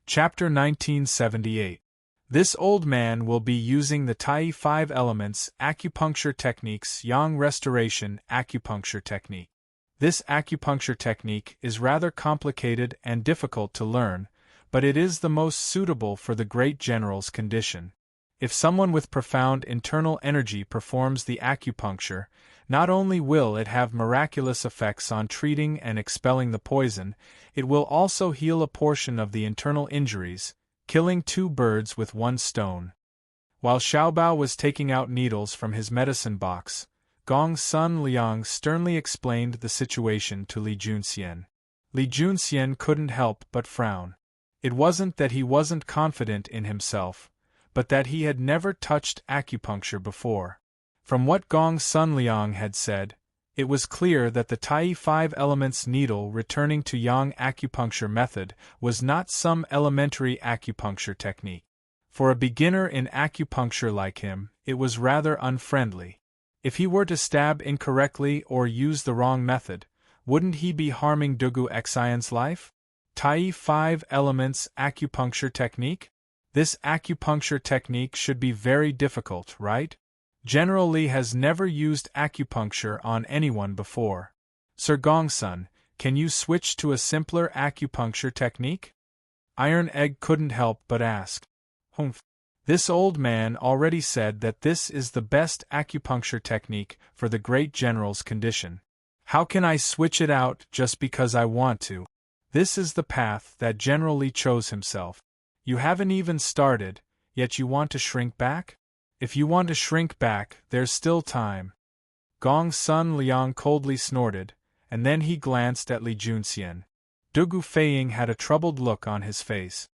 Chapter 1978. This old man will be using the Tai 5 elements acupuncture techniques Yang restoration acupuncture technique. This acupuncture technique is rather complicated and difficult to learn, but it is the most suitable for the great general's condition. If someone with profound internal energy performs the acupuncture, not only will it have miraculous effects on treating and expelling the poison, it will also heal a portion of the internal injuries, killing two birds with one stone. While Xiaobao was taking out needles from his medicine box, Gong Sun Liang sternly explained the situation to Li Junxian. Li Junxian couldn't help but frown. It wasn't that he wasn't confident in himself, but that he had never touched acupuncture before. From what Gong Sun Liang had said, it was clear that the Tai 5 elements needle returning to Yang acupuncture method was not some elementary acupuncture technique. For a beginner in acupuncture like him, it was rather unfriendly. If he were to stab incorrectly or use the wrong method, wouldn't he be harming Dugu Xian's life? Tai 5 elements acupuncture technique? This acupuncture technique should be very difficult, right? General Li has never used acupuncture on anyone before. Sir Gongsun, can you switch to a simpler acupuncture technique? Iron Egg couldn't help but ask. Humph. This old man already said that this is the best acupuncture technique for the great general's condition. How can I switch it out just because I want to? This is the path that General Li chose himself. You haven't even started, yet you want to shrink back? If you want to shrink back, there's still time. Gong Sun Liang coldly snorted, and then he glanced at Li Junxian. Dugu Feiying had a troubled look on his face.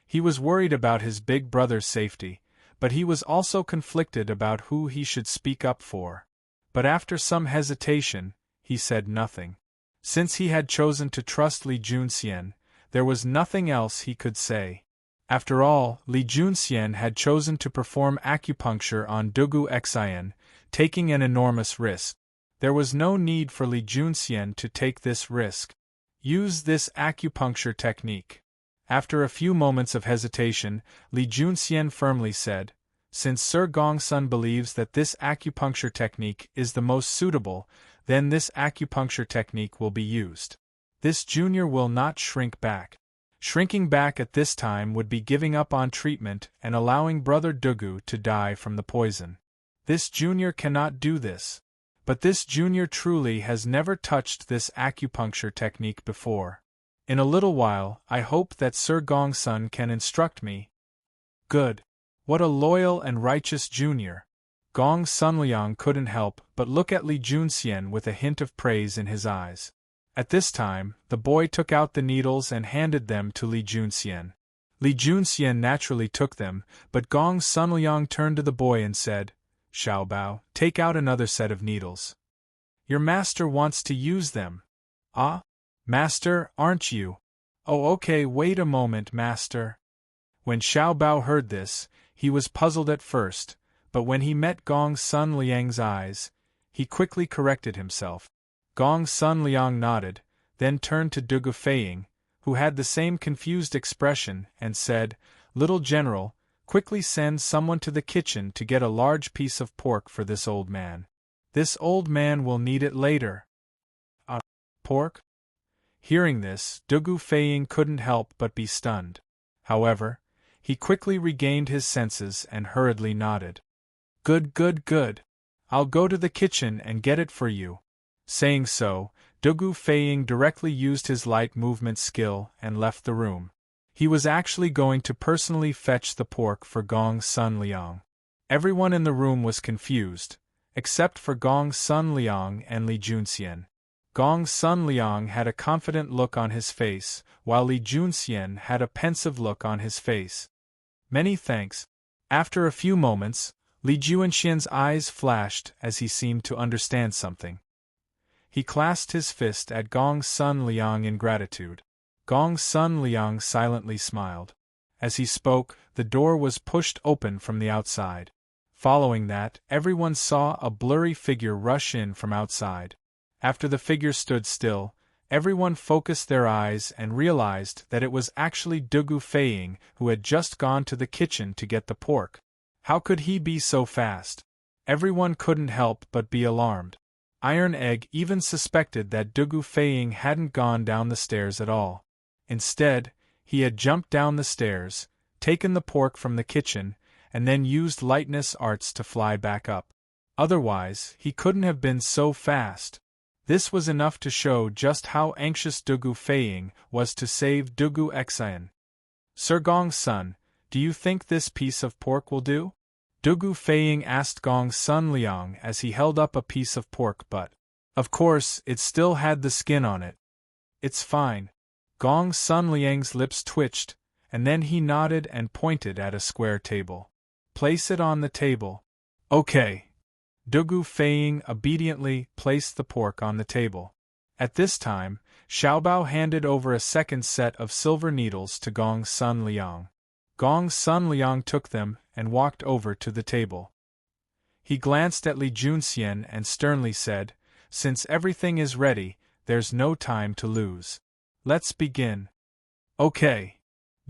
He was worried about his big brother's safety, but he was also conflicted about who he should speak up for. But after some hesitation, he said nothing. Since he had chosen to trust Li Junxian, there was nothing else he could say. After all, Li Junxian had chosen to perform acupuncture on Dugu Xian, taking an enormous risk. There was no need for Li Junxian to take this risk. Use this acupuncture technique. After a few moments of hesitation, Li Junxian firmly said, "Since Sir Gongsun believes that this acupuncture technique is the most suitable, then this acupuncture technique will be used. This junior will not shrink back." Shrinking back at this time would be giving up on treatment and allowing Brother Dugu to die from the poison. This junior cannot do this. But this junior truly has never touched this acupuncture technique before. In a little while, I hope that Sir Gongsun can instruct me. Good. What a loyal and righteous junior. Gong Sunliang couldn't help but look at Li Junxian with a hint of praise in his eyes. At this time, the boy took out the needles and handed them to Li Junxian. Li Junxian naturally took them, but Gong Sunliang turned to the boy and said, "Xiaobao, take out another set of needles. Your master wants to use them." "Ah? Master, aren't you?" "Oh, okay, wait a moment, master." When Xiaobao heard this, he was puzzled at first, but when he met Gong Sunliang's eyes, he quickly corrected himself. Gong Sunliang nodded, then turned to Dugu Feiying, who had the same confused expression, and said, "Little General, quickly send someone to the kitchen to get a large piece of pork for this old man. This old man will need it later." Pork? Hearing this, Dugu Feiying couldn't help but be stunned. However, he quickly regained his senses and hurriedly nodded. Good, good, good. I'll go to the kitchen and get it for you." Saying so, Dugu Feiying directly used his light movement skill and left the room. He was actually going to personally fetch the pork for Gong Sunliang. Everyone in the room was confused, except for Gong Sunliang and Li Junxian. Gong Sunliang had a confident look on his face, while Li Junxian had a pensive look on his face. "Many thanks." After a few moments, Li Junxian's eyes flashed as he seemed to understand something. He clasped his fist at Gong Sunliang in gratitude. Gong Sunliang silently smiled. As he spoke, the door was pushed open from the outside. Following that, everyone saw a blurry figure rush in from outside. After the figure stood still, Everyone focused their eyes and realized that it was actually Dugu Feiying who had just gone to the kitchen to get the pork. How could he be so fast? Everyone couldn't help but be alarmed. Iron Egg even suspected that Dugu Feiying hadn't gone down the stairs at all. Instead, he had jumped down the stairs, taken the pork from the kitchen, and then used lightness arts to fly back up. Otherwise, he couldn't have been so fast. This was enough to show just how anxious Dugu Feiying was to save Dugu Xian. Sir Gong's son, do you think this piece of pork will do? Dugu Feiying asked Gong's son Liang as he held up a piece of pork, but, of course, it still had the skin on it. It's fine. Gong's son Liang's lips twitched, and then he nodded and pointed at a square table. Place it on the table. Okay. Dugu Feiying obediently placed the pork on the table. At this time, Xiaobao handed over a second set of silver needles to Gong's son Liang. Gong's son Liang took them and walked over to the table. He glanced at Li Junxian and sternly said, "Since everything is ready, there's no time to lose. Let's begin." Okay.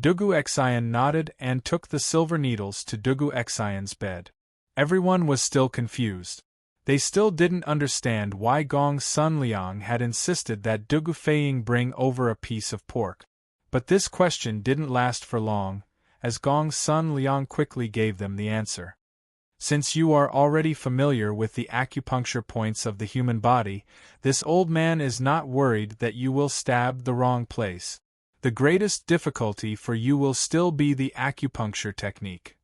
Dugu Xian nodded and took the silver needles to Dugu Xian's bed. Everyone was still confused. They still didn't understand why Gong's son Liang had insisted that Dugu Feiying bring over a piece of pork. But this question didn't last for long, as Gong's son Liang quickly gave them the answer. Since you are already familiar with the acupuncture points of the human body, this old man is not worried that you will stab the wrong place. The greatest difficulty for you will still be the acupuncture technique.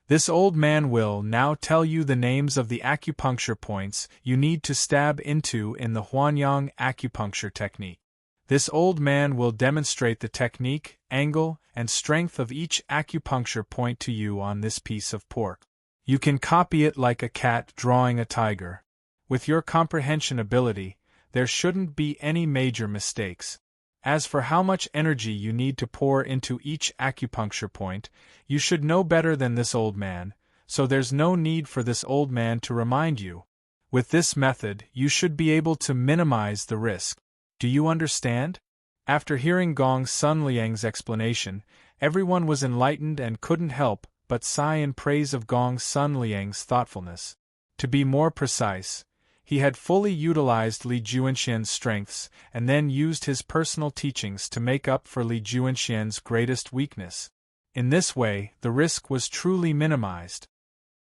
This old man will now tell you the names of the acupuncture points you need to stab into in the Huanyang acupuncture technique. This old man will demonstrate the technique, angle, and strength of each acupuncture point to you on this piece of pork. You can copy it like a cat drawing a tiger. With your comprehension ability, there shouldn't be any major mistakes. As for how much energy you need to pour into each acupuncture point, you should know better than this old man, so there's no need for this old man to remind you. With this method, you should be able to minimize the risk. Do you understand? After hearing Gong's son Liang's explanation, everyone was enlightened and couldn't help but sigh in praise of Gong's son Liang's thoughtfulness. To be more precise, he had fully utilized Li Juanxian's strengths and then used his personal teachings to make up for Li Juanxian's greatest weakness. In this way, the risk was truly minimized.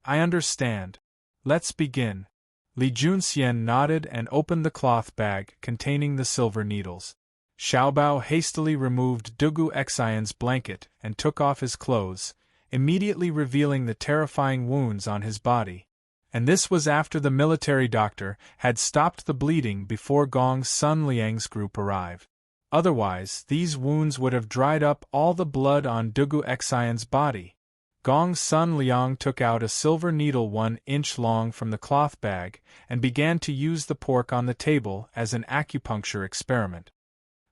I understand. Let's begin. Li Junxian nodded and opened the cloth bag containing the silver needles. Xiaobao hastily removed Dugu Xian's blanket and took off his clothes, immediately revealing the terrifying wounds on his body. And this was after the military doctor had stopped the bleeding before Gong's son Liang's group arrived. Otherwise, these wounds would have dried up all the blood on Dugu Xian's body. Gong's son Liang took out a silver needle 1 inch long from the cloth bag and began to use the pork on the table as an acupuncture experiment.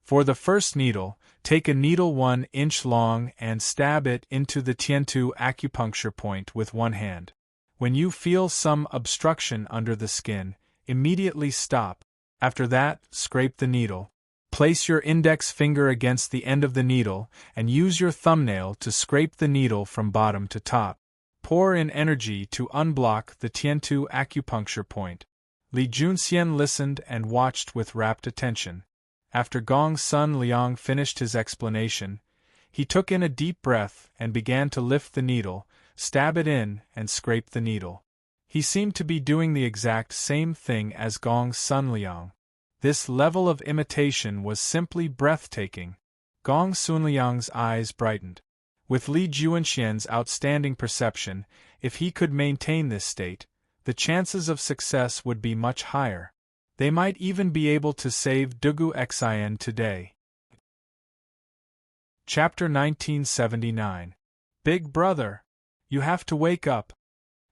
For the first needle, take a needle 1 inch long and stab it into the Tiantu acupuncture point with one hand. When you feel some obstruction under the skin, immediately stop. After that, scrape the needle. Place your index finger against the end of the needle and use your thumbnail to scrape the needle from bottom to top. Pour in energy to unblock the Tiantu acupuncture point. Li Junxian listened and watched with rapt attention. After Gong's son Liang finished his explanation, he took in a deep breath and began to lift the needle, stab it in, and scrape the needle. He seemed to be doing the exact same thing as Gong's son Liang. This level of imitation was simply breathtaking. Gong Sun Liang's eyes brightened. With Li Juanxian's outstanding perception, if he could maintain this state, the chances of success would be much higher. They might even be able to save Dugu Xian today. Chapter 1979. Big Brother! You have to wake up.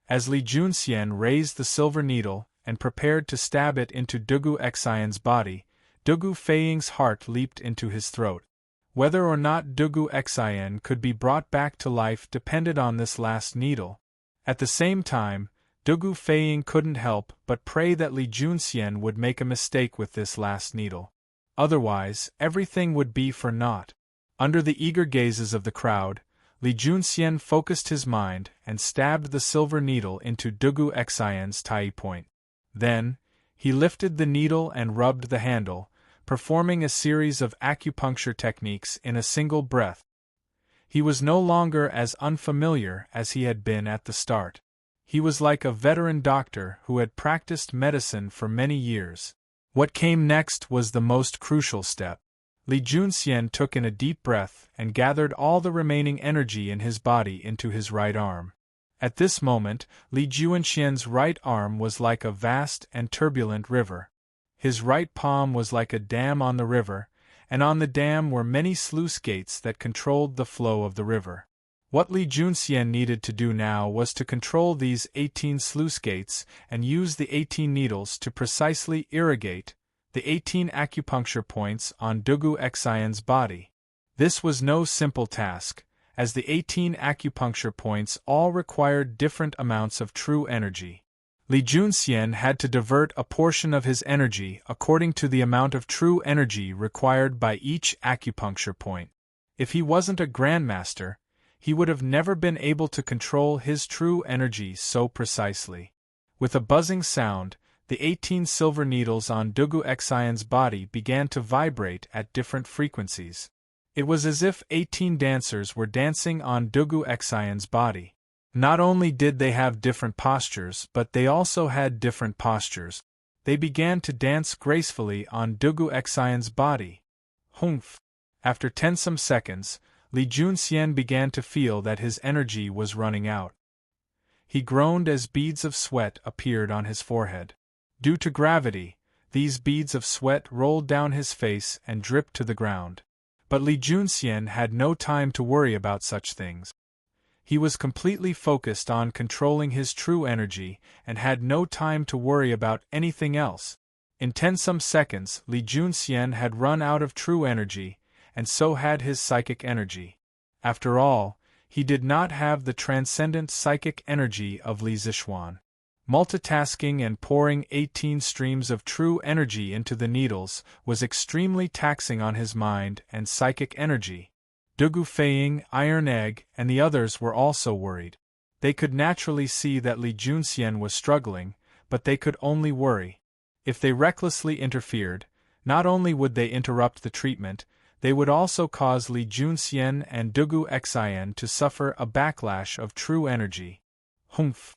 As Li Junxian raised the silver needle and prepared to stab it into Dugu Xian's body, Dugu Feiying's heart leaped into his throat. Whether or not Dugu Xian could be brought back to life depended on this last needle. At the same time, Dugu Feiying couldn't help but pray that Li Junxian would make a mistake with this last needle. Otherwise, everything would be for naught. Under the eager gazes of the crowd, Li Junxian focused his mind and stabbed the silver needle into Dugu Xian's tai point. Then, he lifted the needle and rubbed the handle, performing a series of acupuncture techniques in a single breath. He was no longer as unfamiliar as he had been at the start. He was like a veteran doctor who had practiced medicine for many years. What came next was the most crucial step. Li Junxian took in a deep breath and gathered all the remaining energy in his body into his right arm. At this moment, Li Junxian's right arm was like a vast and turbulent river. His right palm was like a dam on the river, and on the dam were many sluice gates that controlled the flow of the river. What Li Junxian needed to do now was to control these 18 sluice gates and use the 18 needles to precisely irrigate the 18 acupuncture points on Dugu Xian's body. This was no simple task, as the 18 acupuncture points all required different amounts of true energy. Li Junxian had to divert a portion of his energy according to the amount of true energy required by each acupuncture point. If he wasn't a grandmaster, he would have never been able to control his true energy so precisely. With a buzzing sound, the 18 silver needles on Dugu Xian's body began to vibrate at different frequencies. It was as if 18 dancers were dancing on Dugu Xian's body. Not only did they have different postures, but they also had different postures. They began to dance gracefully on Dugu Xian's body. Humph! After some seconds, Li Junxian began to feel that his energy was running out. He groaned as beads of sweat appeared on his forehead. Due to gravity, these beads of sweat rolled down his face and dripped to the ground. But Li Junxian had no time to worry about such things. He was completely focused on controlling his true energy and had no time to worry about anything else. In some seconds, Li Junxian had run out of true energy, and so had his psychic energy. After all, he did not have the transcendent psychic energy of Li Zixuan. Multitasking and pouring 18 streams of true energy into the needles was extremely taxing on his mind and psychic energy. Dugu Feiying, Iron Egg, and the others were also worried. They could naturally see that Li Junxian was struggling, but they could only worry. If they recklessly interfered, not only would they interrupt the treatment, they would also cause Li Junxian and Dugu Xian to suffer a backlash of true energy. Humph!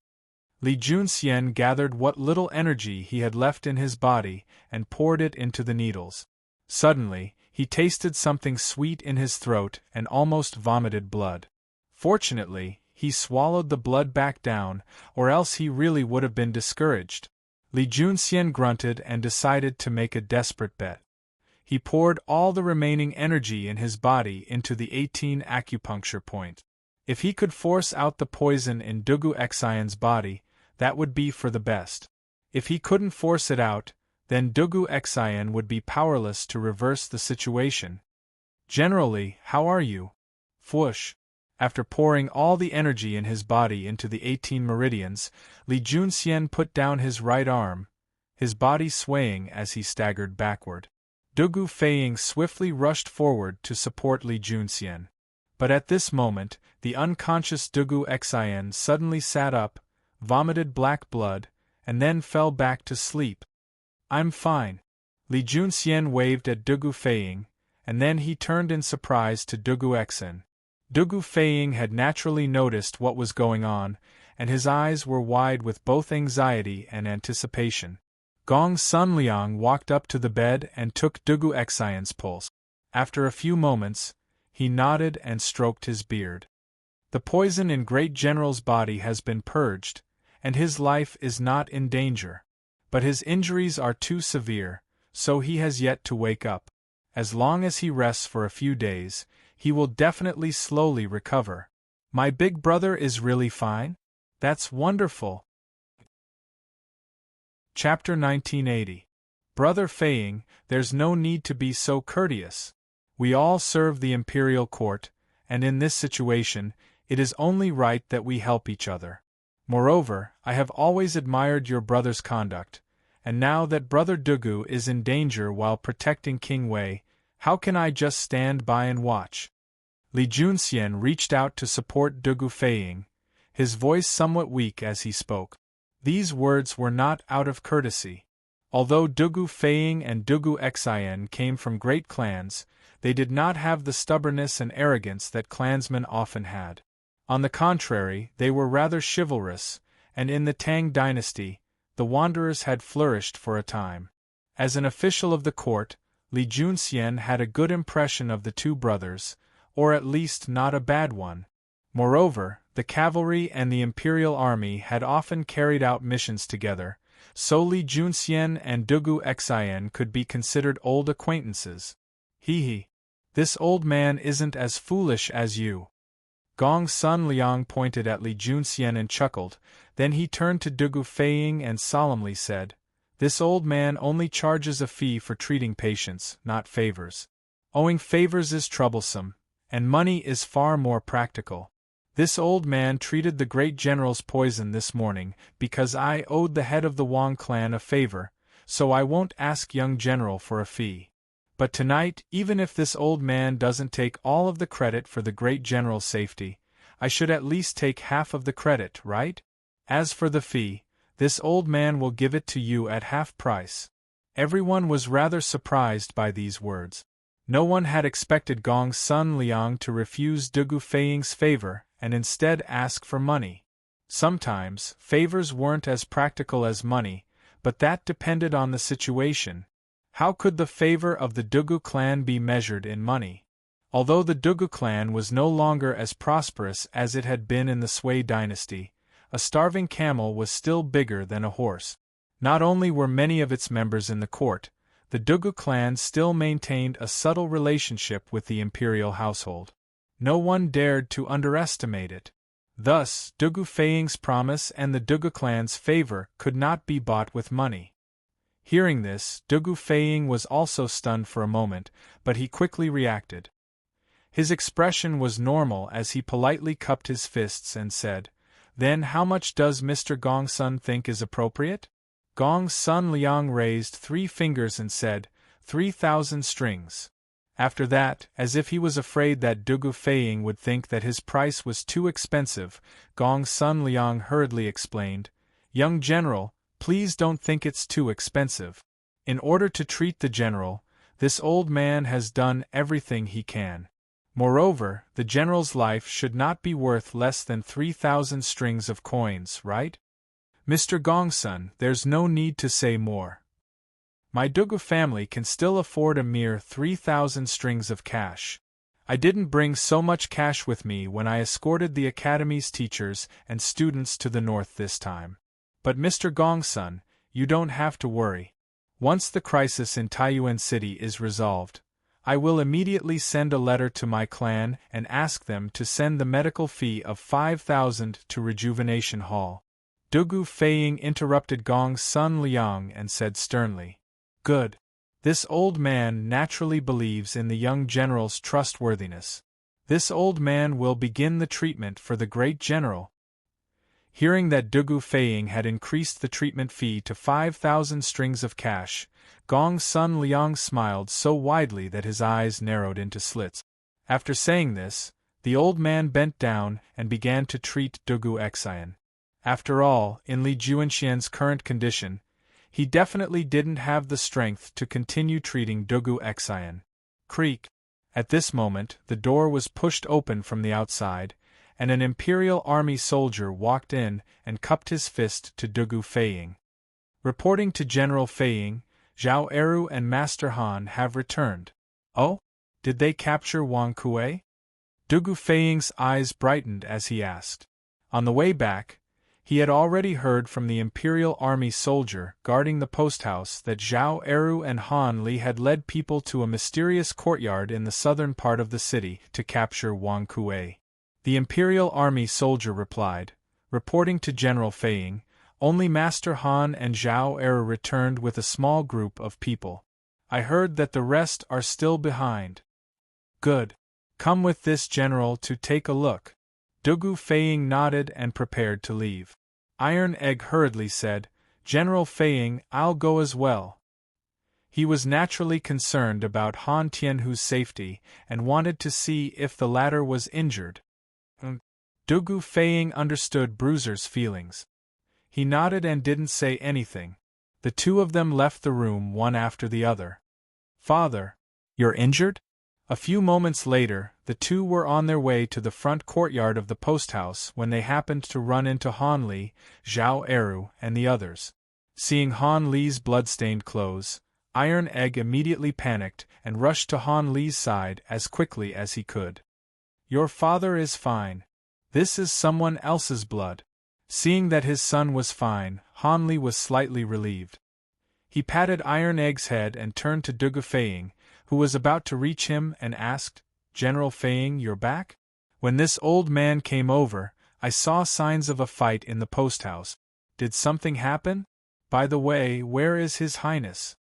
Li Junxian gathered what little energy he had left in his body and poured it into the needles. Suddenly, he tasted something sweet in his throat and almost vomited blood. Fortunately, he swallowed the blood back down, or else he really would have been discouraged. Li Junxian grunted and decided to make a desperate bet. He poured all the remaining energy in his body into the 18 acupuncture point. If he could force out the poison in Dugu Xian's body, that would be for the best. If he couldn't force it out, then Dugu Xian would be powerless to reverse the situation. Generally, how are you? Fwoosh! After pouring all the energy in his body into the 18 meridians, Li Junxian put down his right arm, his body swaying as he staggered backward. Dugu Feiying swiftly rushed forward to support Li Junxian. But at this moment, the unconscious Dugu Xian suddenly sat up, vomited black blood, and then fell back to sleep. I'm fine. Li Junxian waved at Dugu Feiying, and then he turned in surprise to Dugu Xian. Dugu Feiying had naturally noticed what was going on, and his eyes were wide with both anxiety and anticipation. Gong Sunliang walked up to the bed and took Dugu Xian's pulse. After a few moments, he nodded and stroked his beard. The poison in Great General's body has been purged, and his life is not in danger. But his injuries are too severe, so he has yet to wake up. As long as he rests for a few days, he will definitely slowly recover. My big brother is really fine? That's wonderful. Chapter 1980. Brother Feiying, there's no need to be so courteous. We all serve the imperial court, and in this situation, it is only right that we help each other. Moreover, I have always admired your brother's conduct, and now that Brother Dugu is in danger while protecting King Wei, how can I just stand by and watch? Li Junxian reached out to support Dugu Feiying, his voice somewhat weak as he spoke. These words were not out of courtesy. Although Dugu Feiying and Dugu Xian came from great clans, they did not have the stubbornness and arrogance that clansmen often had. On the contrary, they were rather chivalrous, and in the Tang Dynasty, the Wanderers had flourished for a time. As an official of the court, Li Junxian had a good impression of the two brothers, or at least not a bad one. Moreover, the cavalry and the imperial army had often carried out missions together, so Li Junxian and Dugu Xian could be considered old acquaintances. He. This old man isn't as foolish as you. Gong Sun Liang pointed at Li Junxian and chuckled, then he turned to Dugu Feiying and solemnly said, "This old man only charges a fee for treating patients, not favors. Owing favors is troublesome, and money is far more practical. This old man treated the great general's poison this morning because I owed the head of the Wang clan a favor, so I won't ask young general for a fee. But tonight, even if this old man doesn't take all of the credit for the great general's safety, I should at least take half of the credit, right? As for the fee, this old man will give it to you at half price." Everyone was rather surprised by these words. No one had expected Gong Sun Liang to refuse Dugu Feiying's favor and instead ask for money. Sometimes, favors weren't as practical as money, but that depended on the situation. How could the favor of the Dugu clan be measured in money? Although the Dugu clan was no longer as prosperous as it had been in the Sui dynasty, a starving camel was still bigger than a horse. Not only were many of its members in the court, the Dugu clan still maintained a subtle relationship with the imperial household. No one dared to underestimate it. Thus, Dugu Feiying's promise and the Dugu clan's favor could not be bought with money. Hearing this, Dugu Feiying was also stunned for a moment, but he quickly reacted. His expression was normal as he politely cupped his fists and said, "Then how much does Mr. Gong Sun think is appropriate?" Gong Sun Liang raised 3 fingers and said, 3,000 strings. After that, as if he was afraid that Dugu Feiying would think that his price was too expensive, Gong Sun Liang hurriedly explained, "Young general, please don't think it's too expensive. In order to treat the general, this old man has done everything he can. Moreover, the general's life should not be worth less than 3,000 strings of coins, right? Mr. Gongsun, there's no need to say more. My Dugu family can still afford a mere 3,000 strings of cash. I didn't bring so much cash with me when I escorted the academy's teachers and students to the north this time. But Mr. Gongsun, you don't have to worry. Once the crisis in Taiyuan City is resolved, I will immediately send a letter to my clan and ask them to send the medical fee of 5,000 to Rejuvenation Hall." Dugu Feiying interrupted Gong Sun Liang and said sternly, "Good. This old man naturally believes in the young general's trustworthiness. This old man will begin the treatment for the great general." Hearing that Dugu Feiying had increased the treatment fee to 5,000 strings of cash, Gong Sun Liang smiled so widely that his eyes narrowed into slits. After saying this, the old man bent down and began to treat Dugu Xian. After all, in Li Juanxian's current condition, he definitely didn't have the strength to continue treating Dugu Xian. Creak! At this moment, the door was pushed open from the outside, and an imperial army soldier walked in and cupped his fist to Dugu Feiying. "Reporting to General Feiying, Zhao Eru and Master Han have returned." "Oh? Did they capture Wang Kuei?" Dugu Feiying's eyes brightened as he asked. On the way back, he had already heard from the imperial army soldier guarding the posthouse that Zhao Eru and Han Li had led people to a mysterious courtyard in the southern part of the city to capture Wang Kuei. The imperial army soldier replied, reporting to General Feiying, "Only Master Han and Zhao Eru returned with a small group of people. I heard that the rest are still behind." "Good. Come with this general to take a look." Dugu Feiying nodded and prepared to leave. Iron Egg hurriedly said, "General Feiying, I'll go as well." He was naturally concerned about Han Tianhu's safety and wanted to see if the latter was injured. Dugu Feiying understood Bruiser's feelings. He nodded and didn't say anything. The two of them left the room one after the other. "Father, you're injured?" A few moments later, the two were on their way to the front courtyard of the post house when they happened to run into Han Li, Zhao Eru, and the others. Seeing Han Li's blood-stained clothes, Iron Egg immediately panicked and rushed to Han Li's side as quickly as he could. "Your father is fine. This is someone else's blood." Seeing that his son was fine, Han Li was slightly relieved. He patted Iron Egg's head and turned to Dugu Feiying, who was about to reach him, and asked, "General Feiying, you're back? When this old man came over, I saw signs of a fight in the post house. Did something happen? By the way, where is His Highness?"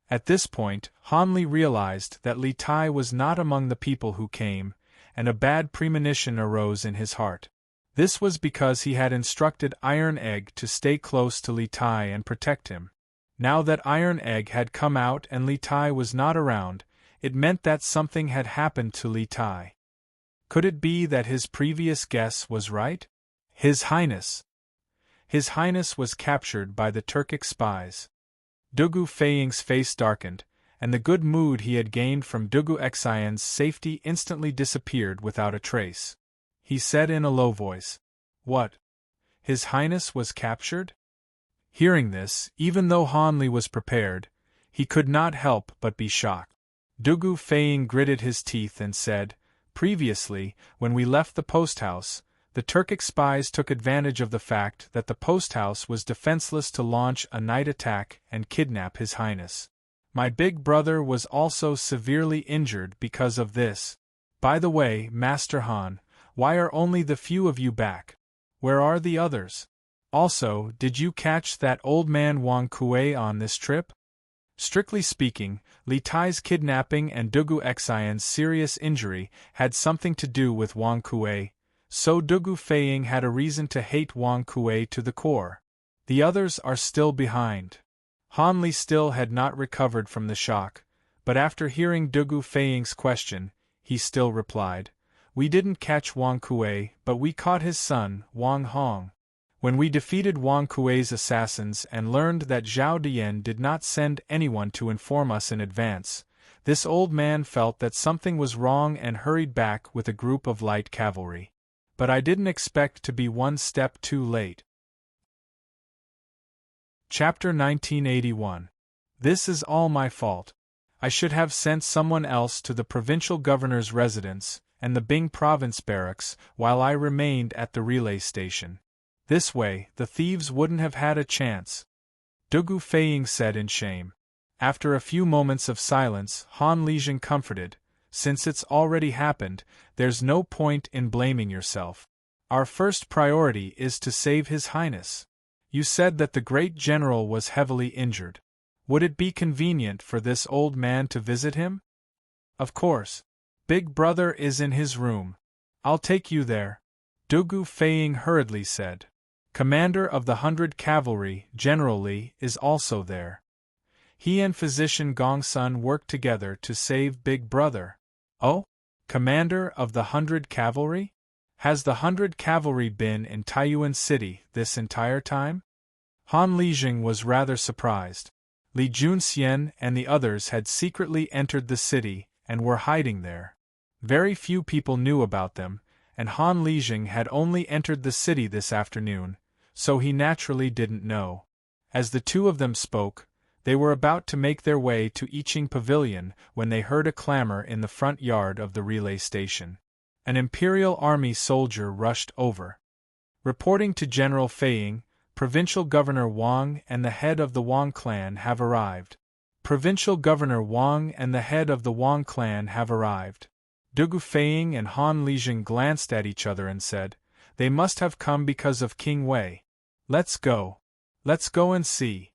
At this point, Han Li realized that Li Tai was not among the people who came, and a bad premonition arose in his heart. This was because he had instructed Iron Egg to stay close to Li Tai and protect him. Now that Iron Egg had come out and Li Tai was not around, it meant that something had happened to Li Tai. Could it be that his previous guess was right? His Highness. His Highness was captured by the Turkic spies. Dugu Feiying's face darkened, and the good mood he had gained from Dugu Xian's safety instantly disappeared without a trace. He said in a low voice, "What? His Highness was captured?" Hearing this, even though Han Li was prepared, he could not help but be shocked. Dugu Feiying gritted his teeth and said, "Previously, when we left the post house, the Turkic spies took advantage of the fact that the post house was defenseless to launch a night attack and kidnap His Highness. My big brother was also severely injured because of this. By the way, Master Han, why are only the few of you back? Where are the others? Also, did you catch that old man Wang Kuei on this trip?" Strictly speaking, Li Tai's kidnapping and Dugu Xian's serious injury had something to do with Wang Kuei, so Dugu Feiying had a reason to hate Wang Kuei to the core. The others are still behind. Han Li still had not recovered from the shock, but after hearing Dugu Feiying's question, he still replied, "We didn't catch Wang Kuei, but we caught his son, Wang Hong. When we defeated Wang Kuei's assassins and learned that Zhao Dian did not send anyone to inform us in advance, this old man felt that something was wrong and hurried back with a group of light cavalry. But I didn't expect to be one step too late." Chapter 1981. This is all my fault. I should have sent someone else to the provincial governor's residence and the Bing province barracks while I remained at the relay station. This way, the thieves wouldn't have had a chance. Dugu Feiying said in shame. After a few moments of silence, Han Lijing comforted, "Since it's already happened, there's no point in blaming yourself. Our first priority is to save His Highness. You said that the great general was heavily injured. Would it be convenient for this old man to visit him?" "Of course. Big brother is in his room. I'll take you there," Dugu Feiying hurriedly said. "Commander of the 100 Cavalry, General Li, is also there. He and physician Gongsun worked together to save Big Brother." "Oh? Commander of the 100 Cavalry? Has the 100 Cavalry been in Taiyuan City this entire time?" Han Lijing was rather surprised. Li Junxian and the others had secretly entered the city and were hiding there. Very few people knew about them, and Han Lijing had only entered the city this afternoon, so he naturally didn't know. As the two of them spoke, they were about to make their way to Yiqing Pavilion when they heard a clamor in the front yard of the relay station. An Imperial Army soldier rushed over. "Reporting to General Feiying, Provincial Governor Wang and the head of the Wang clan have arrived." Provincial Governor Wang and the head of the Wang clan have arrived. Dugu Feiying and Han Lijing glanced at each other and said, "They must have come because of King Wei. Let's go. Let's go and see."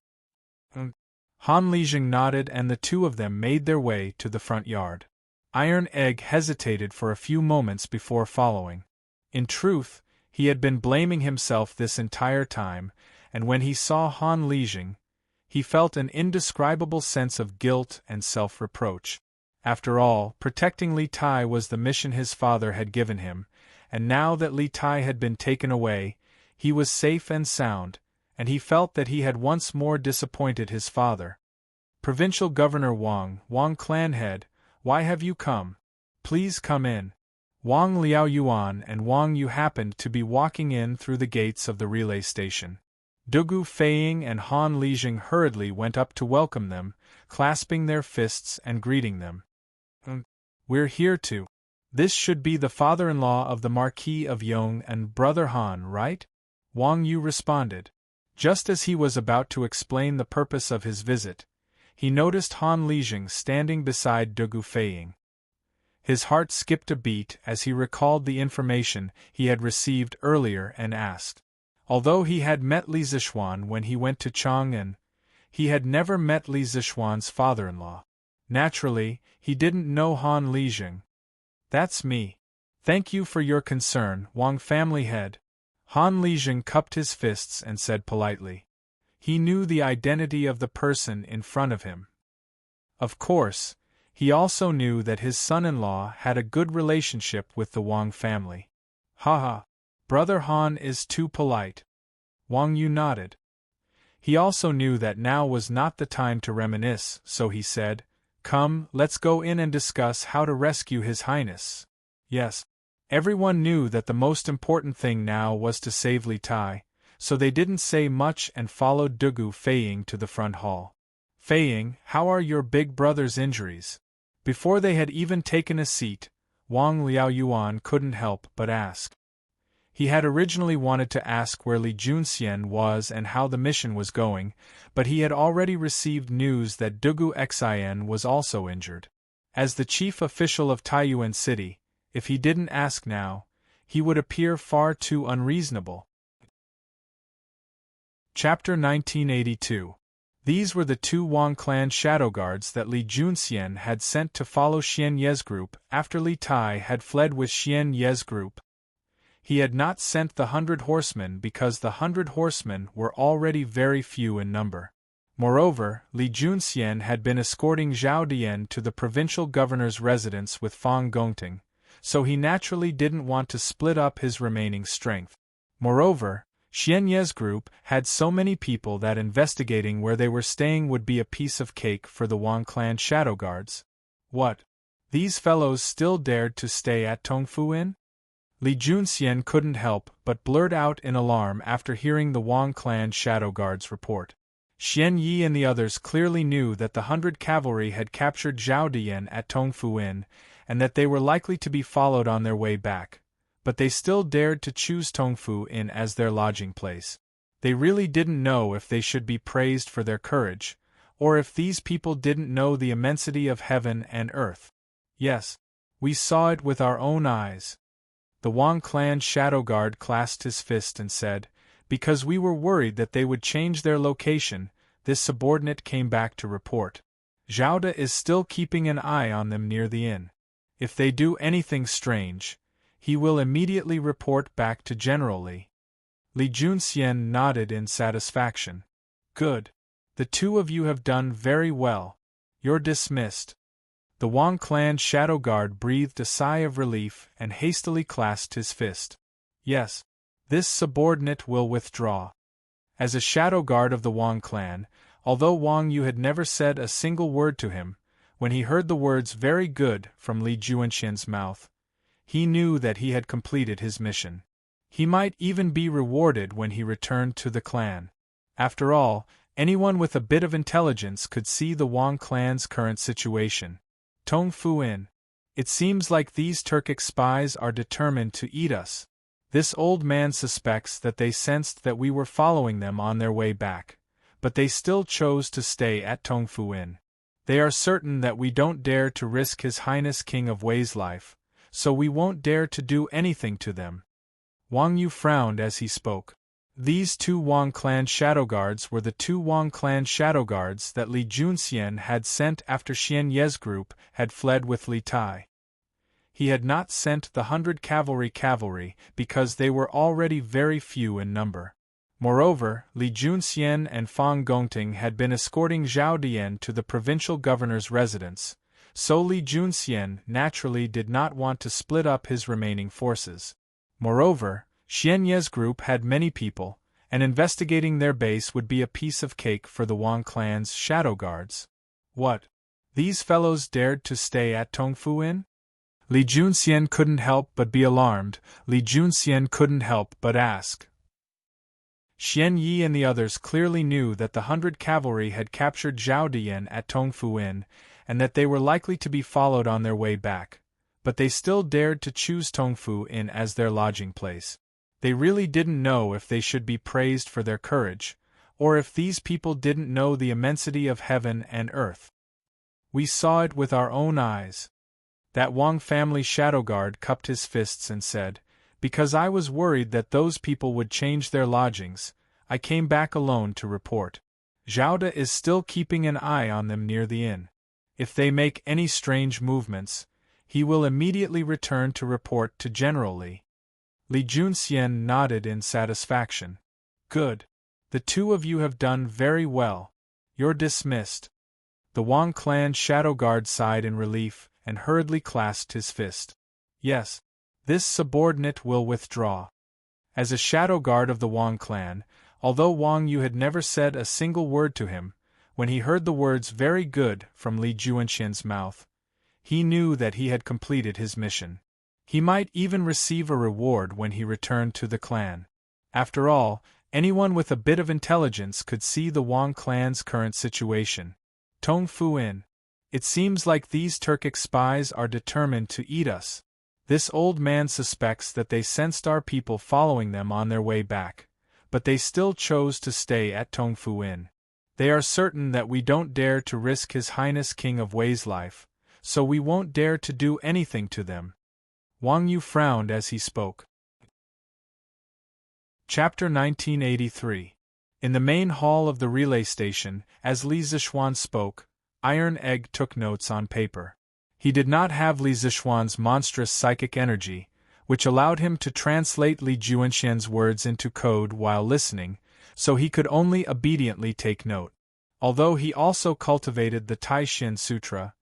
Han Lijing nodded and the two of them made their way to the front yard. Iron Egg hesitated for a few moments before following. In truth, he had been blaming himself this entire time, and when he saw Han Lijing, he felt an indescribable sense of guilt and self-reproach. After all, protecting Li Tai was the mission his father had given him, and now that Li Tai had been taken away, he was safe and sound, and he felt that he had once more disappointed his father. Provincial Governor Wang clan head, why have you come? Please come in. Wang Liaoyuan and Wang Yu happened to be walking in through the gates of the relay station. Dugu Feiying and Han Lijing hurriedly went up to welcome them, clasping their fists and greeting them. We're here to. This should be the father-in-law of the Marquis of Yong and Brother Han, right? Wang Yu responded. Just as he was about to explain the purpose of his visit, he noticed Han Lijing standing beside Dugu Feiying. His heart skipped a beat as he recalled the information he had received earlier and asked. Although he had met Li Zishuan when he went to Chang'an, he had never met Li Zishuan's father-in-law. Naturally, he didn't know Han Lijing. That's me. Thank you for your concern, Wang family head. Han Lijing cupped his fists and said politely. He knew the identity of the person in front of him. Of course, he also knew that his son-in-law had a good relationship with the Wang family. Haha, Brother Han is too polite. Wang Yu nodded. He also knew that now was not the time to reminisce, so he said, Come, let's go in and discuss how to rescue His Highness. Yes. Everyone knew that the most important thing now was to save Li Tai, so they didn't say much and followed Dugu Feiying to the front hall. Feiying, how are your big brother's injuries? Before they had even taken a seat, Wang Liaoyuan couldn't help but ask. He had originally wanted to ask where Li Junxian was and how the mission was going, but he had already received news that Dugu Xian was also injured. As the chief official of Taiyuan City, if he didn't ask now, he would appear far too unreasonable. Chapter 1982. These were the 2 Wang clan shadow guards that Li Junxian had sent to follow Xian Ye's group after Li Tai had fled with Xian Ye's group. He had not sent the 100 horsemen because the 100 horsemen were already very few in number. Moreover, Li Junxian had been escorting Zhao Dian to the provincial governor's residence with Fang Gongting, so he naturally didn't want to split up his remaining strength. Moreover, Xian Ye's group had so many people that investigating where they were staying would be a piece of cake for the Wang clan shadow guards. What? These fellows still dared to stay at Tongfu Inn? Li Junxian couldn't help but blurt out in alarm after hearing the Wang clan shadow guards report. Xian Yi and the others clearly knew that the 100 cavalry had captured Zhao Dian at Tongfu Inn, and that they were likely to be followed on their way back, but they still dared to choose Tongfu Inn as their lodging place. They really didn't know if they should be praised for their courage, or if these people didn't know the immensity of heaven and earth. Yes, we saw it with our own eyes. The Wang clan shadow guard clasped his fist and said, because we were worried that they would change their location, this subordinate came back to report. Zhao De is still keeping an eye on them near the inn. If they do anything strange, he will immediately report back to General Li. Li Junxian nodded in satisfaction. Good. The 2 of you have done very well. You're dismissed. The Wang clan shadow guard breathed a sigh of relief and hastily clasped his fist. Yes. This subordinate will withdraw. As a shadow guard of the Wang clan, although Wang Yu had never said a single word to him, when he heard the words very good from Li Junxian's mouth, he knew that he had completed his mission. He might even be rewarded when he returned to the clan. After all, anyone with a bit of intelligence could see the Wang clan's current situation. Tongfu Inn. It seems like these Turkic spies are determined to eat us. This old man suspects that they sensed that we were following them on their way back, but they still chose to stay at Tongfu Inn. They are certain that we don't dare to risk His Highness King of Wei's life, so we won't dare to do anything to them. Wang Yu frowned as he spoke. These 2 Wang clan shadow guards were the 2 Wang clan shadow guards that Li Junxian had sent after Xian Ye's group had fled with Li Tai. He had not sent the 100 cavalry because they were already very few in number. Moreover, Li Junxian and Fang Gongting had been escorting Zhao Dian to the provincial governor's residence, so Li Junxian naturally did not want to split up his remaining forces. Moreover, Xian Ye's group had many people, and investigating their base would be a piece of cake for the Wang clan's shadow guards. What? These fellows dared to stay at Tongfu Inn? Li Junxian couldn't help but be alarmed. Li Junxian couldn't help but ask. Xian Yi and the others clearly knew that the 100 cavalry had captured Zhao Dian at Tongfu Inn, and that they were likely to be followed on their way back, but they still dared to choose Tongfu Inn as their lodging place. They really didn't know if they should be praised for their courage, or if these people didn't know the immensity of heaven and earth. We saw it with our own eyes. That Wang family shadow guard cupped his fists and said, "Because I was worried that those people would change their lodgings, I came back alone to report. Zhaoda is still keeping an eye on them near the inn. If they make any strange movements, he will immediately return to report to General Li." Li Junxian nodded in satisfaction. "Good. The two of you have done very well. You're dismissed." The Wang clan shadow guard sighed in relief and hurriedly clasped his fist. "Yes. This subordinate will withdraw." As a shadow guard of the Wang clan, although Wang Yu had never said a single word to him, when he heard the words "very good" from Li Junxian's mouth, he knew that he had completed his mission. He might even receive a reward when he returned to the clan. After all, anyone with a bit of intelligence could see the Wang clan's current situation. Tongfu Inn. It seems like these Turkic spies are determined to eat us. This old man suspects that they sensed our people following them on their way back, but they still chose to stay at Tongfu Inn. They are certain that we don't dare to risk His Highness King of Wei's life, so we won't dare to do anything to them. Wang Yu frowned as he spoke. Chapter 1983. In the main hall of the relay station, as Li Zixuan spoke, Iron Egg took notes on paper. He did not have Li Zixuan's monstrous psychic energy, which allowed him to translate Li Junxian's words into code while listening, so he could only obediently take note. Although he also cultivated the Tai Xin Sutra,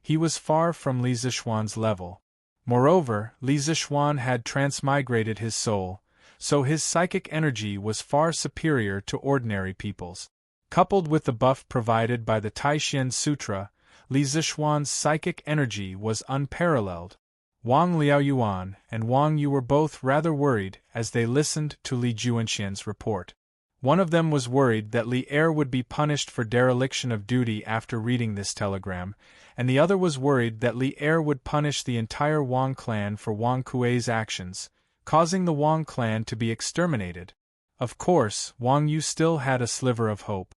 he was far from Li Zixuan's level. Moreover, Li Zixuan had transmigrated his soul, so his psychic energy was far superior to ordinary people's. Coupled with the buff provided by the Tai Xin Sutra, Li Zixuan's psychic energy was unparalleled. Wang Liaoyuan and Wang Yu were both rather worried as they listened to Li Junxian's report. One of them was worried that Li Er would be punished for dereliction of duty after reading this telegram, and the other was worried that Li Er would punish the entire Wang clan for Wang Kuei's actions, causing the Wang clan to be exterminated. Of course, Wang Yu still had a sliver of hope.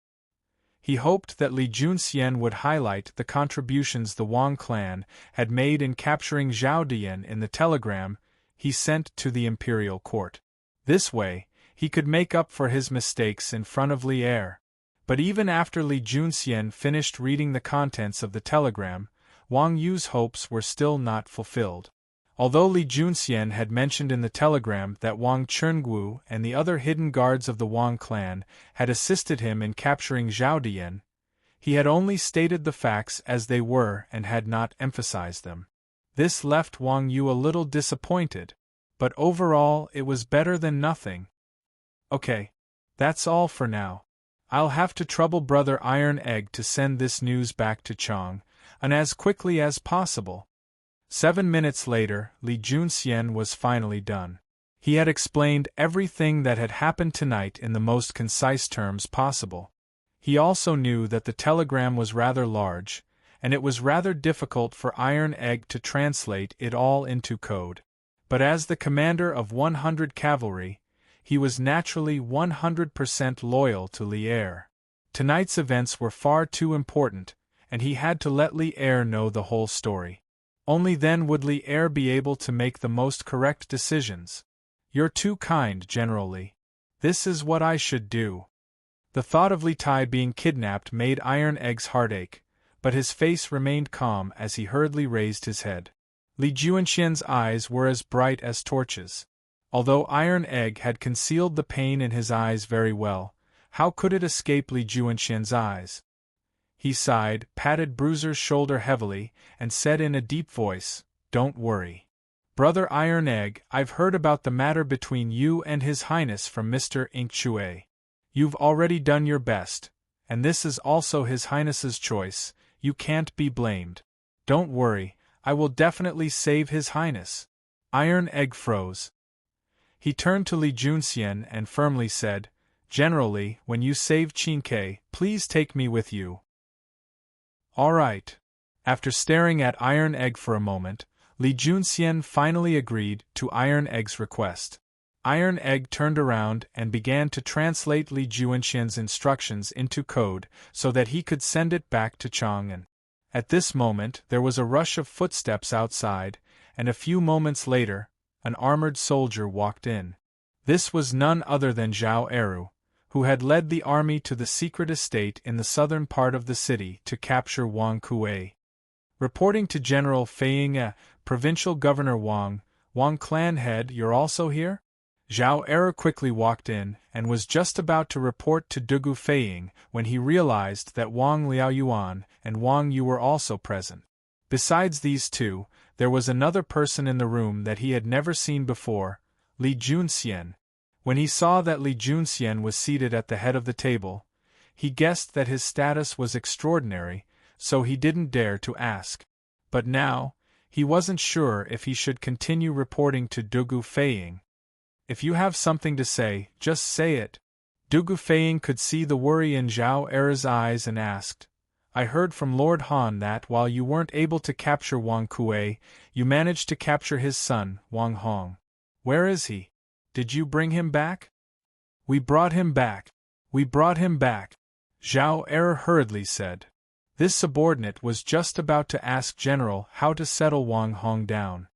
He hoped that Li Junxian would highlight the contributions the Wang clan had made in capturing Zhao Dian in the telegram he sent to the imperial court. This way, he could make up for his mistakes in front of Li Er. But even after Li Junxian finished reading the contents of the telegram, Wang Yu's hopes were still not fulfilled. Although Li Junxian had mentioned in the telegram that Wang Chungu and the other hidden guards of the Wang clan had assisted him in capturing Zhao Dian, he had only stated the facts as they were and had not emphasized them. This left Wang Yu a little disappointed, but overall it was better than nothing. Okay, that's all for now. I'll have to trouble Brother Iron Egg to send this news back to Chang, and as quickly as possible. 7 minutes later, Li Junxian was finally done. He had explained everything that had happened tonight in the most concise terms possible. He also knew that the telegram was rather large, and it was rather difficult for Iron Egg to translate it all into code. But as the commander of 100 cavalry, he was naturally 100% loyal to Li Er. Tonight's events were far too important, and he had to let Li Er know the whole story. Only then would Li Er be able to make the most correct decisions. You're too kind, General Li. This is what I should do. The thought of Li Tai being kidnapped made Iron Egg's heart ache, but his face remained calm as he hurriedly raised his head. Li Junxian's eyes were as bright as torches. Although Iron Egg had concealed the pain in his eyes very well, how could it escape Li Juanxian's eyes? He sighed, patted Bruiser's shoulder heavily, and said in a deep voice, "Don't worry. Brother Iron Egg, I've heard about the matter between you and His Highness from Mr. Ink Chue. You've already done your best, and this is also His Highness's choice. You can't be blamed. Don't worry, I will definitely save His Highness." Iron Egg froze. He turned to Li Junxian and firmly said, "General Li, when you save Qinke, please take me with you." "All right." After staring at Iron Egg for a moment, Li Junxian finally agreed to Iron Egg's request. Iron Egg turned around and began to translate Li Junxian's instructions into code so that he could send it back to Chang'an. At this moment there was a rush of footsteps outside, and a few moments later, an armored soldier walked in. This was none other than Zhao Eru, who had led the army to the secret estate in the southern part of the city to capture Wang Kuei. Reporting to General Feiying, Provincial Governor Wang Clan Head, "You're also here?" Zhao Eru quickly walked in, and was just about to report to Dugu Feiying when he realized that Wang Liaoyuan and Wang Yu were also present. Besides these two, there was another person in the room that he had never seen before, Li Junxian. When he saw that Li Junxian was seated at the head of the table, he guessed that his status was extraordinary, so he didn't dare to ask. But now, he wasn't sure if he should continue reporting to Dugu Feiying. "If you have something to say, just say it." Dugu Feiying could see the worry in Zhao Eru's eyes and asked, "I heard from Lord Han that while you weren't able to capture Wang Kuei, you managed to capture his son, Wang Hong. Where is he? Did you bring him back?" "We brought him back. We brought him back," Zhao Eru hurriedly said. This subordinate was just about to ask General how to settle Wang Hong down.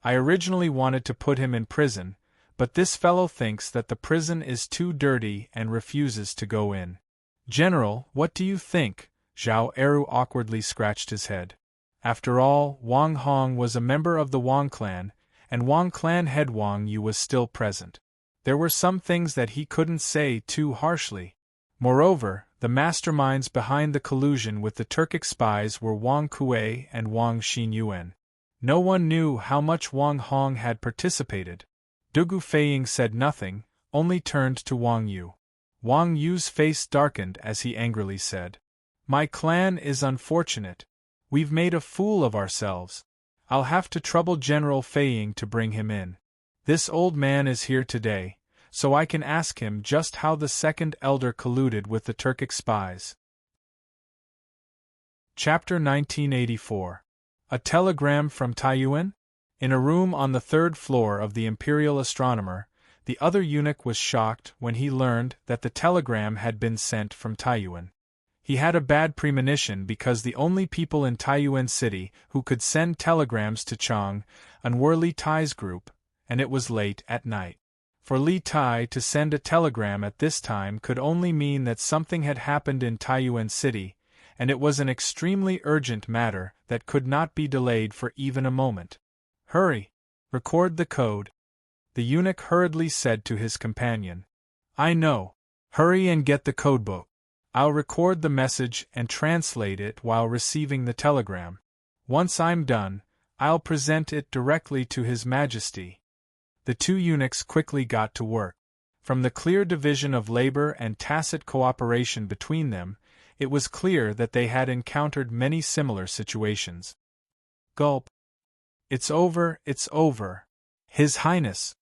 "I originally wanted to put him in prison, but this fellow thinks that the prison is too dirty and refuses to go in." "General, what do you think?" Zhao Eru awkwardly scratched his head. After all, Wang Hong was a member of the Wang clan, and Wang clan head Wang Yu was still present. There were some things that he couldn't say too harshly. Moreover, the masterminds behind the collusion with the Turkic spies were Wang Kuei and Wang Xinyuan. No one knew how much Wang Hong had participated. Dugu Feiying said nothing, only turned to Wang Yu. Wang Yu's face darkened as he angrily said, "My clan is unfortunate. We've made a fool of ourselves. I'll have to trouble General Feiying to bring him in. This old man is here today, so I can ask him just how the second elder colluded with the Turkic spies." Chapter 1984. A telegram from Taiyuan? In a room on the third floor of the Imperial Astronomer, the other eunuch was shocked when he learned that the telegram had been sent from Taiyuan. He had a bad premonition because the only people in Taiyuan City who could send telegrams to Chang'an were Li Tai's group, and it was late at night. For Li Tai to send a telegram at this time could only mean that something had happened in Taiyuan City, and it was an extremely urgent matter that could not be delayed for even a moment. "Hurry! Record the code," the eunuch hurriedly said to his companion. "I know. Hurry and get the codebook. I'll record the message and translate it while receiving the telegram. Once I'm done, I'll present it directly to His Majesty." The two eunuchs quickly got to work. From the clear division of labor and tacit cooperation between them, it was clear that they had encountered many similar situations. Gulp. "It's over, it's over. His Highness.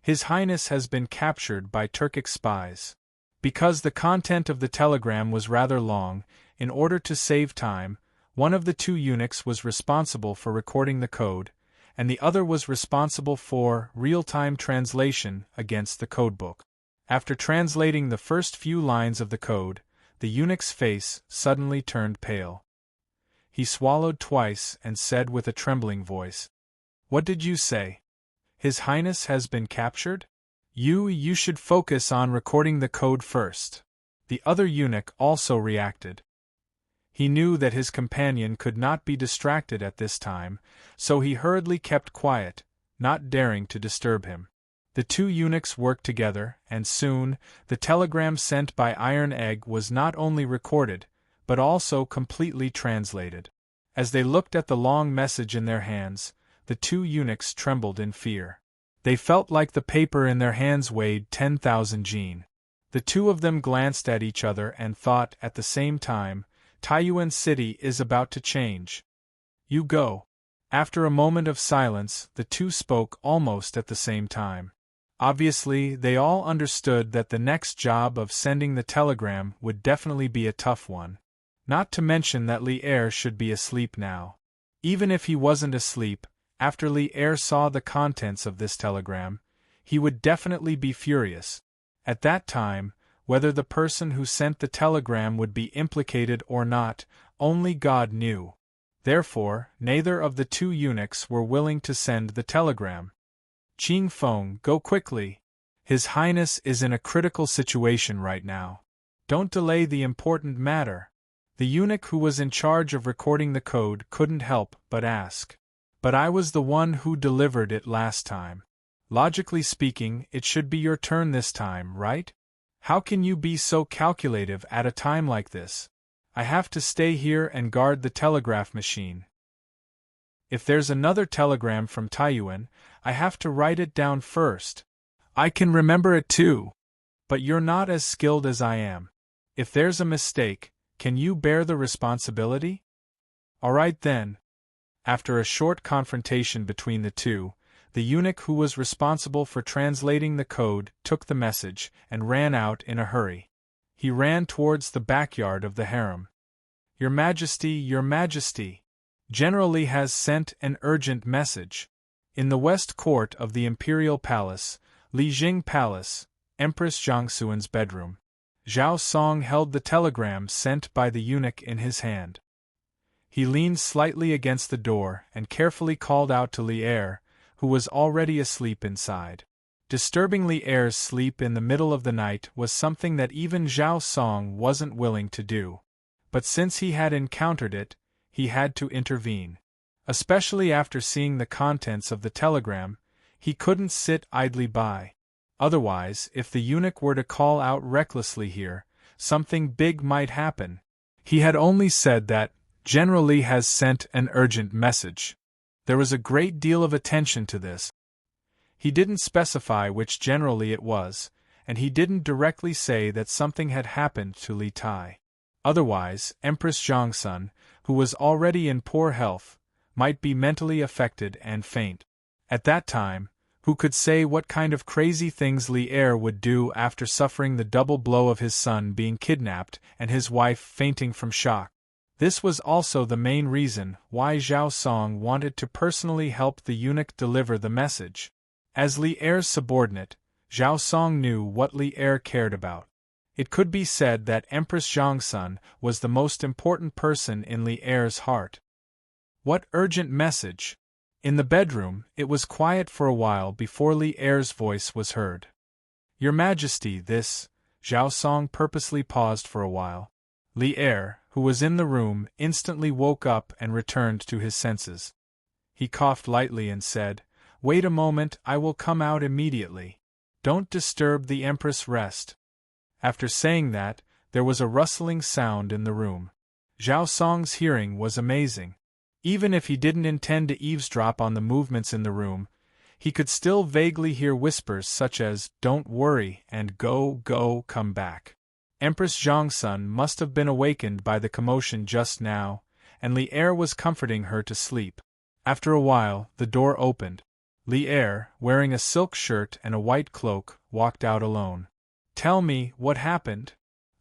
His Highness has been captured by Turkic spies." Because the content of the telegram was rather long, in order to save time, one of the two eunuchs was responsible for recording the code, and the other was responsible for real-time translation against the codebook. After translating the first few lines of the code, the eunuch's face suddenly turned pale. He swallowed twice and said with a trembling voice, "What did you say? His Highness has been captured? You should focus on recording the code first." The other eunuch also reacted. He knew that his companion could not be distracted at this time, so he hurriedly kept quiet, not daring to disturb him. The two eunuchs worked together, and soon, the telegram sent by Iron Egg was not only recorded, but also completely translated. As they looked at the long message in their hands, the two eunuchs trembled in fear. They felt like the paper in their hands weighed 10,000 jin. The two of them glanced at each other and thought at the same time, Taiyuan City is about to change. You go. After a moment of silence, the two spoke almost at the same time. Obviously, they all understood that the next job of sending the telegram would definitely be a tough one. Not to mention that Li Er should be asleep now. Even if he wasn't asleep, after Li Er saw the contents of this telegram, he would definitely be furious. At that time, whether the person who sent the telegram would be implicated or not, only God knew. Therefore, neither of the two eunuchs were willing to send the telegram. Qing Feng, go quickly. His Highness is in a critical situation right now. Don't delay the important matter. The eunuch who was in charge of recording the code couldn't help but ask. But I was the one who delivered it last time. Logically speaking, it should be your turn this time, right? How can you be so calculative at a time like this? I have to stay here and guard the telegraph machine. If there's another telegram from Taiyuan, I have to write it down first. I can remember it too. But you're not as skilled as I am. If there's a mistake, can you bear the responsibility? All right then. After a short confrontation between the two, the eunuch who was responsible for translating the code took the message and ran out in a hurry. He ran towards the backyard of the harem. Your Majesty, Your Majesty! General Li has sent an urgent message. In the west court of the Imperial Palace, Li Jing Palace, Empress Jiangxuan's bedroom, Zhao Song held the telegram sent by the eunuch in his hand. He leaned slightly against the door and carefully called out to Li Er, who was already asleep inside. Disturbing Li Er's sleep in the middle of the night was something that even Zhao Song wasn't willing to do. But since he had encountered it, he had to intervene. Especially after seeing the contents of the telegram, he couldn't sit idly by. Otherwise, if the eunuch were to call out recklessly here, something big might happen. He had only said that, General Li has sent an urgent message. There was a great deal of attention to this. He didn't specify which General Li it was, and he didn't directly say that something had happened to Li Tai. Otherwise, Empress Zhongsun, who was already in poor health, might be mentally affected and faint. At that time, who could say what kind of crazy things Li Er would do after suffering the double blow of his son being kidnapped and his wife fainting from shock? This was also the main reason why Zhao Song wanted to personally help the eunuch deliver the message. As Li Er's subordinate, Zhao Song knew what Li Er cared about. It could be said that Empress Zhongsun was the most important person in Li Er's heart. What urgent message? In the bedroom, it was quiet for a while before Li Er's voice was heard. Your Majesty, this. Zhao Song purposely paused for a while. Li Er, who was in the room, instantly woke up and returned to his senses. He coughed lightly and said, Wait a moment, I will come out immediately. Don't disturb the Empress' rest. After saying that, there was a rustling sound in the room. Zhao Song's hearing was amazing. Even if he didn't intend to eavesdrop on the movements in the room, he could still vaguely hear whispers such as, Don't worry, and go, come back. Empress Zhongsun must have been awakened by the commotion just now, and Li Er was comforting her to sleep. After a while, the door opened. Li Er, wearing a silk shirt and a white cloak, walked out alone. Tell me, what happened?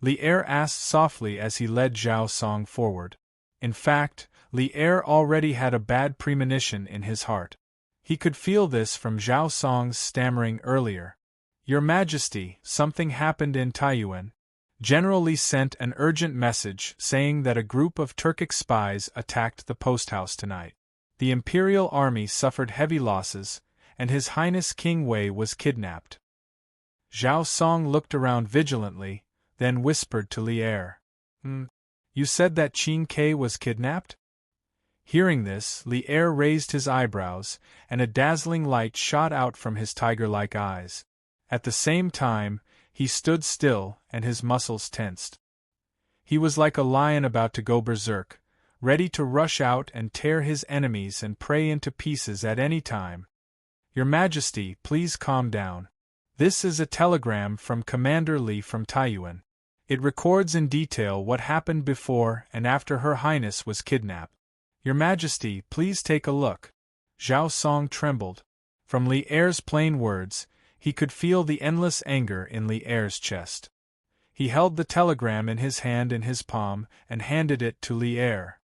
Li Er asked softly as he led Zhao Song forward. In fact, Li Er already had a bad premonition in his heart. He could feel this from Zhao Song's stammering earlier. Your Majesty, something happened in Taiyuan. General Li sent an urgent message saying that a group of Turkic spies attacked the post house tonight. The Imperial Army suffered heavy losses, and His Highness King Wei was kidnapped. Zhao Song looked around vigilantly, then whispered to Li Er. You said that Qing Ke was kidnapped? Hearing this, Li Er raised his eyebrows, and a dazzling light shot out from his tiger-like eyes. At the same time, he stood still, and his muscles tensed. He was like a lion about to go berserk, ready to rush out and tear his enemies and prey into pieces at any time. "Your Majesty, please calm down. This is a telegram from Commander Li from Taiyuan. It records in detail what happened before and after Her Highness was kidnapped. Your Majesty, please take a look." Zhao Song trembled. From Li Er's plain words, he could feel the endless anger in Li Er's chest. He held the telegram in his hand in his palm and handed it to Li Er.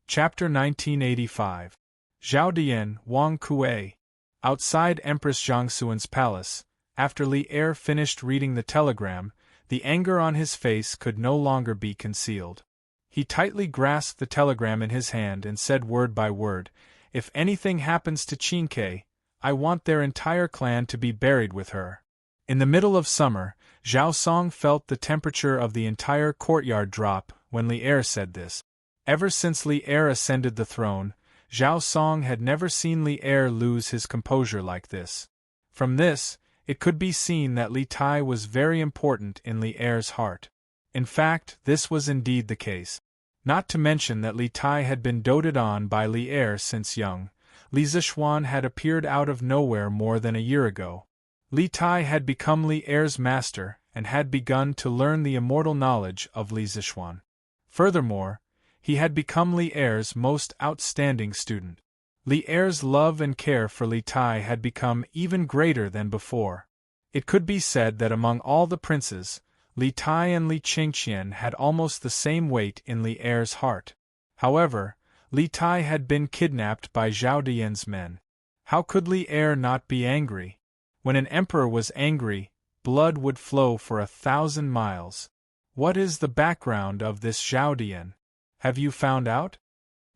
Chapter 1985. Zhao Dian, Wang Kuei. Outside Empress Zhangxuan's palace, after Li Er finished reading the telegram, the anger on his face could no longer be concealed. He tightly grasped the telegram in his hand and said word by word, "If anything happens to Qingke, I want their entire clan to be buried with her." In the middle of summer, Zhao Song felt the temperature of the entire courtyard drop when Li Er said this. Ever since Li Er ascended the throne, Zhao Song had never seen Li Er lose his composure like this. From this, it could be seen that Li Tai was very important in Li Er's heart. In fact, this was indeed the case. Not to mention that Li Tai had been doted on by Li Er since young. Li Zishuan had appeared out of nowhere more than a year ago. Li Tai had become Li Er's master and had begun to learn the immortal knowledge of Li Zishuan. Furthermore, he had become Li Er's most outstanding student. Li Er's love and care for Li Tai had become even greater than before. It could be said that among all the princes, Li Tai and Li Qingqian had almost the same weight in Li Er's heart. However, Li Tai had been kidnapped by Zhao Dian's men. How could Li Er not be angry? When an emperor was angry, blood would flow for 1,000 miles. What is the background of this Zhao Dian? Have you found out?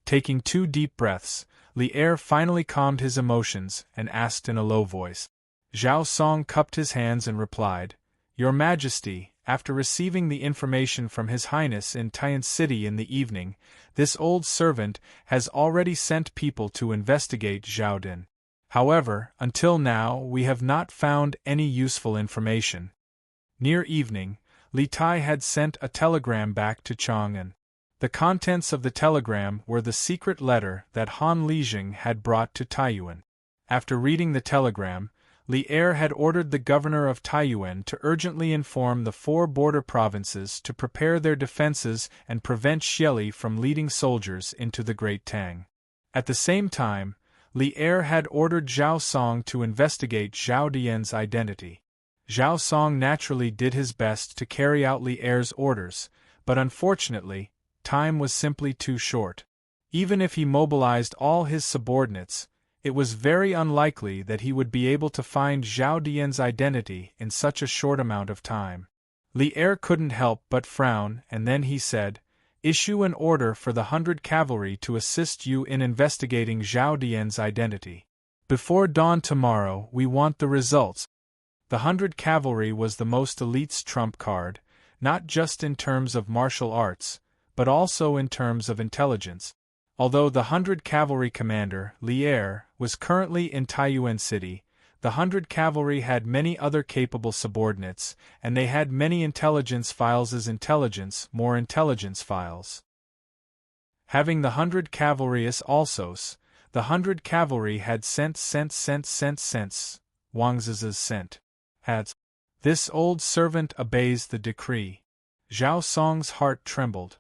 Taking 2 deep breaths, Li Er finally calmed his emotions and asked in a low voice. Zhao Song cupped his hands and replied, "Your Majesty, after receiving the information from His Highness in Tian City in the evening, this old servant has already sent people to investigate Zhao Dian. However, until now we have not found any useful information." Near evening, Li Tai had sent a telegram back to Chang'an. The contents of the telegram were the secret letter that Han Lijing had brought to Taiyuan. After reading the telegram, Li Er had ordered the governor of Taiyuan to urgently inform the 4 border provinces to prepare their defenses and prevent Xieli from leading soldiers into the Great Tang. At the same time, Li Er had ordered Zhao Song to investigate Zhao Dian's identity. Zhao Song naturally did his best to carry out Li Er's orders, but unfortunately, time was simply too short. Even if he mobilized all his subordinates, it was very unlikely that he would be able to find Zhao Dian's identity in such a short amount of time. Li Er couldn't help but frown, and then he said, "Issue an order for the 100 cavalry to assist you in investigating Zhao Dian's identity. Before dawn tomorrow, we want the results." The 100 cavalry was the most elite's trump card, not just in terms of martial arts, but also in terms of intelligence. Although the 100 cavalry commander, Li Er, was currently in Taiyuan City, the 100 cavalry had many other capable subordinates, and they had many intelligence files as more intelligence files. Having the 100 cavalry as alsos, the 100 cavalry had Wangzi's sent. Had. This old servant obeys the decree. Zhao Song's heart trembled.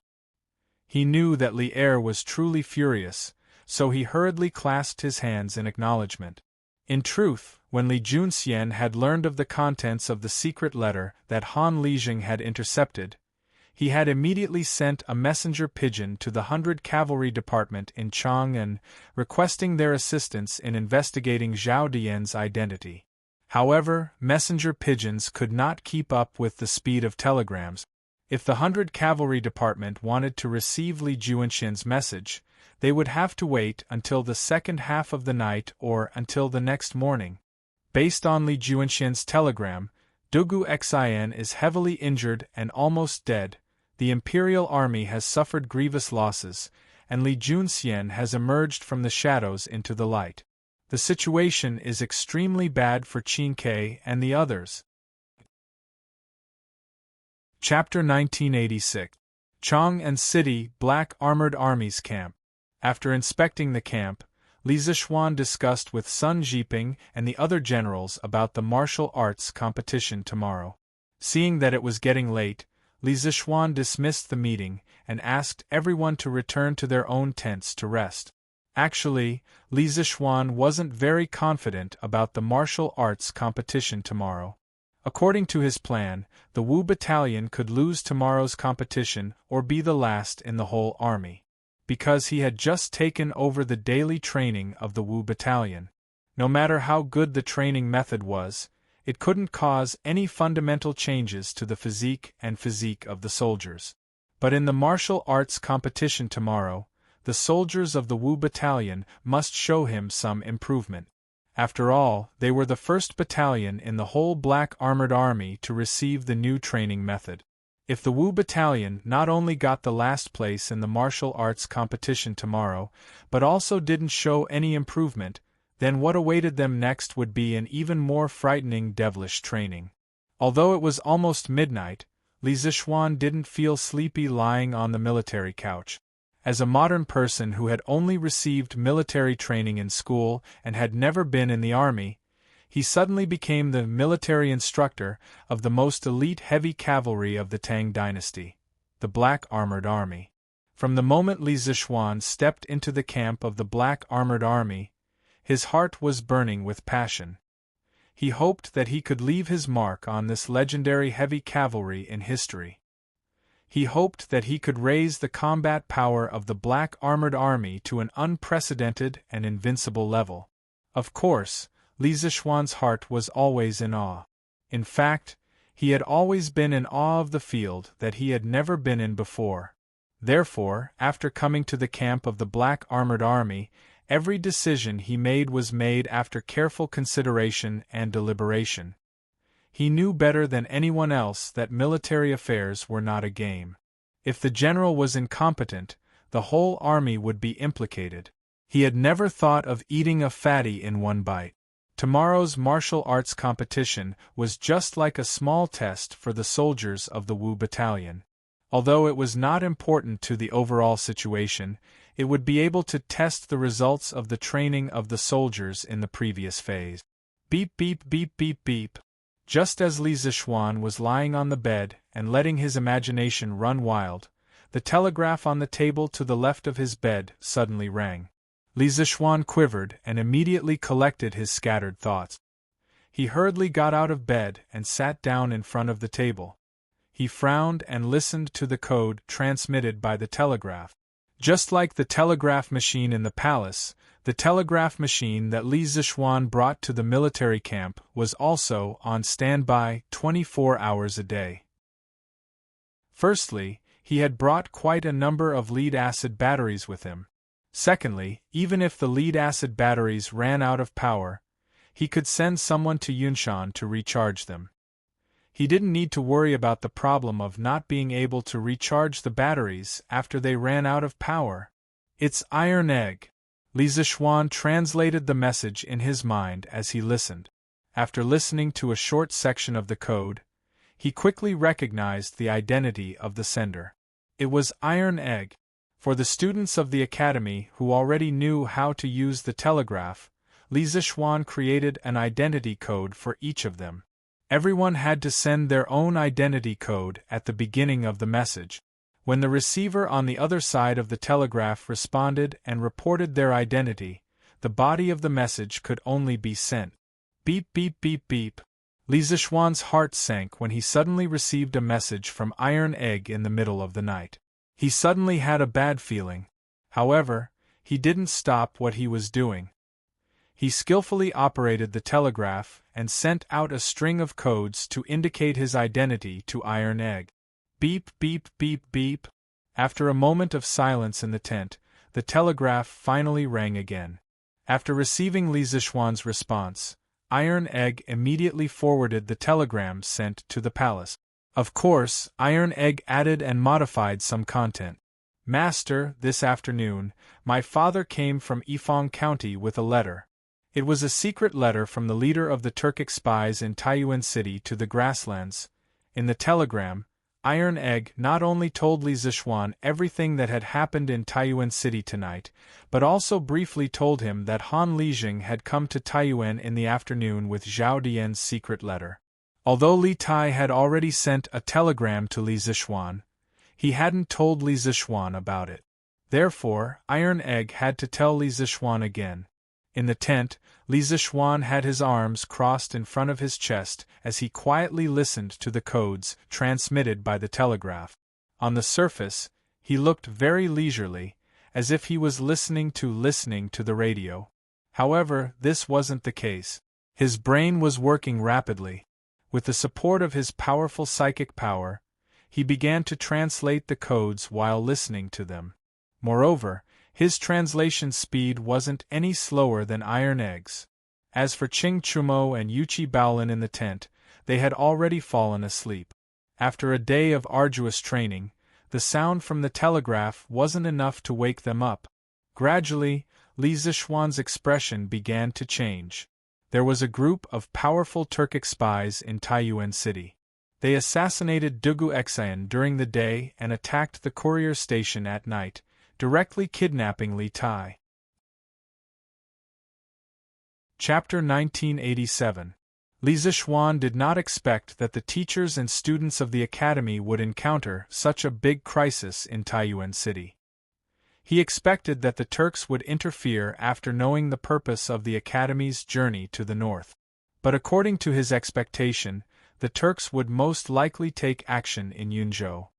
He knew that Li Er was truly furious, so he hurriedly clasped his hands in acknowledgement. In truth, when Li Junxian had learned of the contents of the secret letter that Han Lijing had intercepted, he had immediately sent a messenger pigeon to the 100 Cavalry Department in Chang'an, requesting their assistance in investigating Zhao Dian's identity. However, messenger pigeons could not keep up with the speed of telegrams. If the 100 Cavalry Department wanted to receive Li Junxian's message, they would have to wait until the second half of the night or until the next morning. Based on Li Junxian's telegram, Dugu Xin is heavily injured and almost dead. The Imperial Army has suffered grievous losses, and Li Junxian has emerged from the shadows into the light. The situation is extremely bad for Qin Ke and the others. Chapter 1986. Chong and City Black Armored Armies Camp. After inspecting the camp, Li Zixuan discussed with Sun Jiping and the other generals about the martial arts competition tomorrow. Seeing that it was getting late, Li Zixuan dismissed the meeting and asked everyone to return to their own tents to rest. Actually, Li Zixuan wasn't very confident about the martial arts competition tomorrow. According to his plan, the Wu Battalion could lose tomorrow's competition or be the last in the whole army, because he had just taken over the daily training of the Wu Battalion. No matter how good the training method was, it couldn't cause any fundamental changes to the physique of the soldiers. But in the martial arts competition tomorrow, the soldiers of the Wu Battalion must show him some improvement. After all, they were the first battalion in the whole Black Armored Army to receive the new training method. If the Wu Battalion not only got the last place in the martial arts competition tomorrow, but also didn't show any improvement, then what awaited them next would be an even more frightening devilish training. Although it was almost midnight, Li Zixuan didn't feel sleepy lying on the military couch. As a modern person who had only received military training in school and had never been in the army, he suddenly became the military instructor of the most elite heavy cavalry of the Tang Dynasty, the Black Armored Army. From the moment Li Zixuan stepped into the camp of the Black Armored Army, his heart was burning with passion. He hoped that he could leave his mark on this legendary heavy cavalry in history. He hoped that he could raise the combat power of the Black Armored Army to an unprecedented and invincible level. Of course, Li Zixuan's heart was always in awe. In fact, he had always been in awe of the field that he had never been in before. Therefore, after coming to the camp of the Black Armored Army, every decision he made was made after careful consideration and deliberation. He knew better than anyone else that military affairs were not a game. If the general was incompetent, the whole army would be implicated. He had never thought of eating a fatty in one bite. Tomorrow's martial arts competition was just like a small test for the soldiers of the Wu Battalion. Although it was not important to the overall situation, it would be able to test the results of the training of the soldiers in the previous phase. Beep beep beep beep beep. Just as Li Zixuan was lying on the bed and letting his imagination run wild, the telegraph on the table to the left of his bed suddenly rang. Li Zixuan quivered and immediately collected his scattered thoughts. He hurriedly got out of bed and sat down in front of the table. He frowned and listened to the code transmitted by the telegraph. Just like the telegraph machine in the palace, the telegraph machine that Li Zixuan brought to the military camp was also on standby 24 hours a day. Firstly, he had brought quite a number of lead-acid batteries with him. Secondly, even if the lead-acid batteries ran out of power, he could send someone to Yunshan to recharge them. He didn't need to worry about the problem of not being able to recharge the batteries after they ran out of power. It's iron egg. Li Zixuan translated the message in his mind as he listened. After listening to a short section of the code, he quickly recognized the identity of the sender. It was Iron Egg. For the students of the academy who already knew how to use the telegraph, Li Zixuan created an identity code for each of them. Everyone had to send their own identity code at the beginning of the message. When the receiver on the other side of the telegraph responded and reported their identity, the body of the message could only be sent. Beep beep beep beep. Li Zixuan's heart sank when he suddenly received a message from Iron Egg in the middle of the night. He suddenly had a bad feeling. However, he didn't stop what he was doing. He skillfully operated the telegraph and sent out a string of codes to indicate his identity to Iron Egg. Beep beep beep beep. After a moment of silence in the tent, the telegraph finally rang again. After receiving Li Zixuan's response, Iron Egg immediately forwarded the telegram sent to the palace. Of course, Iron Egg added and modified some content. Master, this afternoon, my father came from Ifong County with a letter. It was a secret letter from the leader of the Turkic spies in Taiyuan City to the grasslands. In the telegram, Iron Egg not only told Li Zishuan everything that had happened in Taiyuan City tonight, but also briefly told him that Han Lijing had come to Taiyuan in the afternoon with Zhao Dian's secret letter. Although Li Tai had already sent a telegram to Li Zishuan, he hadn't told Li Zishuan about it. Therefore, Iron Egg had to tell Li Zishuan again. In the tent, Li Zishuan had his arms crossed in front of his chest as he quietly listened to the codes transmitted by the telegraph. On the surface, he looked very leisurely, as if he was listening to the radio. However, this wasn't the case. His brain was working rapidly. With the support of his powerful psychic power, he began to translate the codes while listening to them. Moreover, his translation speed wasn't any slower than Iron Egg's. As for Ching Chumo and Yuchi Baolin in the tent, they had already fallen asleep. After a day of arduous training, the sound from the telegraph wasn't enough to wake them up. Gradually, Li Zishuan's expression began to change. There was a group of powerful Turkic spies in Taiyuan City. They assassinated Dugu Exayan during the day and attacked the courier station at night, directly kidnapping Li Tai. Chapter 1987. Li Zishuan did not expect that the teachers and students of the academy would encounter such a big crisis in Taiyuan City. He expected that the Turks would interfere after knowing the purpose of the academy's journey to the north. But according to his expectation, the Turks would most likely take action in Yunzhou.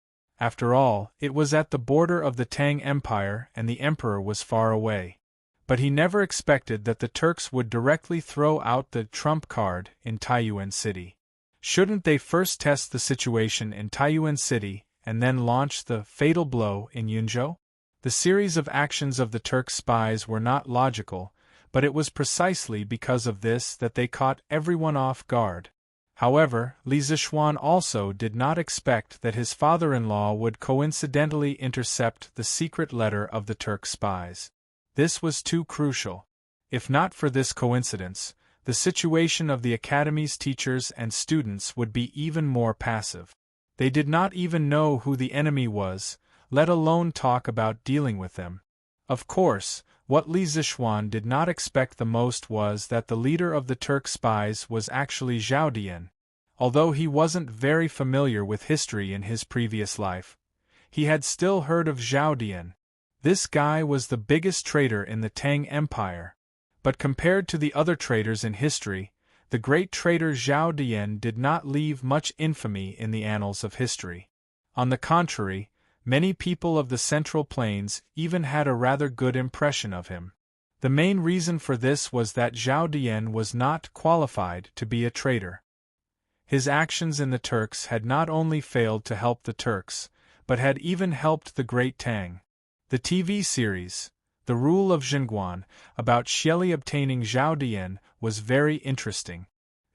After all, it was at the border of the Tang Empire and the emperor was far away. But he never expected that the Turks would directly throw out the trump card in Taiyuan City. Shouldn't they first test the situation in Taiyuan City and then launch the fatal blow in Yunzhou? The series of actions of the Turk spies were not logical, but it was precisely because of this that they caught everyone off guard. However, Li Zishuan also did not expect that his father-in-law would coincidentally intercept the secret letter of the Turk spies. This was too crucial. If not for this coincidence, the situation of the academy's teachers and students would be even more passive. They did not even know who the enemy was, let alone talk about dealing with them. Of course, what Li Zishuan did not expect the most was that the leader of the Turk spies was actually Zhao Dian. Although he wasn't very familiar with history in his previous life, he had still heard of Zhao Dian. This guy was the biggest traitor in the Tang Empire. But compared to the other traitors in history, the great traitor Zhao Dian did not leave much infamy in the annals of history. On the contrary, many people of the Central Plains even had a rather good impression of him. The main reason for this was that Zhao Dian was not qualified to be a traitor. His actions in the Turks had not only failed to help the Turks, but had even helped the Great Tang. The TV series, The Rule of Jingguan, about Xieli obtaining Zhao Dian, was very interesting.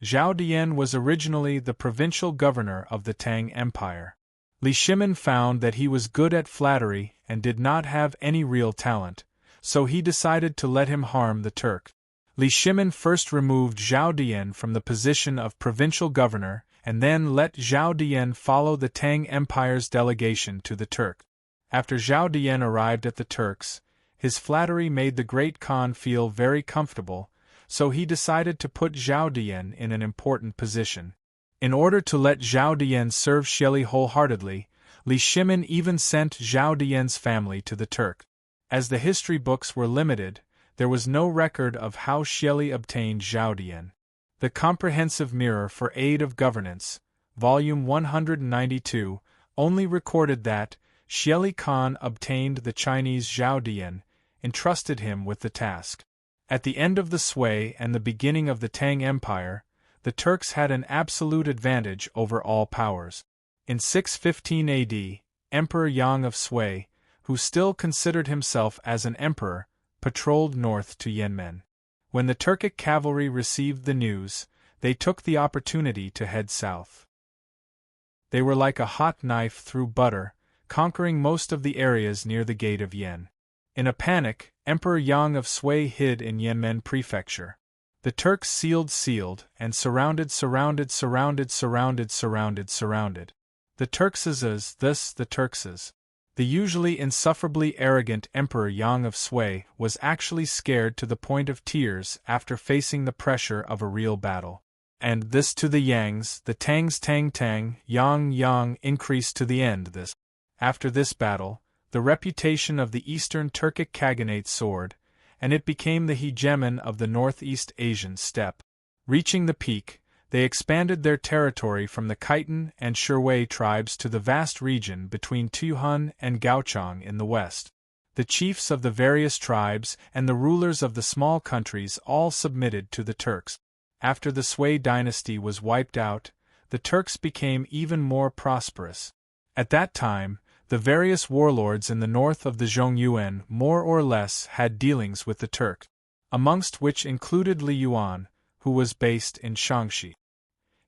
Zhao Dian was originally the provincial governor of the Tang Empire. Li Shimin found that he was good at flattery and did not have any real talent, so he decided to let him harm the Turk. Li Shimin first removed Zhao Dian from the position of provincial governor and then let Zhao Dian follow the Tang Empire's delegation to the Turk. After Zhao Dian arrived at the Turks, his flattery made the Great Khan feel very comfortable, so he decided to put Zhao Dian in an important position. In order to let Zhao Dian serve Xieli wholeheartedly, Li Shimin even sent Zhao Dian's family to the Turk. As the history books were limited, there was no record of how Xieli obtained Zhao Dian. The Comprehensive Mirror for Aid of Governance, Volume 192, only recorded that Xieli Khan obtained the Chinese Zhao Dian, entrusted him with the task. At the end of the Sui and the beginning of the Tang Empire, the Turks had an absolute advantage over all powers. In 615 AD, Emperor Yang of Sui, who still considered himself as an emperor, patrolled north to Yanmen. When the Turkic cavalry received the news, they took the opportunity to head south. They were like a hot knife through butter, conquering most of the areas near the gate of Yen. In a panic, Emperor Yang of Sui hid in Yanmen Prefecture. The Turks sealed, and surrounded. The Turkses. The usually insufferably arrogant Emperor Yang of Sui was actually scared to the point of tears after facing the pressure of a real battle. And this to the Yangs, the Tangs Tang, Yang increased to the end this. After this battle, the reputation of the Eastern Turkic Khaganate soared, and it became the hegemon of the Northeast Asian steppe. Reaching the peak, they expanded their territory from the Khitan and Shui tribes to the vast region between Tuyuhun and Gaochang in the west. The chiefs of the various tribes and the rulers of the small countries all submitted to the Turks. After the Sui dynasty was wiped out, the Turks became even more prosperous. At that time, the various warlords in the north of the Zhongyuan more or less had dealings with the Turks, amongst which included Li Yuan, who was based in Shaanxi.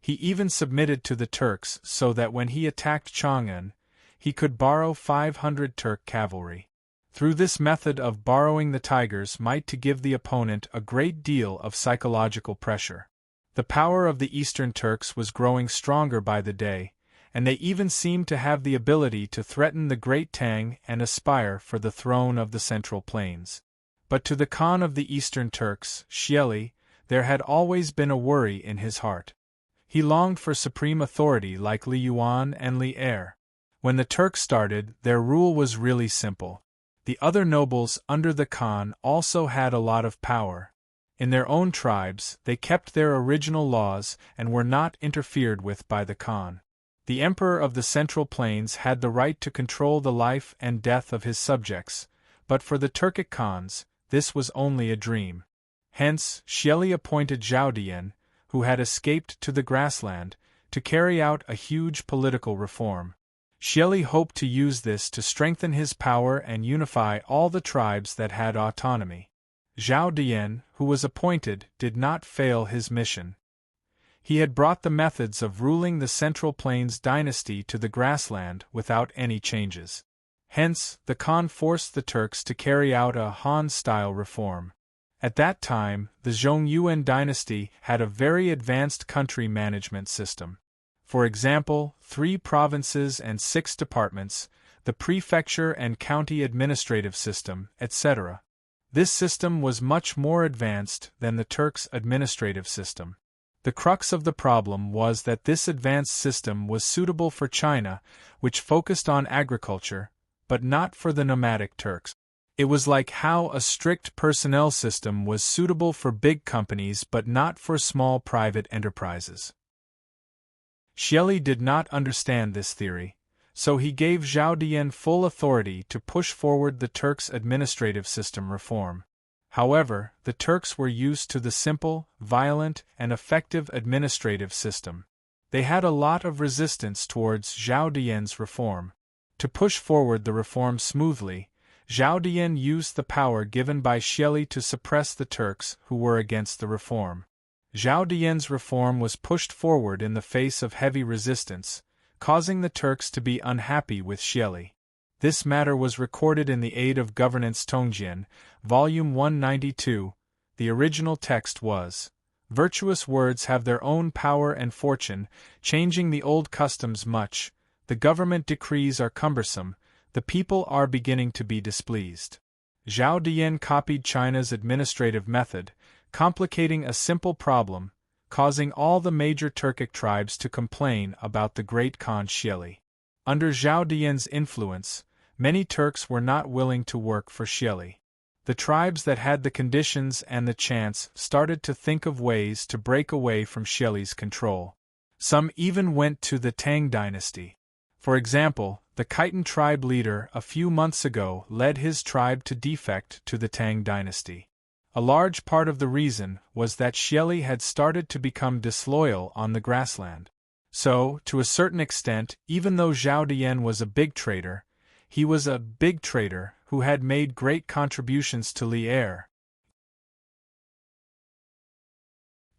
He even submitted to the Turks so that when he attacked Chang'an, he could borrow 500 Turk cavalry. Through this method of borrowing the tigers might to give the opponent a great deal of psychological pressure. The power of the Eastern Turks was growing stronger by the day, and they even seemed to have the ability to threaten the great Tang and aspire for the throne of the Central Plains. But to the Khan of the Eastern Turks, Xieli, there had always been a worry in his heart. He longed for supreme authority like Li Yuan and Li Er. When the Turks started, their rule was really simple. The other nobles under the Khan also had a lot of power. In their own tribes, they kept their original laws and were not interfered with by the Khan. The Emperor of the Central Plains had the right to control the life and death of his subjects, but for the Turkic Khans, this was only a dream. Hence, Xieli appointed Zhao Dian, who had escaped to the grassland, to carry out a huge political reform. Xieli hoped to use this to strengthen his power and unify all the tribes that had autonomy. Zhao Dian, who was appointed, did not fail his mission. He had brought the methods of ruling the Central Plains dynasty to the grassland without any changes. Hence, the Khan forced the Turks to carry out a Han-style reform. At that time, the Zhongyuan dynasty had a very advanced country management system. For example, 3 provinces and 6 departments, the prefecture and county administrative system, etc. This system was much more advanced than the Turks' administrative system. The crux of the problem was that this advanced system was suitable for China, which focused on agriculture, but not for the nomadic Turks. It was like how a strict personnel system was suitable for big companies but not for small private enterprises. Xieli did not understand this theory, so he gave Zhao Dian full authority to push forward the Turks' administrative system reform. However, the Turks were used to the simple, violent, and effective administrative system. They had a lot of resistance towards Zhao Dian's reform. To push forward the reform smoothly, Zhao Dian used the power given by Xieli to suppress the Turks who were against the reform. Zhao Dian's reform was pushed forward in the face of heavy resistance, causing the Turks to be unhappy with Xieli. This matter was recorded in the Aid of Governance Tongjian, Volume 192. The original text was, "Virtuous words have their own power and fortune, changing the old customs much. The government decrees are cumbersome, the people are beginning to be displeased." Zhao Dian copied China's administrative method, complicating a simple problem, causing all the major Turkic tribes to complain about the great Khan Xieli. Under Zhao Dian's influence, many Turks were not willing to work for Xieli. The tribes that had the conditions and the chance started to think of ways to break away from Xieli's control. Some even went to the Tang dynasty. For example, the Khitan tribe leader a few months ago led his tribe to defect to the Tang dynasty. A large part of the reason was that Xieli had started to become disloyal on the grassland. So, to a certain extent, even though Zhao Dian was a big trader, he was a big trader who had made great contributions to Li Er.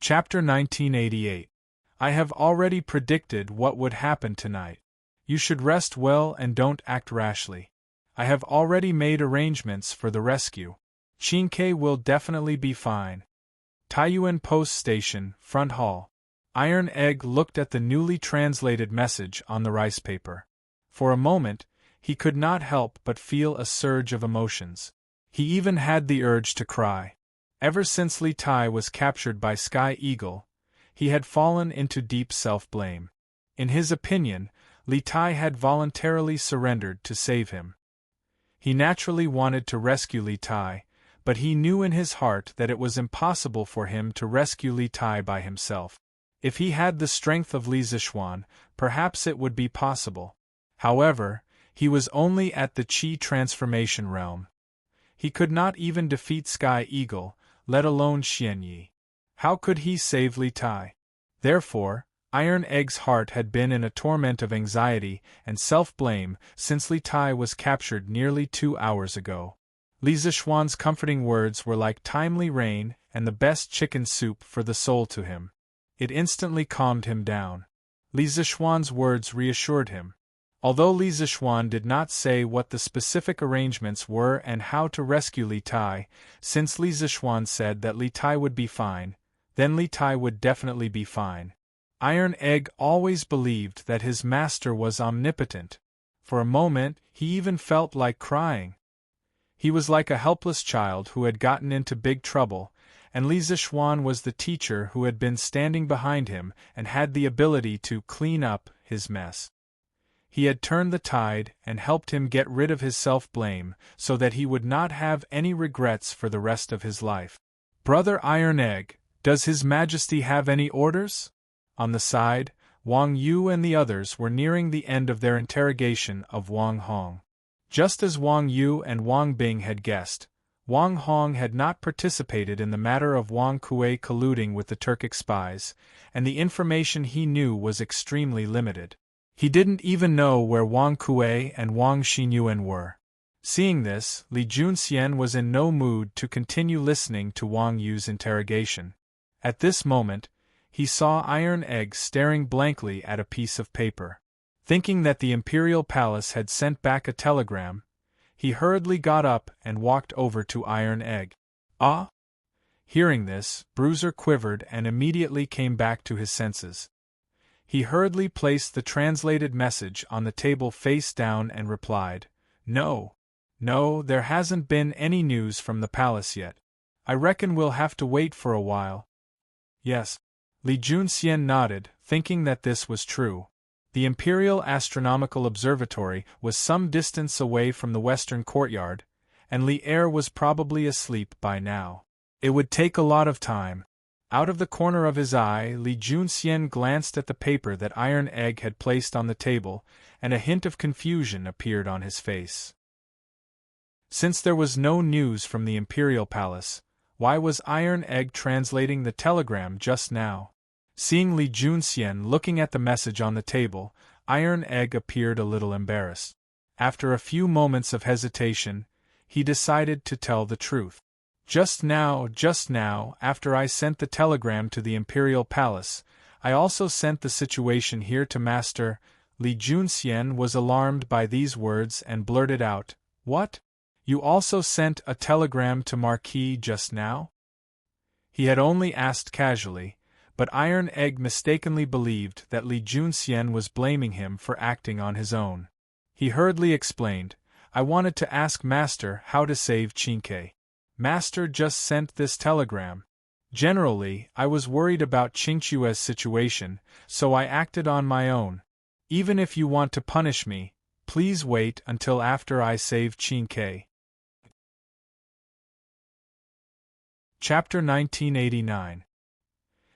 Chapter 1988. I have already predicted what would happen tonight. You should rest well and don't act rashly. I have already made arrangements for the rescue. Qingke will definitely be fine. Taiyuan Post Station, Front Hall. Iron Egg looked at the newly translated message on the rice paper. For a moment, he could not help but feel a surge of emotions. He even had the urge to cry. Ever since Li Tai was captured by Sky Eagle, he had fallen into deep self-blame. In his opinion, Li Tai had voluntarily surrendered to save him. He naturally wanted to rescue Li Tai, but he knew in his heart that it was impossible for him to rescue Li Tai by himself. If he had the strength of Li Zixuan, perhaps it would be possible. However, he was only at the Qi transformation realm. He could not even defeat Sky Eagle, let alone Xianyi. How could he save Li Tai? Therefore, Iron Egg's heart had been in a torment of anxiety and self-blame since Li Tai was captured nearly 2 hours ago. Li Zixuan's comforting words were like timely rain and the best chicken soup for the soul to him. It instantly calmed him down. Li Zixuan's words reassured him. Although Li Zixuan did not say what the specific arrangements were and how to rescue Li Tai, since Li Zixuan said that Li Tai would be fine, then Li Tai would definitely be fine. Iron Egg always believed that his master was omnipotent. For a moment, he even felt like crying. He was like a helpless child who had gotten into big trouble, and Li Zixuan was the teacher who had been standing behind him and had the ability to clean up his mess. He had turned the tide and helped him get rid of his self-blame so that he would not have any regrets for the rest of his life. Brother Iron Egg, does His Majesty have any orders? On the side, Wang Yu and the others were nearing the end of their interrogation of Wang Hong. Just as Wang Yu and Wang Bing had guessed, Wang Hong had not participated in the matter of Wang Kuei colluding with the Turkic spies, and the information he knew was extremely limited. He didn't even know where Wang Kuei and Wang Xinyuan were. Seeing this, Li Junxian was in no mood to continue listening to Wang Yu's interrogation. At this moment, he saw Iron Egg staring blankly at a piece of paper. Thinking that the Imperial Palace had sent back a telegram, he hurriedly got up and walked over to Iron Egg. Ah! Hearing this, Bruiser quivered and immediately came back to his senses. He hurriedly placed the translated message on the table face down and replied, No, there hasn't been any news from the palace yet. I reckon we'll have to wait for a while. Yes. Li Junxian nodded, thinking that this was true. The Imperial Astronomical Observatory was some distance away from the western courtyard, and Li Er was probably asleep by now. It would take a lot of time. Out of the corner of his eye, Li Junxian glanced at the paper that Iron Egg had placed on the table, and a hint of confusion appeared on his face. Since there was no news from the Imperial Palace, why was Iron Egg translating the telegram just now? Seeing Li Junxian looking at the message on the table, Iron Egg appeared a little embarrassed. After a few moments of hesitation, he decided to tell the truth. Just now, after I sent the telegram to the Imperial Palace, I also sent the situation here to Master. Li Junxian was alarmed by these words and blurted out, What? You also sent a telegram to Marquis just now? He had only asked casually, but Iron Egg mistakenly believed that Li Junxian was blaming him for acting on his own. He hurriedly explained, I wanted to ask Master how to save Qingke. Master just sent this telegram. Generally, I was worried about Qingchue's situation, so I acted on my own. Even if you want to punish me, please wait until after I save Qingke. Chapter 1989.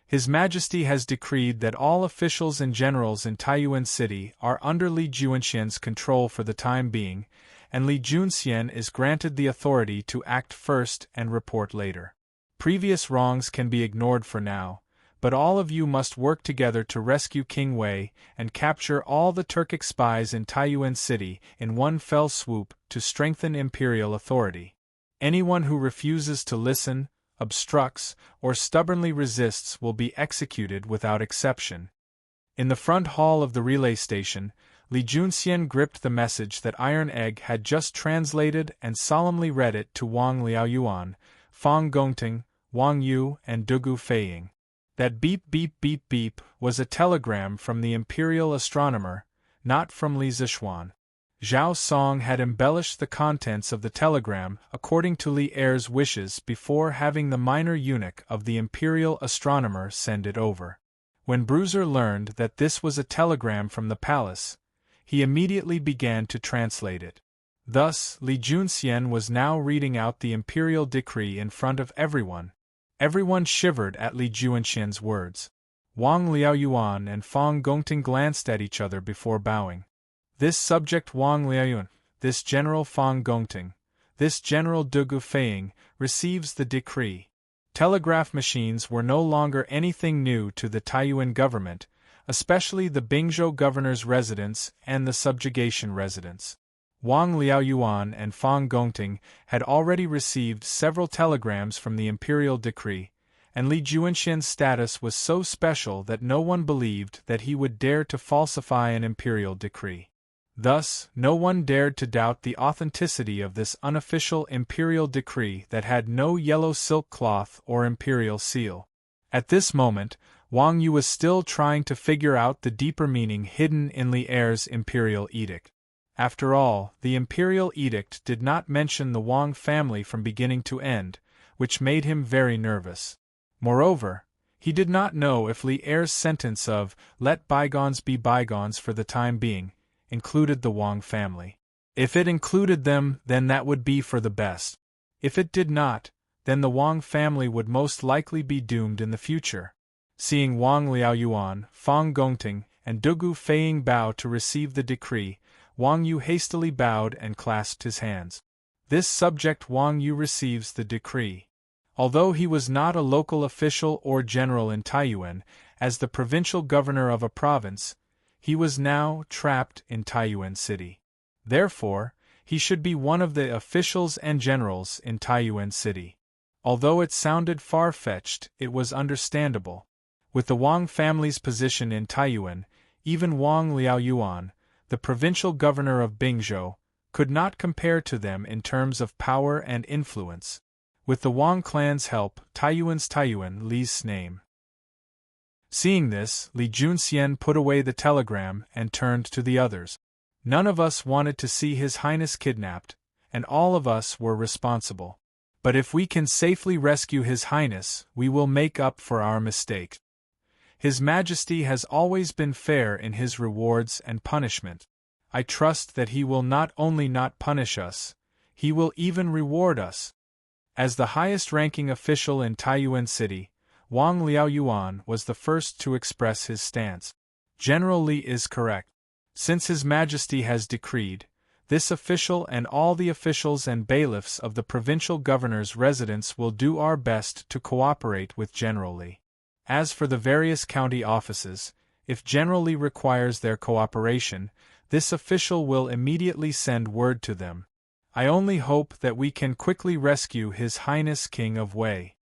His Majesty has decreed that all officials and generals in Taiyuan City are under Li Junxian's control for the time being, and Li Junxian is granted the authority to act first and report later. Previous wrongs can be ignored for now, but all of you must work together to rescue King Wei and capture all the Turkic spies in Taiyuan City in one fell swoop to strengthen imperial authority. Anyone who refuses to listen, obstructs, or stubbornly resists will be executed without exception. In the front hall of the relay station, Li Junxian gripped the message that Iron Egg had just translated and solemnly read it to Wang Liaoyuan, Fang Gongting, Wang Yu, and Dugu Feiying. That beep beep beep beep was a telegram from the imperial astronomer, not from Li Zishuan. Zhao Song had embellished the contents of the telegram according to Li Er's wishes before having the minor eunuch of the imperial astronomer send it over. When Bruiser learned that this was a telegram from the palace, he immediately began to translate it. Thus, Li Junxian was now reading out the imperial decree in front of everyone. Everyone shivered at Li Junxian's words. Wang Liaoyuan and Fang Gongting glanced at each other before bowing. This subject Wang Liaoyuan, this General Fang Gongting, this General Dugu Feiying, receives the decree. Telegraph machines were no longer anything new to the Taiyuan government, especially the Bingzhou governor's residence and the subjugation residence. Wang Liaoyuan and Fang Gongting had already received several telegrams from the imperial decree, and Li Junxian's status was so special that no one believed that he would dare to falsify an imperial decree. Thus, no one dared to doubt the authenticity of this unofficial imperial decree that had no yellow silk cloth or imperial seal. At this moment, Wang Yu was still trying to figure out the deeper meaning hidden in Li Er's imperial edict. After all, the imperial edict did not mention the Wang family from beginning to end, which made him very nervous. Moreover, he did not know if Li Er's sentence of, "let bygones be bygones for the time being," included the Wang family. If it included them, then that would be for the best. If it did not, then the Wang family would most likely be doomed in the future. Seeing Wang Liaoyuan, Fang Gongting, and Dugu Feiying bow to receive the decree, Wang Yu hastily bowed and clasped his hands. This subject Wang Yu receives the decree. Although he was not a local official or general in Taiyuan, as the provincial governor of a province, he was now trapped in Taiyuan City. Therefore, he should be one of the officials and generals in Taiyuan City. Although it sounded far-fetched, it was understandable. With the Wang family's position in Taiyuan, even Wang Liaoyuan, the provincial governor of Bingzhou, could not compare to them in terms of power and influence. With the Wang clan's help, Taiyuan's Taiyuan Li's name. Seeing this, Li Junxian put away the telegram and turned to the others. None of us wanted to see His Highness kidnapped, and all of us were responsible. But if we can safely rescue His Highness, we will make up for our mistake. His Majesty has always been fair in his rewards and punishment. I trust that he will not only not punish us, he will even reward us. As the highest-ranking official in Taiyuan City, Wang Liaoyuan was the first to express his stance. General Li is correct. Since His Majesty has decreed, this official and all the officials and bailiffs of the provincial governor's residence will do our best to cooperate with General Li. As for the various county offices, if General Li requires their cooperation, this official will immediately send word to them. I only hope that we can quickly rescue His Highness King of Wei.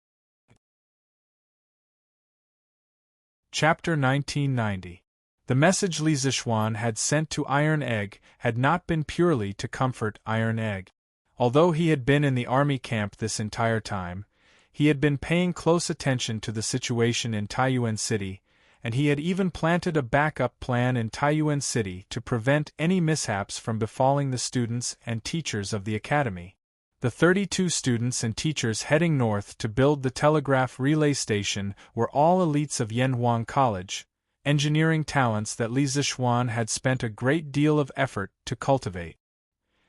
Chapter 1990. The message Li Zishuan had sent to Iron Egg had not been purely to comfort Iron Egg. Although he had been in the army camp this entire time, he had been paying close attention to the situation in Taiyuan City, and he had even planted a backup plan in Taiyuan City to prevent any mishaps from befalling the students and teachers of the academy. The 32 students and teachers heading north to build the telegraph relay station were all elites of Yanhuang College, engineering talents that Li Zishuan had spent a great deal of effort to cultivate.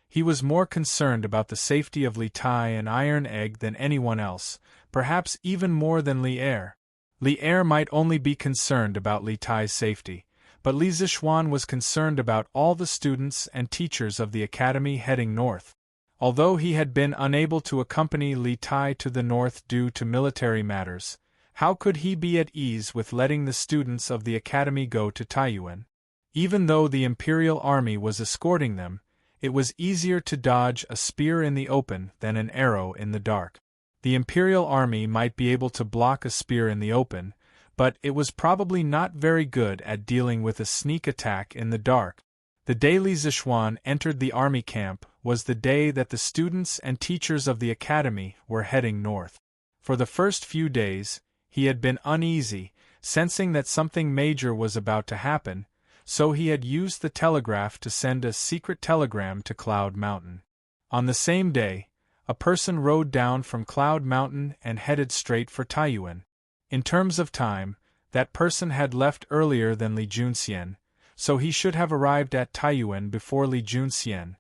He was more concerned about the safety of Li Tai and Iron Egg than anyone else, perhaps even more than Li Er. Li Er might only be concerned about Li Tai's safety, but Li Zishuan was concerned about all the students and teachers of the academy heading north. Although he had been unable to accompany Li Tai to the north due to military matters, how could he be at ease with letting the students of the academy go to Taiyuan? Even though the imperial army was escorting them, it was easier to dodge a spear in the open than an arrow in the dark. The imperial army might be able to block a spear in the open, but it was probably not very good at dealing with a sneak attack in the dark. The day Li Zixuan entered the army camp was the day that the students and teachers of the academy were heading north. For the first few days, he had been uneasy, sensing that something major was about to happen, so he had used the telegraph to send a secret telegram to Cloud Mountain. On the same day, a person rode down from Cloud Mountain and headed straight for Taiyuan. In terms of time, that person had left earlier than Li Junxian, so he should have arrived at Taiyuan before Li Junxian.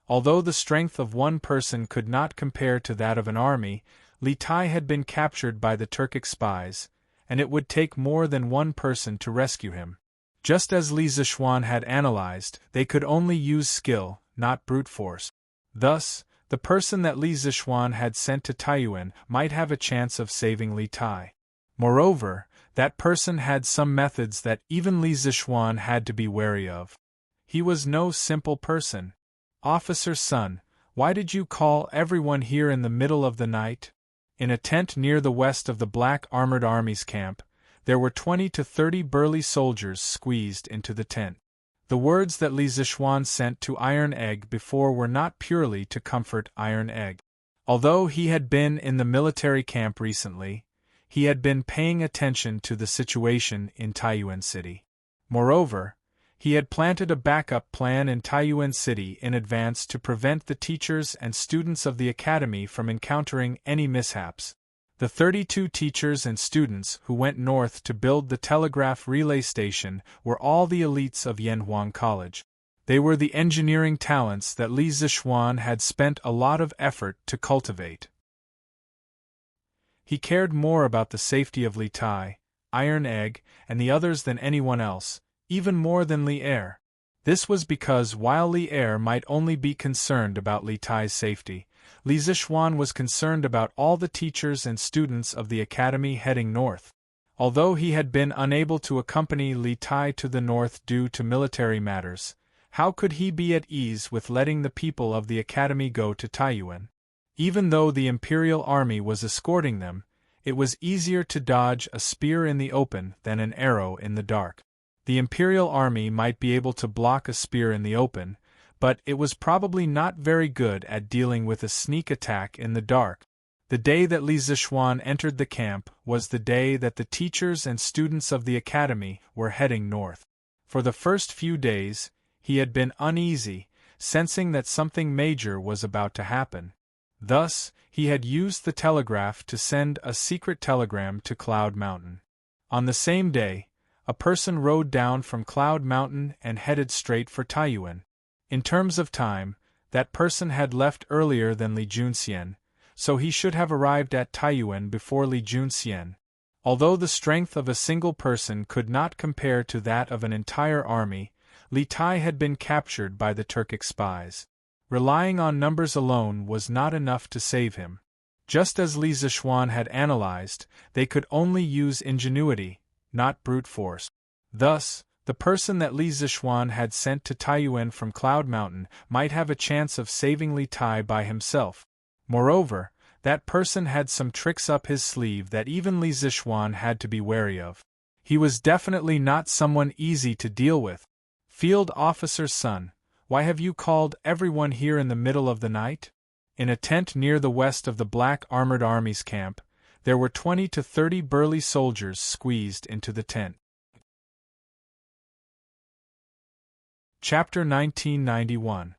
Although the strength of one person could not compare to that of an army, Li Tai had been captured by the Turkic spies, and it would take more than one person to rescue him. Just as Li Zixuan had analyzed, they could only use skill, not brute force. Thus, the person that Li Zixuan had sent to Taiyuan might have a chance of saving Li Tai. Moreover, that person had some methods that even Li Zixuan had to be wary of. He was no simple person. "Officer's son, why did you call everyone here in the middle of the night?" In a tent near the west of the Black Armored Army's camp, there were 20 to 30 burly soldiers squeezed into the tent. The words that Li Zixuan sent to Iron Egg before were not purely to comfort Iron Egg. Although he had been in the military camp recently, he had been paying attention to the situation in Taiyuan City. Moreover, he had planted a backup plan in Taiyuan City in advance to prevent the teachers and students of the academy from encountering any mishaps. The 32 teachers and students who went north to build the telegraph relay station were all the elites of Yanhuang College. They were the engineering talents that Li Zixuan had spent a lot of effort to cultivate. He cared more about the safety of Li Tai, Iron Egg, and the others than anyone else, even more than Li Er. This was because while Li Er might only be concerned about Li Tai's safety, Li Zixuan was concerned about all the teachers and students of the academy heading north. Although he had been unable to accompany Li Tai to the north due to military matters, how could he be at ease with letting the people of the academy go to Taiyuan? Even though the Imperial Army was escorting them, it was easier to dodge a spear in the open than an arrow in the dark. The Imperial Army might be able to block a spear in the open, but it was probably not very good at dealing with a sneak attack in the dark. The day that Li Zixuan entered the camp was the day that the teachers and students of the academy were heading north. For the first few days, he had been uneasy, sensing that something major was about to happen. Thus, he had used the telegraph to send a secret telegram to Cloud Mountain. On the same day, a person rode down from Cloud Mountain and headed straight for Taiyuan. In terms of time, that person had left earlier than Li Junxian, so he should have arrived at Taiyuan before Li Junxian. Although the strength of a single person could not compare to that of an entire army, Li Tai had been captured by the Turkic spies. Relying on numbers alone was not enough to save him. Just as Li Zixuan had analyzed, they could only use ingenuity, not brute force. Thus, the person that Li Zixuan had sent to Taiyuan from Cloud Mountain might have a chance of saving Li Tai by himself. Moreover, that person had some tricks up his sleeve that even Li Zixuan had to be wary of. He was definitely not someone easy to deal with. "Field Officer's son, why have you called everyone here in the middle of the night?" In a tent near the west of the Black Armored Army's camp, there were 20 to 30 burly soldiers squeezed into the tent. Chapter 1991.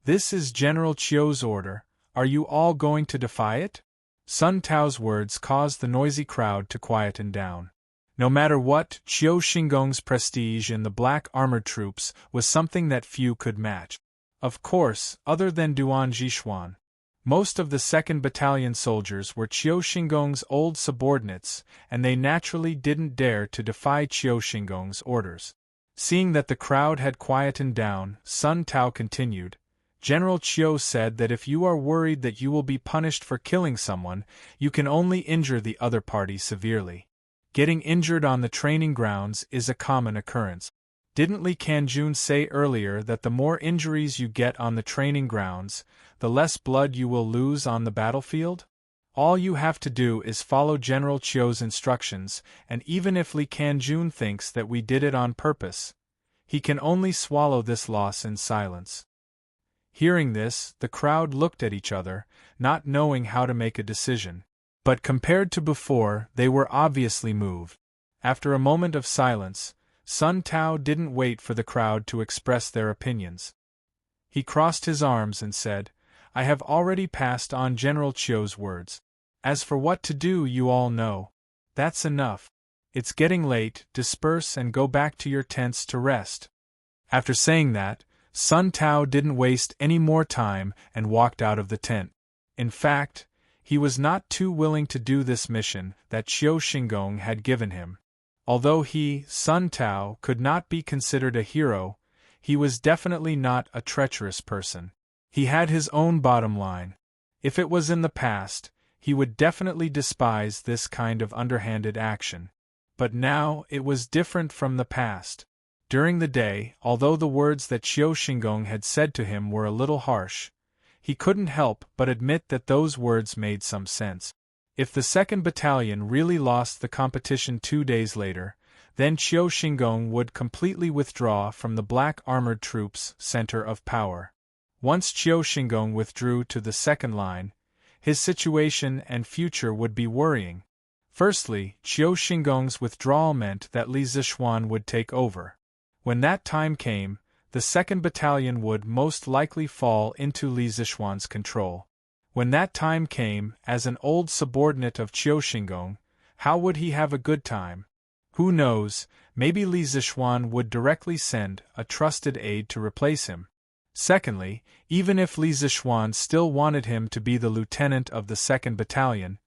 This is General Chiu's order, are you all going to defy it? Sun Tao's words caused the noisy crowd to quieten down. No matter what, Chiu Xingong's prestige in the black armored troops was something that few could match. Of course, other than Duan Zixuan. Most of the 2nd Battalion soldiers were Chiu Xingong's old subordinates, and they naturally didn't dare to defy Chiu Xingong's orders. Seeing that the crowd had quietened down, Sun Tao continued, General Chiu said that if you are worried that you will be punished for killing someone, you can only injure the other party severely. Getting injured on the training grounds is a common occurrence. Didn't Li Kanjun say earlier that the more injuries you get on the training grounds, the less blood you will lose on the battlefield? All you have to do is follow General Chiu's instructions, and even if Li Kanjun thinks that we did it on purpose, he can only swallow this loss in silence." Hearing this, the crowd looked at each other, not knowing how to make a decision. But compared to before, they were obviously moved. After a moment of silence, Sun Tao didn't wait for the crowd to express their opinions. He crossed his arms and said, "I have already passed on General Chiu's words. As for what to do, you all know. That's enough. It's getting late, disperse and go back to your tents to rest." After saying that, Sun Tao didn't waste any more time and walked out of the tent. In fact, he was not too willing to do this mission that Chiu Shinggong had given him. Although he, Sun Tao, could not be considered a hero, he was definitely not a treacherous person. He had his own bottom line. If it was in the past, he would definitely despise this kind of underhanded action. But now it was different from the past. During the day, although the words that Chiu Shinggong had said to him were a little harsh, he couldn't help but admit that those words made some sense. If the 2nd Battalion really lost the competition 2 days later, then Chiu Shinggong would completely withdraw from the black armored troops' center of power. Once Chiu Shinggong withdrew to the second line, his situation and future would be worrying. Firstly, Chiu Shinggong's withdrawal meant that Li Zixuan would take over. When that time came, the 2nd Battalion would most likely fall into Li Zixuan's control. When that time came, as an old subordinate of Chiu Shinggong, how would he have a good time? Who knows, maybe Li Zixuan would directly send a trusted aide to replace him. Secondly, even if Li Zixuan still wanted him to be the lieutenant of the 2nd Battalion,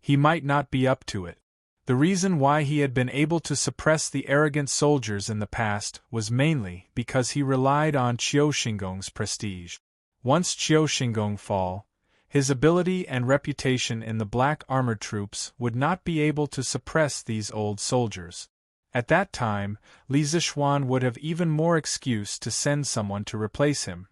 he might not be up to it. The reason why he had been able to suppress the arrogant soldiers in the past was mainly because he relied on Chiu Shinggong's prestige. Once Chiu Shinggong fall, his ability and reputation in the black armored troops would not be able to suppress these old soldiers. At that time, Li Zixuan would have even more excuse to send someone to replace him.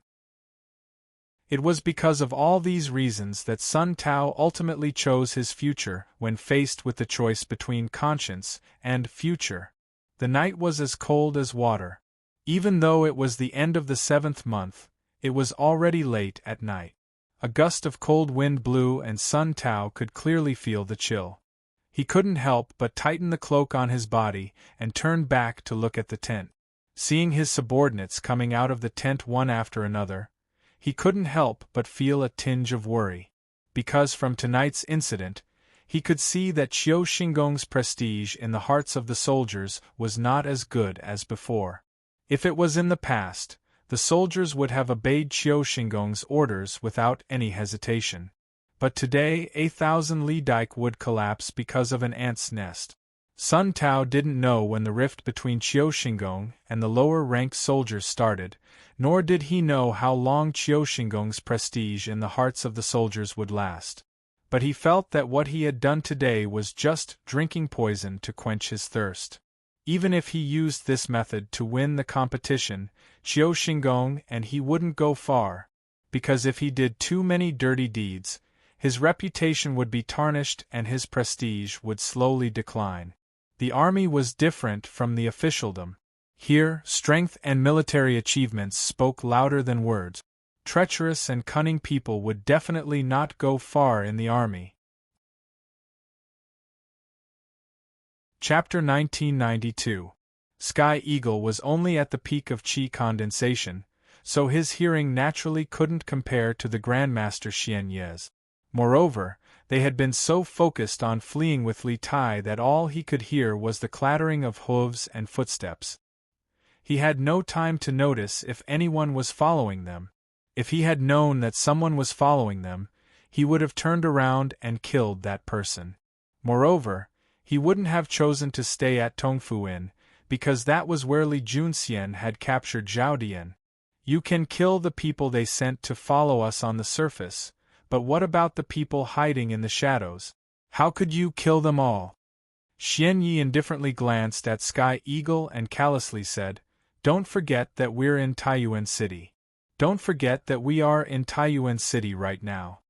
It was because of all these reasons that Sun Tao ultimately chose his future when faced with the choice between conscience and future. The night was as cold as water. Even though it was the end of the 7th month, it was already late at night. A gust of cold wind blew and Sun Tao could clearly feel the chill. He couldn't help but tighten the cloak on his body and turn back to look at the tent. Seeing his subordinates coming out of the tent one after another, he couldn't help but feel a tinge of worry. Because from tonight's incident, he could see that Chiu Shinggong's prestige in the hearts of the soldiers was not as good as before. If it was in the past, the soldiers would have obeyed Chiu Shinggong's orders without any hesitation. But today 1,000 li dike would collapse because of an ant's nest. Sun Tao didn't know when the rift between Chiu Shinggong and the lower-ranked soldiers started, nor did he know how long Chiu Shinggong's prestige in the hearts of the soldiers would last. But he felt that what he had done today was just drinking poison to quench his thirst. Even if he used this method to win the competition, Chiu Shinggong and he wouldn't go far, because if he did too many dirty deeds, his reputation would be tarnished and his prestige would slowly decline. The army was different from the officialdom. Here, strength and military achievements spoke louder than words. Treacherous and cunning people would definitely not go far in the army. Chapter 1992. Sky Eagle was only at the peak of chi condensation, so his hearing naturally couldn't compare to the Grandmaster Xian Ye's. Moreover, they had been so focused on fleeing with Li Tai that all he could hear was the clattering of hooves and footsteps. He had no time to notice if anyone was following them. If he had known that someone was following them, he would have turned around and killed that person. Moreover, he wouldn't have chosen to stay at Tongfu Inn, because that was where Li Junxian had captured Zhao Dian. You can kill the people they sent to follow us on the surface, but what about the people hiding in the shadows? How could you kill them all? Xian Yi indifferently glanced at Sky Eagle and callously said, "Don't forget that we're in Taiyuan City. Don't forget that we are in Taiyuan City right now.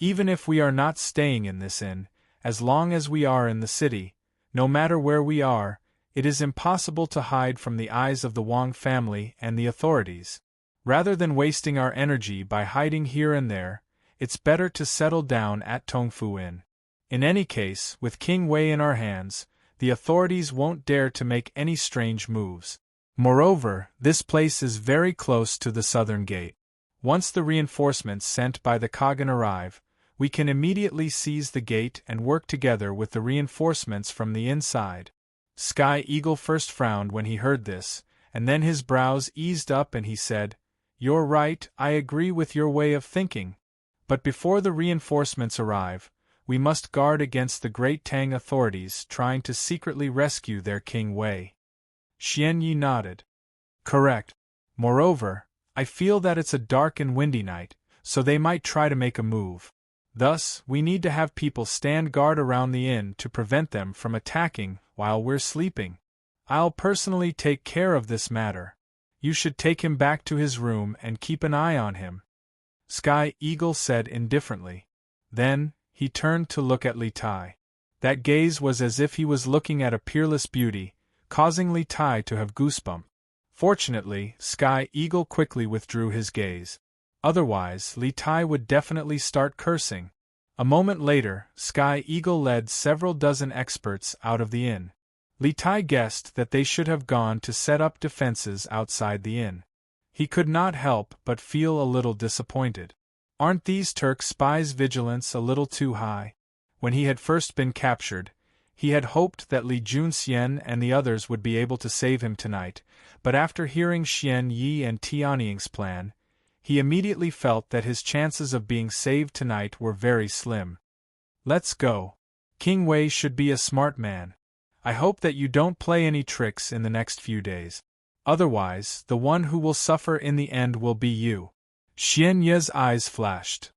Even if we are not staying in this inn, as long as we are in the city, no matter where we are, it is impossible to hide from the eyes of the Wang family and the authorities. Rather than wasting our energy by hiding here and there, it's better to settle down at Tongfu Inn. In any case, with King Wei in our hands, the authorities won't dare to make any strange moves. Moreover, this place is very close to the southern gate. Once the reinforcements sent by the Kagan arrive, we can immediately seize the gate and work together with the reinforcements from the inside. Sky Eagle first frowned when he heard this, and then his brows eased up and he said, "You're right, I agree with your way of thinking. But before the reinforcements arrive, we must guard against the great Tang authorities trying to secretly rescue their King Wei." Xian Yi nodded. "Correct. Moreover, I feel that it's a dark and windy night, so they might try to make a move. Thus, we need to have people stand guard around the inn to prevent them from attacking while we're sleeping. I'll personally take care of this matter. You should take him back to his room and keep an eye on him," Sky Eagle said indifferently. Then, he turned to look at Li Tai. That gaze was as if he was looking at a peerless beauty, causing Li Tai to have goosebumps. Fortunately, Sky Eagle quickly withdrew his gaze. Otherwise, Li Tai would definitely start cursing. A moment later, Sky Eagle led several dozen experts out of the inn. Li Tai guessed that they should have gone to set up defenses outside the inn. He could not help but feel a little disappointed. Aren't these Turk spies' vigilance a little too high? When he had first been captured, he had hoped that Li Junxian and the others would be able to save him tonight, but after hearing Xian Yi and Tianying's plan, he immediately felt that his chances of being saved tonight were very slim. "Let's go. King Wei should be a smart man. I hope that you don't play any tricks in the next few days. Otherwise, the one who will suffer in the end will be you." Xian Ye's eyes flashed.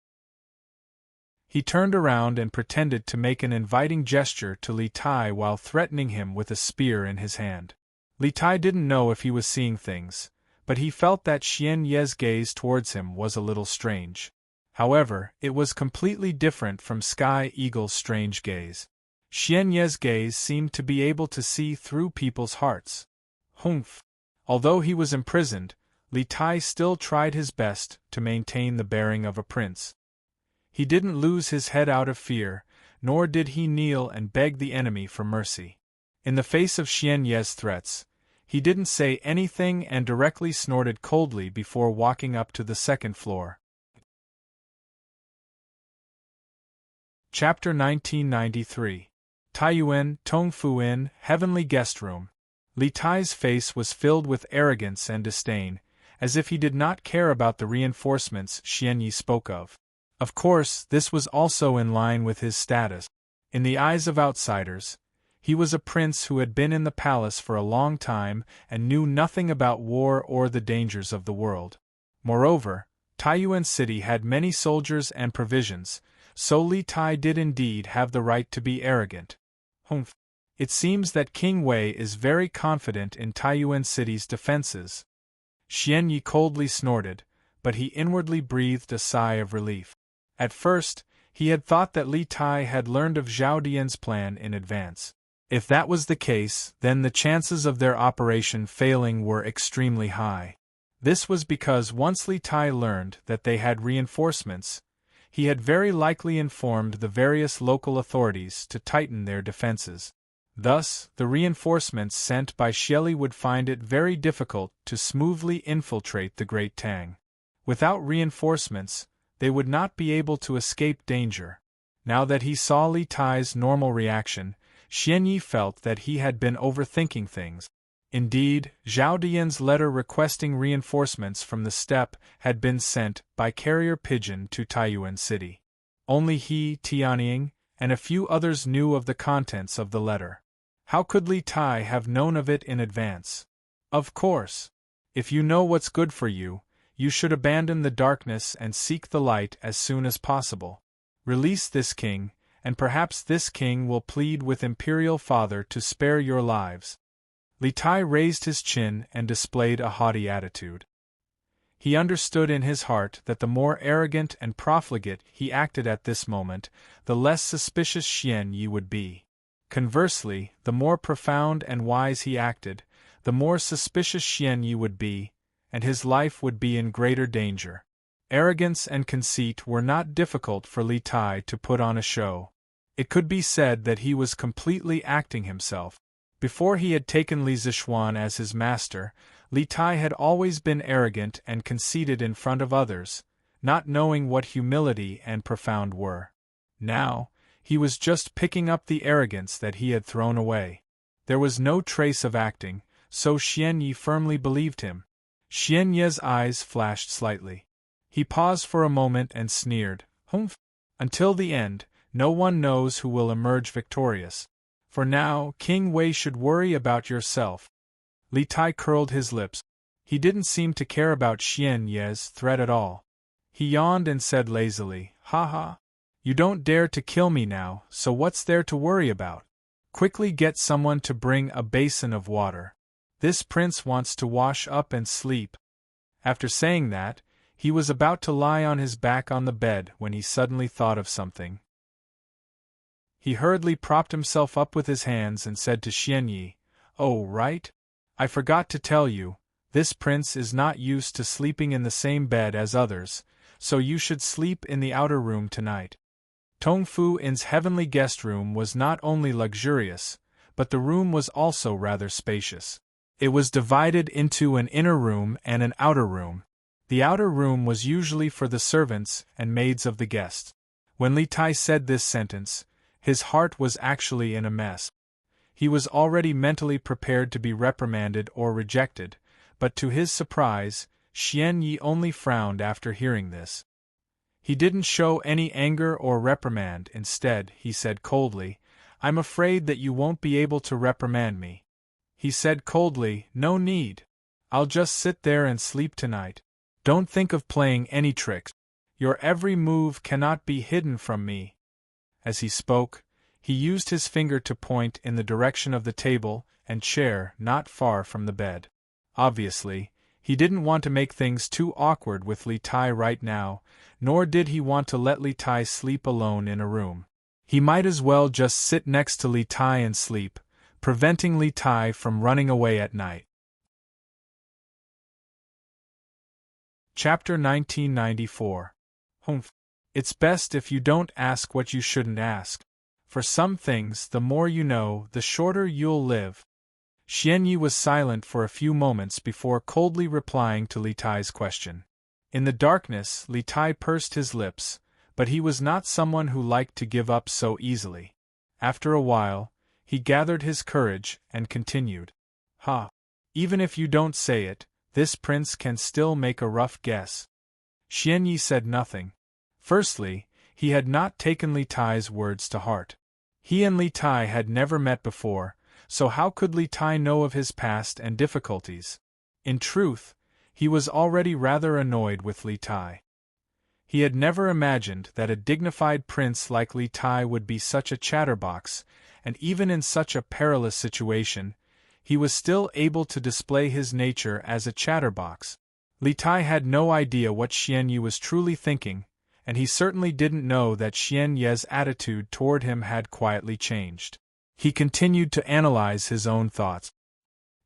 He turned around and pretended to make an inviting gesture to Li Tai while threatening him with a spear in his hand. Li Tai didn't know if he was seeing things, but he felt that Xian Ye's gaze towards him was a little strange. However, it was completely different from Sky Eagle's strange gaze. Xian Ye's gaze seemed to be able to see through people's hearts. Humph! Although he was imprisoned, Li Tai still tried his best to maintain the bearing of a prince. He didn't lose his head out of fear, nor did he kneel and beg the enemy for mercy. In the face of Xian Ye's threats, he didn't say anything and directly snorted coldly before walking up to the second floor. Chapter 1993. Taiyuan, Tongfu Inn, Heavenly Guest Room. Li Tai's face was filled with arrogance and disdain, as if he did not care about the reinforcements Xian Yi spoke of. Of course, this was also in line with his status. In the eyes of outsiders, he was a prince who had been in the palace for a long time and knew nothing about war or the dangers of the world. Moreover, Taiyuan City had many soldiers and provisions, so Li Tai did indeed have the right to be arrogant. Humph! It seems that King Wei is very confident in Taiyuan City's defenses. Xian Yi coldly snorted, but he inwardly breathed a sigh of relief. At first, he had thought that Li Tai had learned of Zhao Dian's plan in advance. If that was the case, then the chances of their operation failing were extremely high. This was because once Li Tai learned that they had reinforcements, he had very likely informed the various local authorities to tighten their defenses. Thus, the reinforcements sent by Xieli would find it very difficult to smoothly infiltrate the Great Tang. Without reinforcements, they would not be able to escape danger. Now that he saw Li Tai's normal reaction, Xian Yi felt that he had been overthinking things. Indeed, Zhao Dian's letter requesting reinforcements from the steppe had been sent by carrier pigeon to Taiyuan City. Only he, Tianying, and a few others knew of the contents of the letter. How could Li Tai have known of it in advance? Of course. If you know what's good for you, you should abandon the darkness and seek the light as soon as possible. Release this king, and perhaps this king will plead with Imperial Father to spare your lives. Li Tai raised his chin and displayed a haughty attitude. He understood in his heart that the more arrogant and profligate he acted at this moment, the less suspicious Xian Yi would be. Conversely, the more profound and wise he acted, the more suspicious Xian Yi would be, and his life would be in greater danger. Arrogance and conceit were not difficult for Li Tai to put on a show. It could be said that he was completely acting himself. Before he had taken Li Zixuan as his master, Li Tai had always been arrogant and conceited in front of others, not knowing what humility and profound were. Now, he was just picking up the arrogance that he had thrown away. There was no trace of acting, so Xian Yi firmly believed him. Xian Ye's eyes flashed slightly. He paused for a moment and sneered, "Humph! Until the end, no one knows who will emerge victorious. For now, King Wei should worry about yourself." Li Tai curled his lips. He didn't seem to care about Xian Ye's threat at all. He yawned and said lazily, "Ha ha! You don't dare to kill me now, so what's there to worry about? Quickly get someone to bring a basin of water. This prince wants to wash up and sleep." After saying that, he was about to lie on his back on the bed when he suddenly thought of something. He hurriedly propped himself up with his hands and said to Xian Yi, "Oh, right. I forgot to tell you, this prince is not used to sleeping in the same bed as others, so you should sleep in the outer room tonight." Tong Fu In's heavenly guest room was not only luxurious, but the room was also rather spacious. It was divided into an inner room and an outer room. The outer room was usually for the servants and maids of the guests. When Li Tai said this sentence, his heart was actually in a mess. He was already mentally prepared to be reprimanded or rejected, but to his surprise, Xian Yi only frowned after hearing this. He didn't show any anger or reprimand. Instead, he said coldly, "I'm afraid that you won't be able to reprimand me." He said coldly, "No need. I'll just sit there and sleep tonight. Don't think of playing any tricks. Your every move cannot be hidden from me." As he spoke, he used his finger to point in the direction of the table and chair not far from the bed. Obviously, he didn't want to make things too awkward with Li Tai right now, nor did he want to let Li Tai sleep alone in a room. He might as well just sit next to Li Tai and sleep, preventing Li Tai from running away at night. Chapter 1994. Humph. It's best if you don't ask what you shouldn't ask. For some things, the more you know, the shorter you'll live. Xian Yi was silent for a few moments before coldly replying to Li Tai's question. In the darkness, Li Tai pursed his lips, but he was not someone who liked to give up so easily. After a while, he gathered his courage and continued. "Ha! Even if you don't say it, this prince can still make a rough guess." Xian Yi said nothing. Firstly, he had not taken Li Tai's words to heart. He and Li Tai had never met before, so how could Li Tai know of his past and difficulties? In truth, he was already rather annoyed with Li Tai. He had never imagined that a dignified prince like Li Tai would be such a chatterbox, and even in such a perilous situation, he was still able to display his nature as a chatterbox. Li Tai had no idea what Xian Yi was truly thinking, and he certainly didn't know that Xian Ye's attitude toward him had quietly changed. He continued to analyze his own thoughts.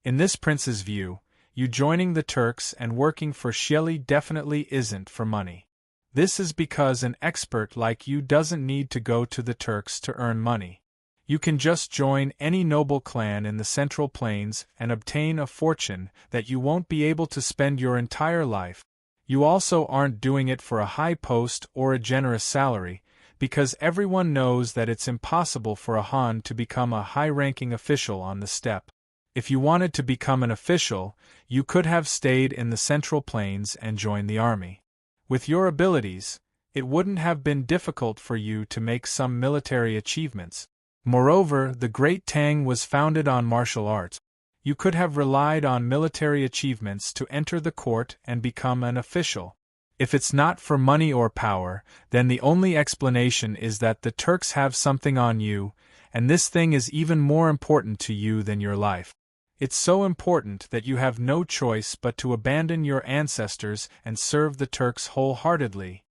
In this prince's view, you joining the Turks and working for Xieli definitely isn't for money. This is because an expert like you doesn't need to go to the Turks to earn money. You can just join any noble clan in the Central Plains and obtain a fortune that you won't be able to spend your entire life. You also aren't doing it for a high post or a generous salary, because everyone knows that it's impossible for a Han to become a high-ranking official on the steppe. If you wanted to become an official, you could have stayed in the Central Plains and joined the army. With your abilities, it wouldn't have been difficult for you to make some military achievements. Moreover, the great Tang was founded on martial arts. You could have relied on military achievements to enter the court and become an official. If it's not for money or power, then the only explanation is that the Turks have something on you, and this thing is even more important to you than your life. It's so important that you have no choice but to abandon your ancestors and serve the Turks wholeheartedly.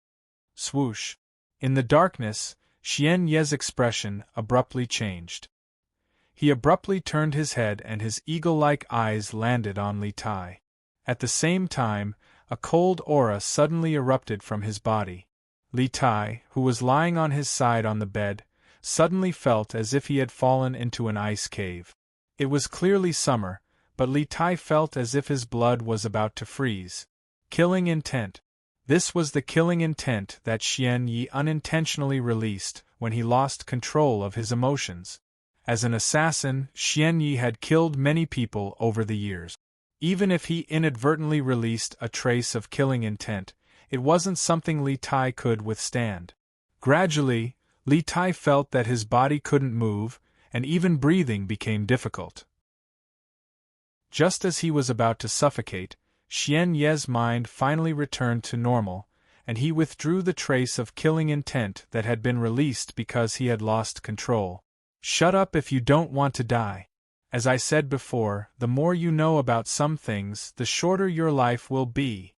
Swoosh. In the darkness, Xian Ye's expression abruptly changed. He abruptly turned his head and his eagle-like eyes landed on Li Tai. At the same time, a cold aura suddenly erupted from his body. Li Tai, who was lying on his side on the bed, suddenly felt as if he had fallen into an ice cave. It was clearly summer, but Li Tai felt as if his blood was about to freeze. Killing intent. This was the killing intent that Xian Yi unintentionally released when he lost control of his emotions. As an assassin, Xian Yi had killed many people over the years. Even if he inadvertently released a trace of killing intent, it wasn't something Li Tai could withstand. Gradually, Li Tai felt that his body couldn't move, and even breathing became difficult. Just as he was about to suffocate, Xian Ye's mind finally returned to normal, and he withdrew the trace of killing intent that had been released because he had lost control. Shut up if you don't want to die. As I said before, the more you know about some things, the shorter your life will be.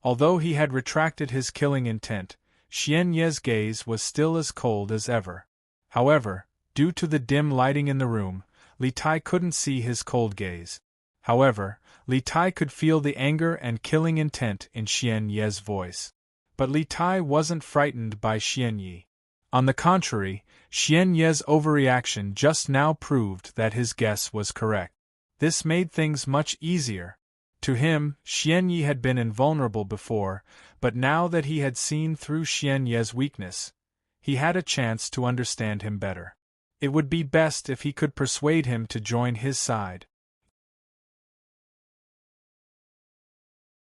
Although he had retracted his killing intent, Xian Ye's gaze was still as cold as ever. However, due to the dim lighting in the room, Li Tai couldn't see his cold gaze. However, Li Tai could feel the anger and killing intent in Xian Ye's voice. But Li Tai wasn't frightened by Xian Yi. On the contrary, Xian Ye's overreaction just now proved that his guess was correct. This made things much easier. To him, Xian Yi had been invulnerable before, but now that he had seen through Xian Ye's weakness, he had a chance to understand him better. It would be best if he could persuade him to join his side.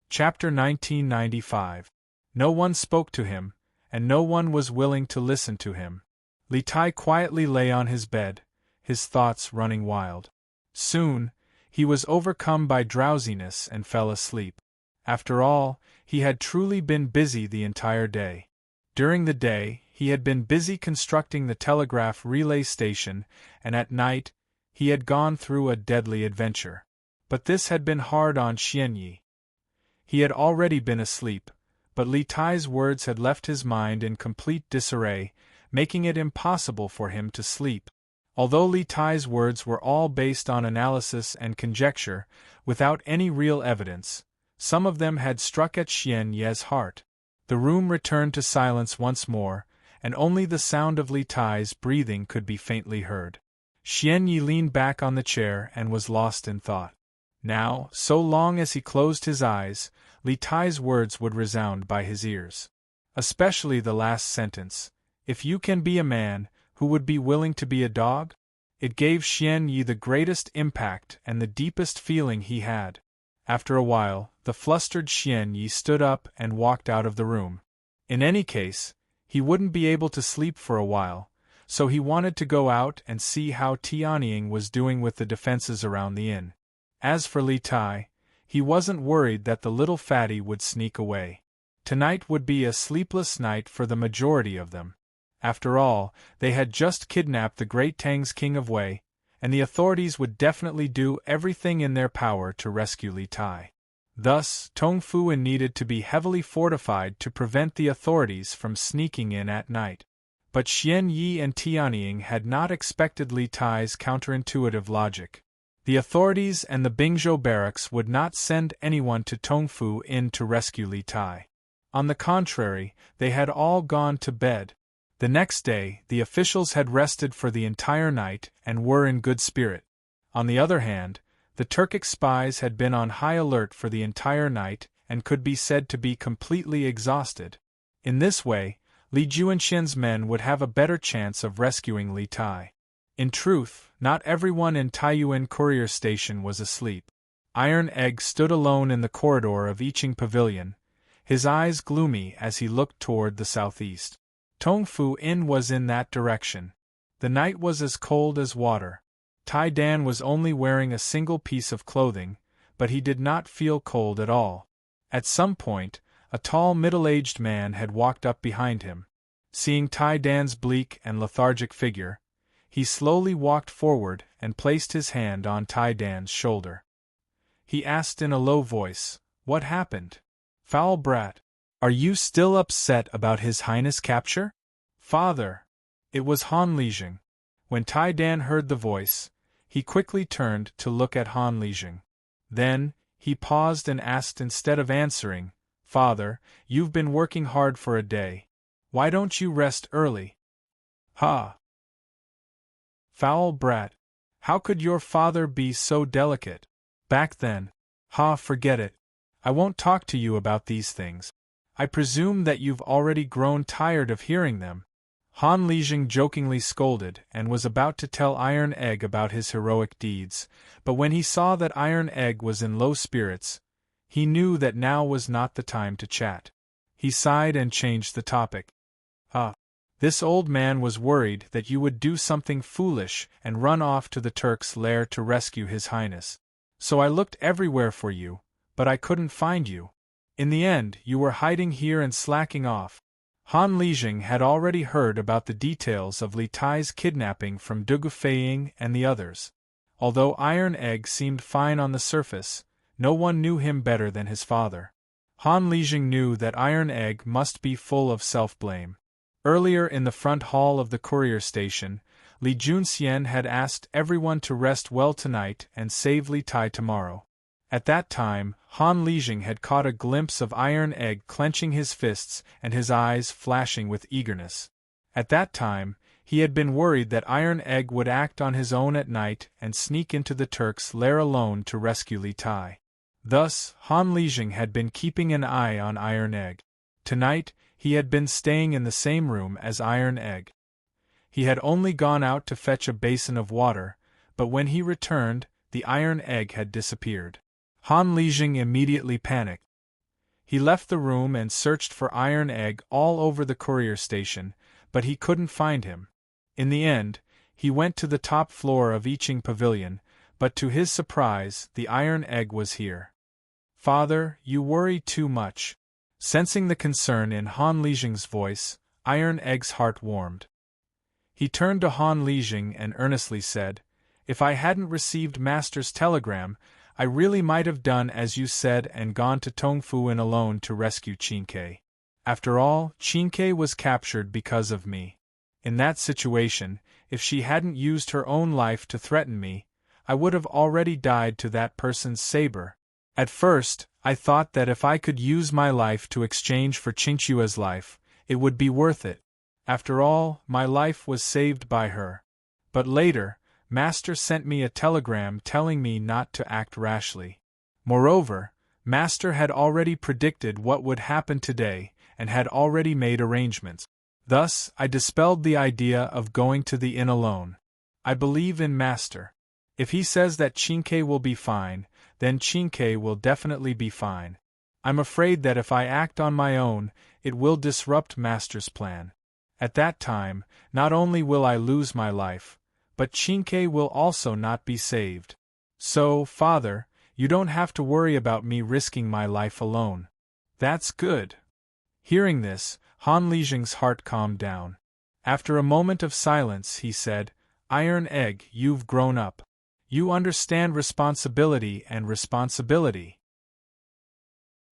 Chapter 1995. No one spoke to him, and no one was willing to listen to him. Li Tai quietly lay on his bed, his thoughts running wild. Soon, he was overcome by drowsiness and fell asleep. After all, he had truly been busy the entire day. During the day, he had been busy constructing the telegraph relay station, and at night, he had gone through a deadly adventure. But this had been hard on Xian Yi. He had already been asleep, but Li Tai's words had left his mind in complete disarray, making it impossible for him to sleep. Although Li Tai's words were all based on analysis and conjecture, without any real evidence, some of them had struck at Xian Ye's heart. The room returned to silence once more, and only the sound of Li Tai's breathing could be faintly heard. Xian Yi leaned back on the chair and was lost in thought. Now, so long as he closed his eyes, Li Tai's words would resound by his ears. Especially the last sentence, "If you can be a man, who would be willing to be a dog?" It gave Xian Yi the greatest impact and the deepest feeling he had. After a while, the flustered Xian Yi stood up and walked out of the room. In any case, he wouldn't be able to sleep for a while, so he wanted to go out and see how Tianying was doing with the defenses around the inn. As for Li Tai, he wasn't worried that the little fatty would sneak away. Tonight would be a sleepless night for the majority of them. After all, they had just kidnapped the great Tang's king of Wei, and the authorities would definitely do everything in their power to rescue Li Tai. Thus, Tongfuin needed to be heavily fortified to prevent the authorities from sneaking in at night. But Xian Yi and Tianying had not expected Li Tai's counterintuitive logic. The authorities and the Bingzhou barracks would not send anyone to Tongfu in to rescue Li Tai. On the contrary, they had all gone to bed. The next day, the officials had rested for the entire night and were in good spirit. On the other hand, the Turkic spies had been on high alert for the entire night and could be said to be completely exhausted. In this way, Li Juanxian's men would have a better chance of rescuing Li Tai. In truth, not everyone in Taiyuan Courier Station was asleep. Iron Egg stood alone in the corridor of Iching Pavilion, his eyes gloomy as he looked toward the southeast. Tongfu Inn was in that direction. The night was as cold as water. Tai Dan was only wearing a single piece of clothing, but he did not feel cold at all. At some point, a tall middle-aged man had walked up behind him. Seeing Tai Dan's bleak and lethargic figure, He slowly walked forward and placed his hand on Tai Dan's shoulder. He asked in a low voice, "What happened? Foul brat. Are you still upset about His Highness' capture?" "Father." It was Han Lijing. When Tai Dan heard the voice, he quickly turned to look at Han Lijing. Then, he paused and asked instead of answering, "Father, you've been working hard for a day. Why don't you rest early?" "Ha! Foul brat. How could your father be so delicate? Back then. Ha, forget it. I won't talk to you about these things. I presume that you've already grown tired of hearing them." Han Lijing jokingly scolded and was about to tell Iron Egg about his heroic deeds, but when he saw that Iron Egg was in low spirits, he knew that now was not the time to chat. He sighed and changed the topic. This old man was worried that you would do something foolish and run off to the Turk's lair to rescue His Highness. So I looked everywhere for you, but I couldn't find you. In the end, you were hiding here and slacking off." Han Lijing had already heard about the details of Li Tai's kidnapping from Dugu Feiying and the others. Although Iron Egg seemed fine on the surface, no one knew him better than his father. Han Lijing knew that Iron Egg must be full of self-blame. Earlier in the front hall of the courier station, Li Junxian had asked everyone to rest well tonight and save Li Tai tomorrow. At that time, Han Lijing had caught a glimpse of Iron Egg clenching his fists and his eyes flashing with eagerness. At that time, he had been worried that Iron Egg would act on his own at night and sneak into the Turk's lair alone to rescue Li Tai. Thus, Han Lijing had been keeping an eye on Iron Egg. Tonight, he had been staying in the same room as Iron Egg. He had only gone out to fetch a basin of water, but when he returned, the Iron Egg had disappeared. Han Lijing immediately panicked. He left the room and searched for Iron Egg all over the courier station, but he couldn't find him. In the end, he went to the top floor of Iching Pavilion, but to his surprise, the Iron Egg was here. "Father, you worry too much." Sensing the concern in Han Lijing's voice, Iron Egg's heart warmed. He turned to Han Lijing and earnestly said, "If I hadn't received Master's telegram, I really might have done as you said and gone to Tongfuin alone to rescue Qinke. After all, Qinke was captured because of me. In that situation, if she hadn't used her own life to threaten me, I would have already died to that person's saber. At first, I thought that if I could use my life to exchange for Qingqua's life, it would be worth it. After all, my life was saved by her. But later, Master sent me a telegram telling me not to act rashly. Moreover, Master had already predicted what would happen today and had already made arrangements. Thus, I dispelled the idea of going to the inn alone. I believe in Master. If he says that Qinke will be fine, then Qinke will definitely be fine. I'm afraid that if I act on my own, it will disrupt Master's plan. At that time, not only will I lose my life, but Qinke will also not be saved. So, Father, you don't have to worry about me risking my life alone." "That's good." Hearing this, Han Lijing's heart calmed down. After a moment of silence, he said, "Iron Egg, you've grown up. You understand responsibility and responsibility.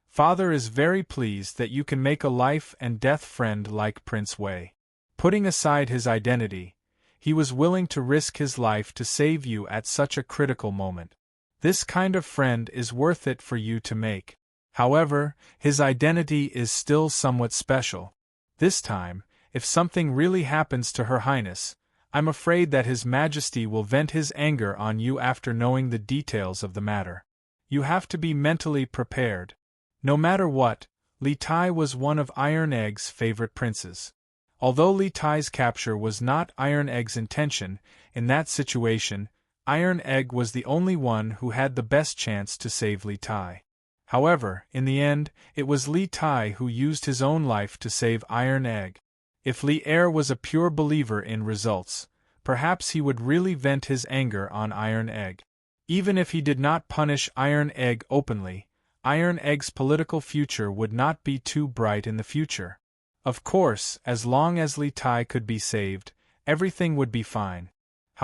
Father is very pleased that you can make a life and death friend like Prince Wei. Putting aside his identity, he was willing to risk his life to save you at such a critical moment. This kind of friend is worth it for you to make. However, his identity is still somewhat special. This time, if something really happens to Her Highness, I'm afraid that His Majesty will vent his anger on you after knowing the details of the matter. You have to be mentally prepared. No matter what, Li Tai was one of Iron Egg's favorite princes. Although Li Tai's capture was not Iron Egg's intention, in that situation, Iron Egg was the only one who had the best chance to save Li Tai. However, in the end, it was Li Tai who used his own life to save Iron Egg. If Li Er was a pure believer in results, perhaps he would really vent his anger on Iron Egg. Even if he did not punish Iron Egg openly, Iron Egg's political future would not be too bright in the future. Of course, as long as Li Tai could be saved, everything would be fine.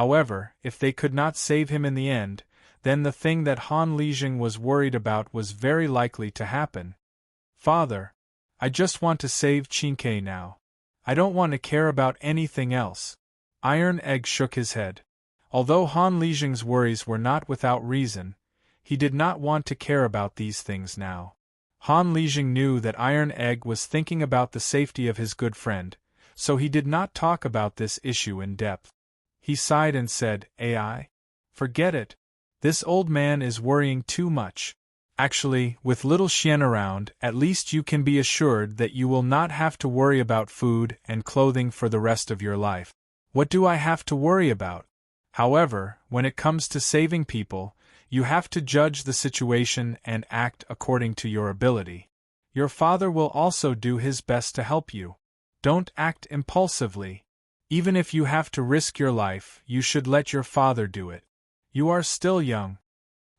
However, if they could not save him in the end, then the thing that Han Lijing was worried about was very likely to happen. Father, I just want to save Qingke now. I don't want to care about anything else. Iron Egg shook his head. Although Han Lijing's worries were not without reason, he did not want to care about these things now. Han Lijing knew that Iron Egg was thinking about the safety of his good friend, so he did not talk about this issue in depth. He sighed and said, "AI? Forget it. This old man is worrying too much. Actually, with little Xian around, at least you can be assured that you will not have to worry about food and clothing for the rest of your life. What do I have to worry about? However, when it comes to saving people, you have to judge the situation and act according to your ability. Your father will also do his best to help you. Don't act impulsively. Even if you have to risk your life, you should let your father do it. You are still young."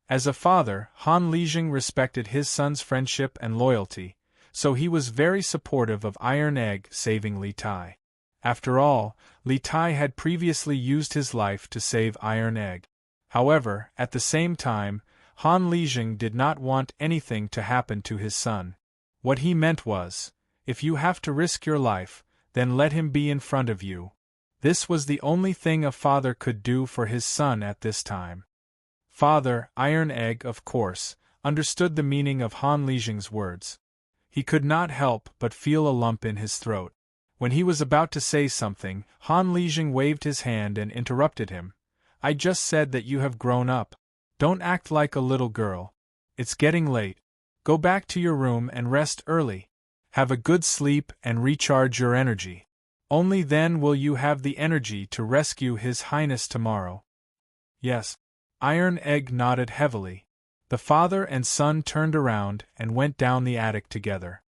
As a father, Han Lijing respected his son's friendship and loyalty, so he was very supportive of Iron Egg saving Li Tai. After all, Li Tai had previously used his life to save Iron Egg. However, at the same time, Han Lijing did not want anything to happen to his son. What he meant was, if you have to risk your life, then let him be in front of you. This was the only thing a father could do for his son at this time. Father, Iron Egg, of course, understood the meaning of Han Lijing's words. He could not help but feel a lump in his throat. When he was about to say something, Han Lijing waved his hand and interrupted him. "I just said that you have grown up. Don't act like a little girl. It's getting late. Go back to your room and rest early. Have a good sleep and recharge your energy. Only then will you have the energy to rescue His Highness tomorrow." "Yes." Iron Egg nodded heavily. The father and son turned around and went down the attic together.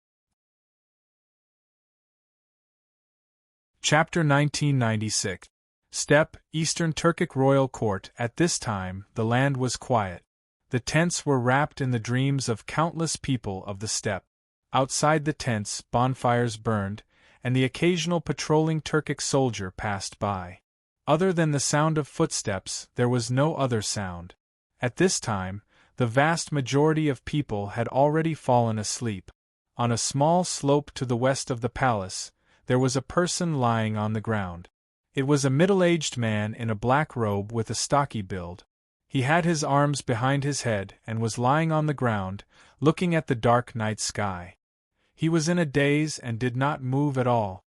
Chapter 1996. Steppe, Eastern Turkic Royal Court. At this time, the land was quiet. The tents were wrapped in the dreams of countless people of the steppe. Outside the tents, bonfires burned, and the occasional patrolling Turkic soldier passed by. Other than the sound of footsteps, there was no other sound. At this time, the vast majority of people had already fallen asleep. On a small slope to the west of the palace, there was a person lying on the ground. It was a middle-aged man in a black robe with a stocky build. He had his arms behind his head and was lying on the ground, looking at the dark night sky. He was in a daze and did not move at all.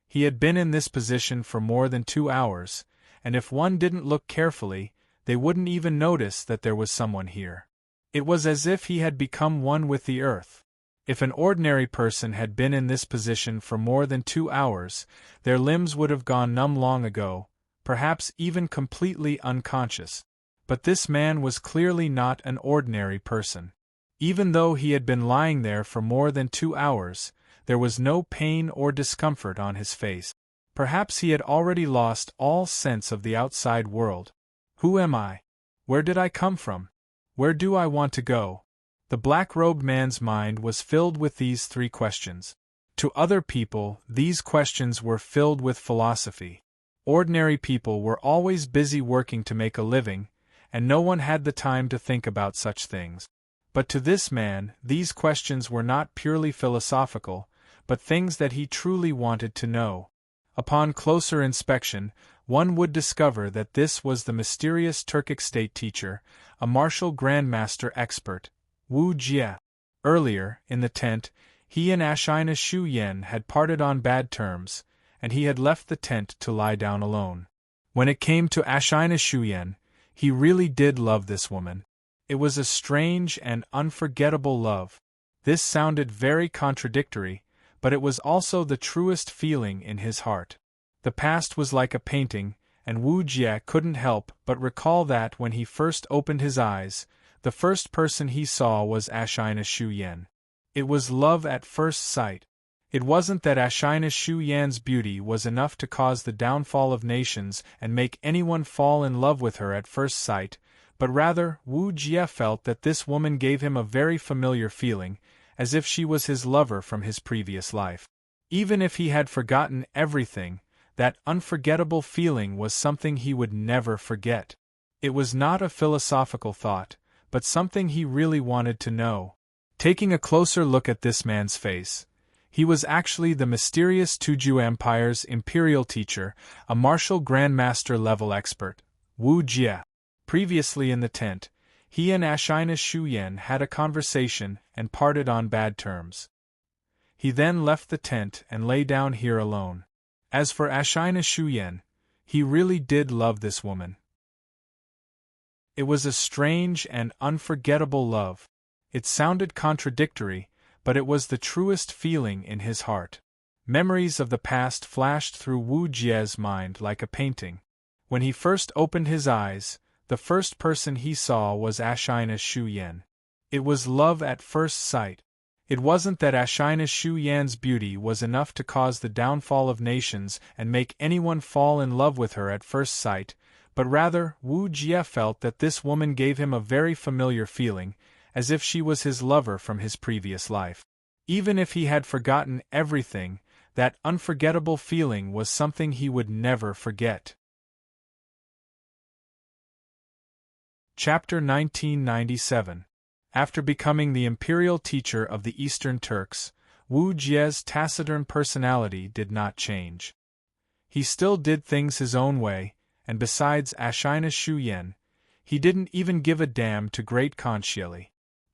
He had been in this position for more than 2 hours, and if one didn't look carefully, they wouldn't even notice that there was someone here. It was as if he had become one with the earth. If an ordinary person had been in this position for more than 2 hours, their limbs would have gone numb long ago, perhaps even completely unconscious. But this man was clearly not an ordinary person. Even though he had been lying there for more than 2 hours, there was no pain or discomfort on his face. Perhaps he had already lost all sense of the outside world. Who am I? Where did I come from? Where do I want to go? The black-robed man's mind was filled with these 3 questions. To other people, these questions were filled with philosophy. Ordinary people were always busy working to make a living, and no one had the time to think about such things. But to this man, these questions were not purely philosophical, but things that he truly wanted to know. Upon closer inspection, one would discover that this was the mysterious Turkic state teacher, a martial grandmaster expert, Wu Jie. Earlier, in the tent, he and Ashina Shu Yen had parted on bad terms, and he had left the tent to lie down alone. When it came to Ashina Shu Yen, he really did love this woman. It was a strange and unforgettable love. This sounded very contradictory, but it was also the truest feeling in his heart. The past was like a painting, and Wu Jie couldn't help but recall that when he first opened his eyes, the first person he saw was Ashina Shu Yen. It was love at first sight. It wasn't that Ashina Shu Yan's beauty was enough to cause the downfall of nations and make anyone fall in love with her at first sight, but rather Wu Jie felt that this woman gave him a very familiar feeling, as if she was his lover from his previous life. Even if he had forgotten everything, That unforgettable feeling was something he would never forget. It was not a philosophical thought, but something he really wanted to know. Taking a closer look at this man's face, he was actually the mysterious Tuju Empire's imperial teacher, a martial grandmaster level expert, Wu Jie. Previously in the tent, he and Ashina Shuyan had a conversation and parted on bad terms. He then left the tent and lay down here alone. As for Ashina Shuyan, he really did love this woman. It was a strange and unforgettable love. It sounded contradictory, but it was the truest feeling in his heart. Memories of the past flashed through Wu Jie's mind like a painting. When he first opened his eyes, the first person he saw was Ashina Shuyan. It was love at first sight. It wasn't that Ashina Shuyan's beauty was enough to cause the downfall of nations and make anyone fall in love with her at first sight, but rather Wu Jie felt that this woman gave him a very familiar feeling, as if she was his lover from his previous life. Even if he had forgotten everything, that unforgettable feeling was something he would never forget. Chapter 1997. After becoming the imperial teacher of the Eastern Turks, Wu Jie's taciturn personality did not change. He still did things his own way, and besides Ashina Shuyan, he didn't even give a damn to Great Khan Xieli.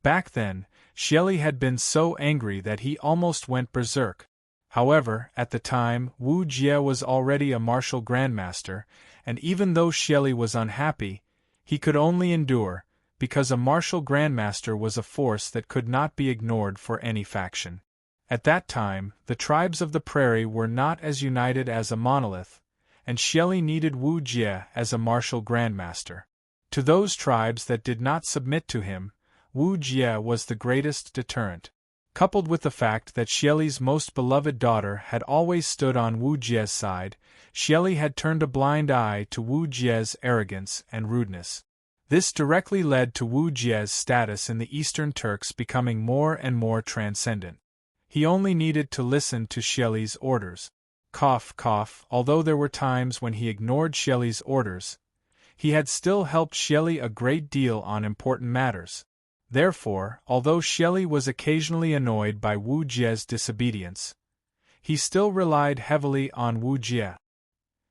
Back then, Xieli had been so angry that he almost went berserk. However, at the time, Wu Jie was already a martial grandmaster, and even though Xieli was unhappy, he could only endure, because a martial grandmaster was a force that could not be ignored for any faction. At that time, the tribes of the prairie were not as united as a monolith, and Xieli needed Wu Jie as a martial grandmaster. To those tribes that did not submit to him, Wu Jie was the greatest deterrent. Coupled with the fact that Xieli's most beloved daughter had always stood on Wu Jie's side, Xieli had turned a blind eye to Wu Jie's arrogance and rudeness. This directly led to Wu Jie's status in the Eastern Turks becoming more and more transcendent. He only needed to listen to Xieli's orders. Cough, cough. Although there were times when he ignored Xieli's orders, he had still helped Xieli a great deal on important matters. Therefore, although Xieli was occasionally annoyed by Wu Jie's disobedience, he still relied heavily on Wu Jie.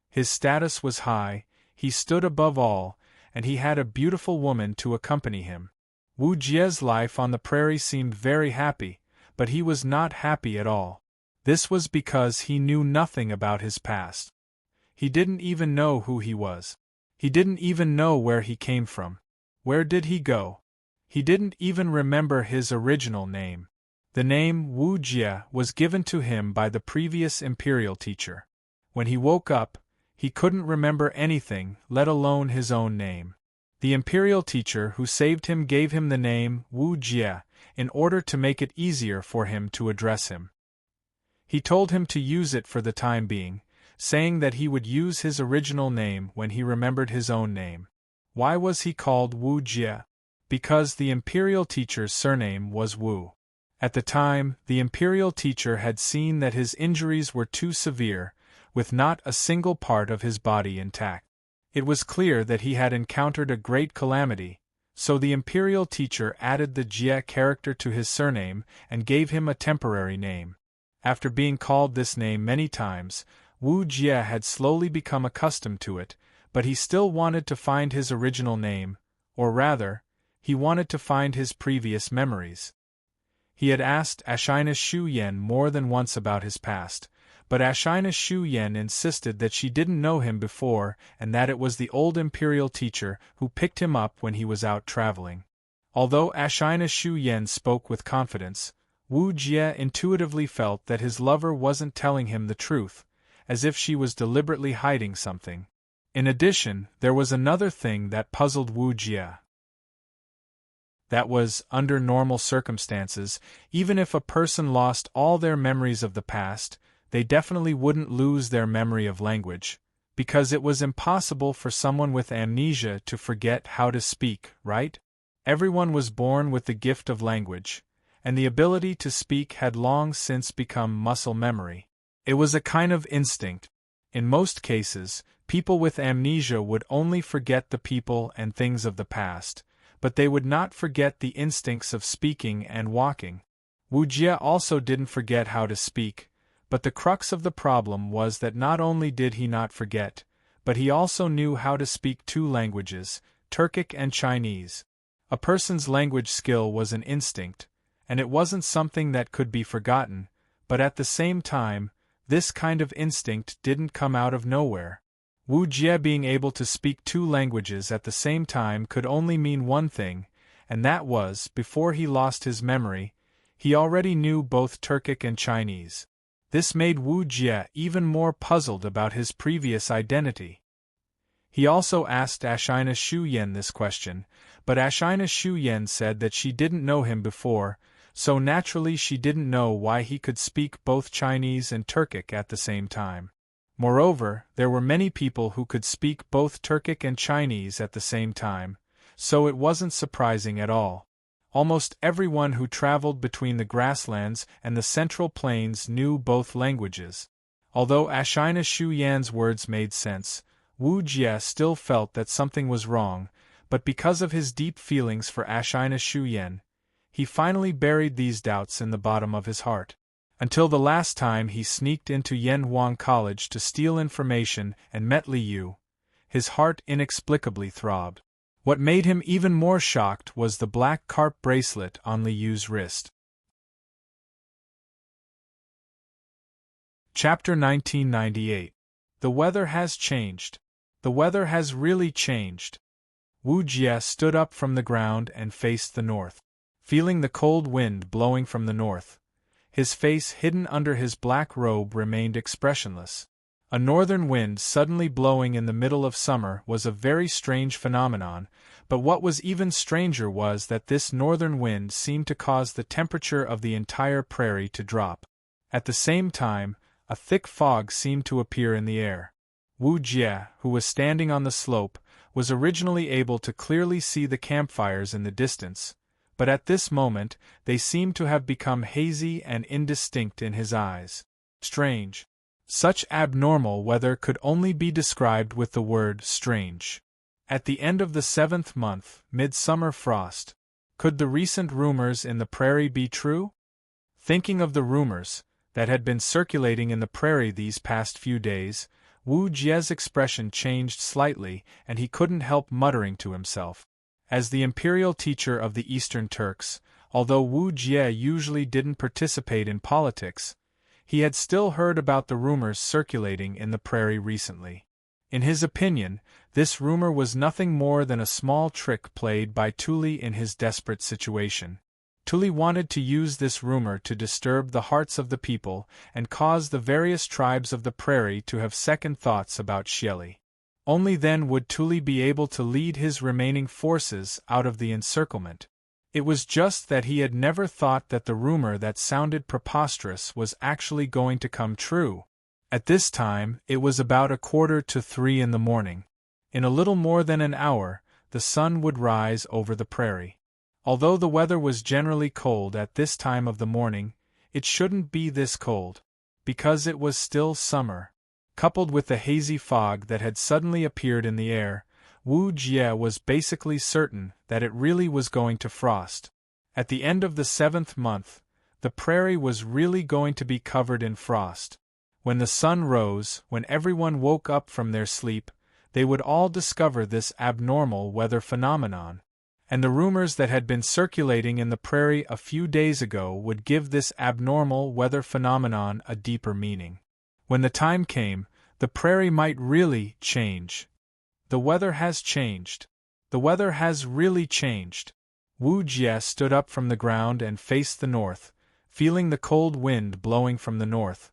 His status was high, he stood above all, and he had a beautiful woman to accompany him. Wu Jie's life on the prairie seemed very happy, but he was not happy at all. This was because he knew nothing about his past. He didn't even know who he was. He didn't even know where he came from. Where did he go? He didn't even remember his original name. The name Wu Jie was given to him by the previous imperial teacher. When he woke up, he couldn't remember anything, let alone his own name. The imperial teacher who saved him gave him the name Wu Jie in order to make it easier for him to address him. He told him to use it for the time being, saying that he would use his original name when he remembered his own name. Why was he called Wu Jie? Because the imperial teacher's surname was Wu. At the time, the imperial teacher had seen that his injuries were too severe, with not a single part of his body intact. It was clear that he had encountered a great calamity, so the imperial teacher added the Jie character to his surname and gave him a temporary name. After being called this name many times, Wu Jie had slowly become accustomed to it, but he still wanted to find his original name, or rather, he wanted to find his previous memories. He had asked Ashina Shuyan more than once about his past, but Ashina Shuyan insisted that she didn't know him before and that it was the old imperial teacher who picked him up when he was out traveling. Although Ashina Shuyan spoke with confidence, Wu Jie intuitively felt that his lover wasn't telling him the truth, as if she was deliberately hiding something. In addition, there was another thing that puzzled Wu Jie. That was, under normal circumstances, even if a person lost all their memories of the past, they definitely wouldn't lose their memory of language, because it was impossible for someone with amnesia to forget how to speak, right? Everyone was born with the gift of language, and the ability to speak had long since become muscle memory. It was a kind of instinct. In most cases, people with amnesia would only forget the people and things of the past, but they would not forget the instincts of speaking and walking. Wu Jie also didn't forget how to speak, but the crux of the problem was that not only did he not forget, but he also knew how to speak two languages, Turkic and Chinese. A person's language skill was an instinct, and it wasn't something that could be forgotten, but at the same time, this kind of instinct didn't come out of nowhere. Wu Jie being able to speak two languages at the same time could only mean one thing, and that was, before he lost his memory, he already knew both Turkic and Chinese. This made Wu Jie even more puzzled about his previous identity. He also asked Ashina Shu Yen this question, but Ashina Shu Yen said that she didn't know him before, so naturally she didn't know why he could speak both Chinese and Turkic at the same time. Moreover, there were many people who could speak both Turkic and Chinese at the same time, so it wasn't surprising at all. Almost everyone who traveled between the grasslands and the central plains knew both languages. Although Ashina Shu Yan's words made sense, Wu Jie still felt that something was wrong, but because of his deep feelings for Ashina Shu Yan, he finally buried these doubts in the bottom of his heart. Until the last time he sneaked into Yanhuang College to steal information and met Li Yu, his heart inexplicably throbbed. What made him even more shocked was the black carp bracelet on Li Yu's wrist. Chapter 1998. The weather has changed. The weather has really changed. Wu Jie stood up from the ground and faced the north. Feeling the cold wind blowing from the north, his face hidden under his black robe remained expressionless. A northern wind suddenly blowing in the middle of summer was a very strange phenomenon, but what was even stranger was that this northern wind seemed to cause the temperature of the entire prairie to drop. At the same time, a thick fog seemed to appear in the air. Wu Jie, who was standing on the slope, was originally able to clearly see the campfires in the distance, but at this moment they seemed to have become hazy and indistinct in his eyes. Strange. Such abnormal weather could only be described with the word strange. At the end of the 7th month, midsummer frost. Could the recent rumors in the prairie be true? Thinking of the rumors that had been circulating in the prairie these past few days, Wu Jie's expression changed slightly and he couldn't help muttering to himself. As the imperial teacher of the Eastern Turks, although Wu Jie usually didn't participate in politics, he had still heard about the rumors circulating in the prairie recently. In his opinion, this rumor was nothing more than a small trick played by Tuli in his desperate situation. Tuli wanted to use this rumor to disturb the hearts of the people and cause the various tribes of the prairie to have second thoughts about Xieli. Only then would Tuli be able to lead his remaining forces out of the encirclement. It was just that he had never thought that the rumor that sounded preposterous was actually going to come true. At this time, it was about 2:45 in the morning. In a little more than an hour, the sun would rise over the prairie. Although the weather was generally cold at this time of the morning, it shouldn't be this cold, because it was still summer. Coupled with the hazy fog that had suddenly appeared in the air, Wu Jie was basically certain that it really was going to frost. At the end of the 7th month, the prairie was really going to be covered in frost. When the sun rose, when everyone woke up from their sleep, they would all discover this abnormal weather phenomenon. And the rumors that had been circulating in the prairie a few days ago would give this abnormal weather phenomenon a deeper meaning. When the time came, the prairie might really change. The weather has changed. The weather has really changed. Wu Jie stood up from the ground and faced the north, feeling the cold wind blowing from the north.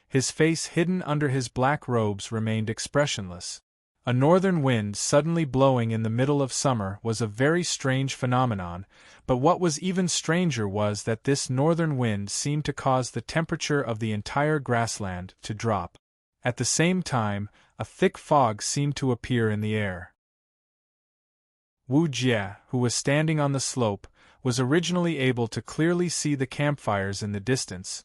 His face hidden under his black robes remained expressionless. A northern wind suddenly blowing in the middle of summer was a very strange phenomenon, but what was even stranger was that this northern wind seemed to cause the temperature of the entire grassland to drop. At the same time, a thick fog seemed to appear in the air. Wu Jie, who was standing on the slope, was originally able to clearly see the campfires in the distance,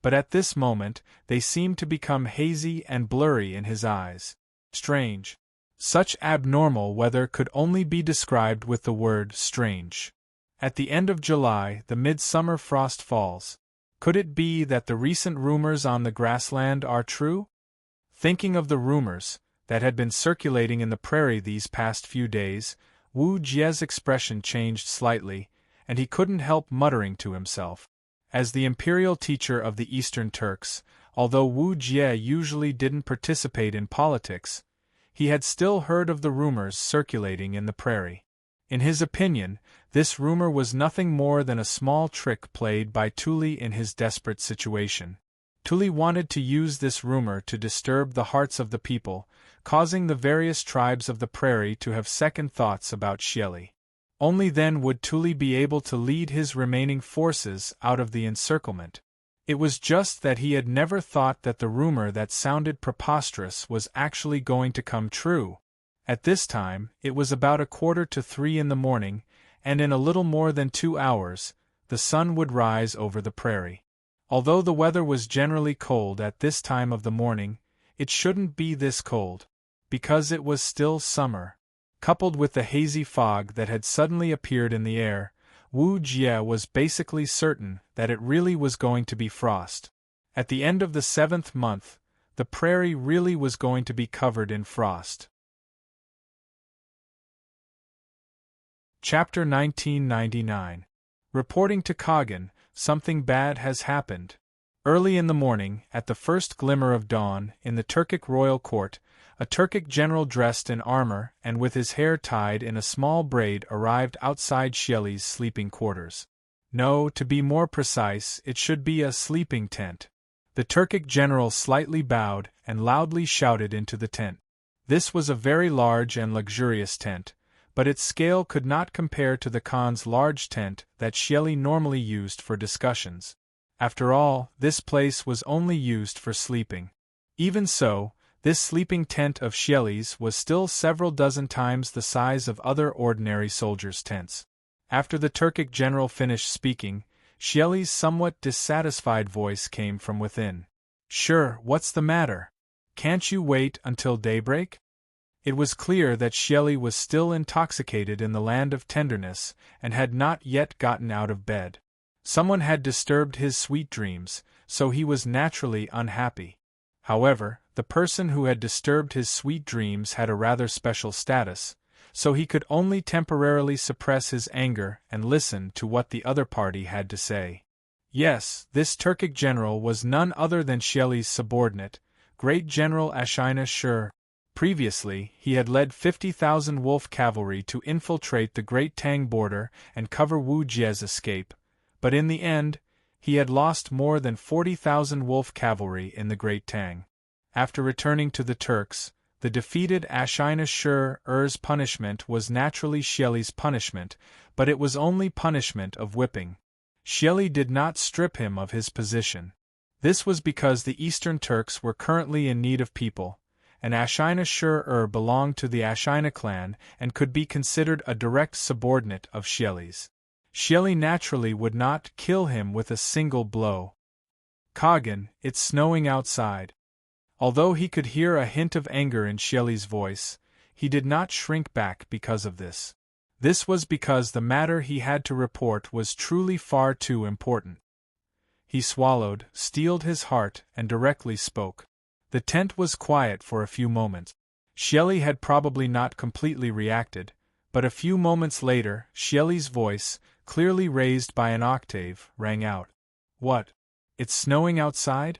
but at this moment, they seemed to become hazy and blurry in his eyes. Strange. Such abnormal weather could only be described with the word strange. At the end of July, the midsummer frost falls. Could it be that the recent rumors on the grassland are true? Thinking of the rumors that had been circulating in the prairie these past few days, Wu Jie's expression changed slightly, and he couldn't help muttering to himself. As the imperial teacher of the Eastern Turks, although Wu Jie usually didn't participate in politics, he had still heard of the rumors circulating in the prairie. In his opinion, this rumor was nothing more than a small trick played by Tuli in his desperate situation. Tuli wanted to use this rumor to disturb the hearts of the people, causing the various tribes of the prairie to have second thoughts about Xieli. Only then would Tuli be able to lead his remaining forces out of the encirclement. It was just that he had never thought that the rumor that sounded preposterous was actually going to come true. At this time, it was about 2:45 in the morning, and in a little more than 2 hours, the sun would rise over the prairie. Although the weather was generally cold at this time of the morning, it shouldn't be this cold, because it was still summer. Coupled with the hazy fog that had suddenly appeared in the air, Wu Jie was basically certain that it really was going to be frost. At the end of the 7th month, the prairie really was going to be covered in frost. Chapter 1999. Reporting to Kagan, something bad has happened. Early in the morning, at the first glimmer of dawn, in the Turkic royal court, a Turkic general dressed in armor and with his hair tied in a small braid arrived outside Xieli's sleeping quarters. No, to be more precise, it should be a sleeping tent. The Turkic general slightly bowed and loudly shouted into the tent. This was a very large and luxurious tent, but its scale could not compare to the Khan's large tent that Xieli normally used for discussions. After all, this place was only used for sleeping. Even so, this sleeping tent of Xieli's was still several dozen times the size of other ordinary soldiers' tents. After the Turkic general finished speaking, Xieli's somewhat dissatisfied voice came from within. "Sure, what's the matter? Can't you wait until daybreak?" It was clear that Xieli was still intoxicated in the land of tenderness and had not yet gotten out of bed. Someone had disturbed his sweet dreams, so he was naturally unhappy. However, the person who had disturbed his sweet dreams had a rather special status, so he could only temporarily suppress his anger and listen to what the other party had to say. Yes, this Turkic general was none other than Xieli's subordinate, Great General Ashina Shur. Previously, he had led 50,000 wolf cavalry to infiltrate the Great Tang border and cover Wu Jie's escape, but in the end, he had lost more than 40,000 wolf cavalry in the Great Tang. After returning to the Turks, the defeated Ashina Shur's punishment was naturally Xieli's punishment, but it was only punishment of whipping. Xieli did not strip him of his position. This was because the Eastern Turks were currently in need of people, and Ashina Shur belonged to the Ashina clan and could be considered a direct subordinate of Xieli's. Xieli naturally would not kill him with a single blow. "Kagan, it's snowing outside." Although he could hear a hint of anger in Xieli's voice, he did not shrink back because of this. This was because the matter he had to report was truly far too important. He swallowed, steeled his heart, and directly spoke. The tent was quiet for a few moments. Xieli had probably not completely reacted, but a few moments later, Xieli's voice, clearly raised by an octave, rang out. "What? It's snowing outside?"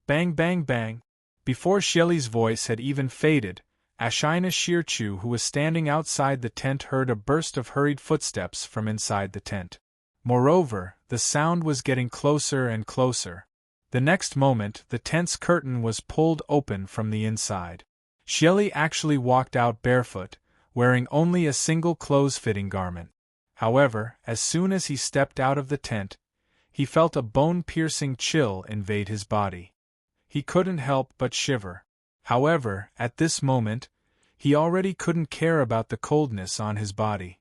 Bang bang bang. Before Xieli's voice had even faded, Ashina Shirchu, who was standing outside the tent, heard a burst of hurried footsteps from inside the tent. Moreover, the sound was getting closer and closer. The next moment, the tent's curtain was pulled open from the inside. Xieli actually walked out barefoot, wearing only a single close-fitting garment. However, as soon as he stepped out of the tent, he felt a bone-piercing chill invade his body. He couldn't help but shiver. However, at this moment, he already couldn't care about the coldness on his body.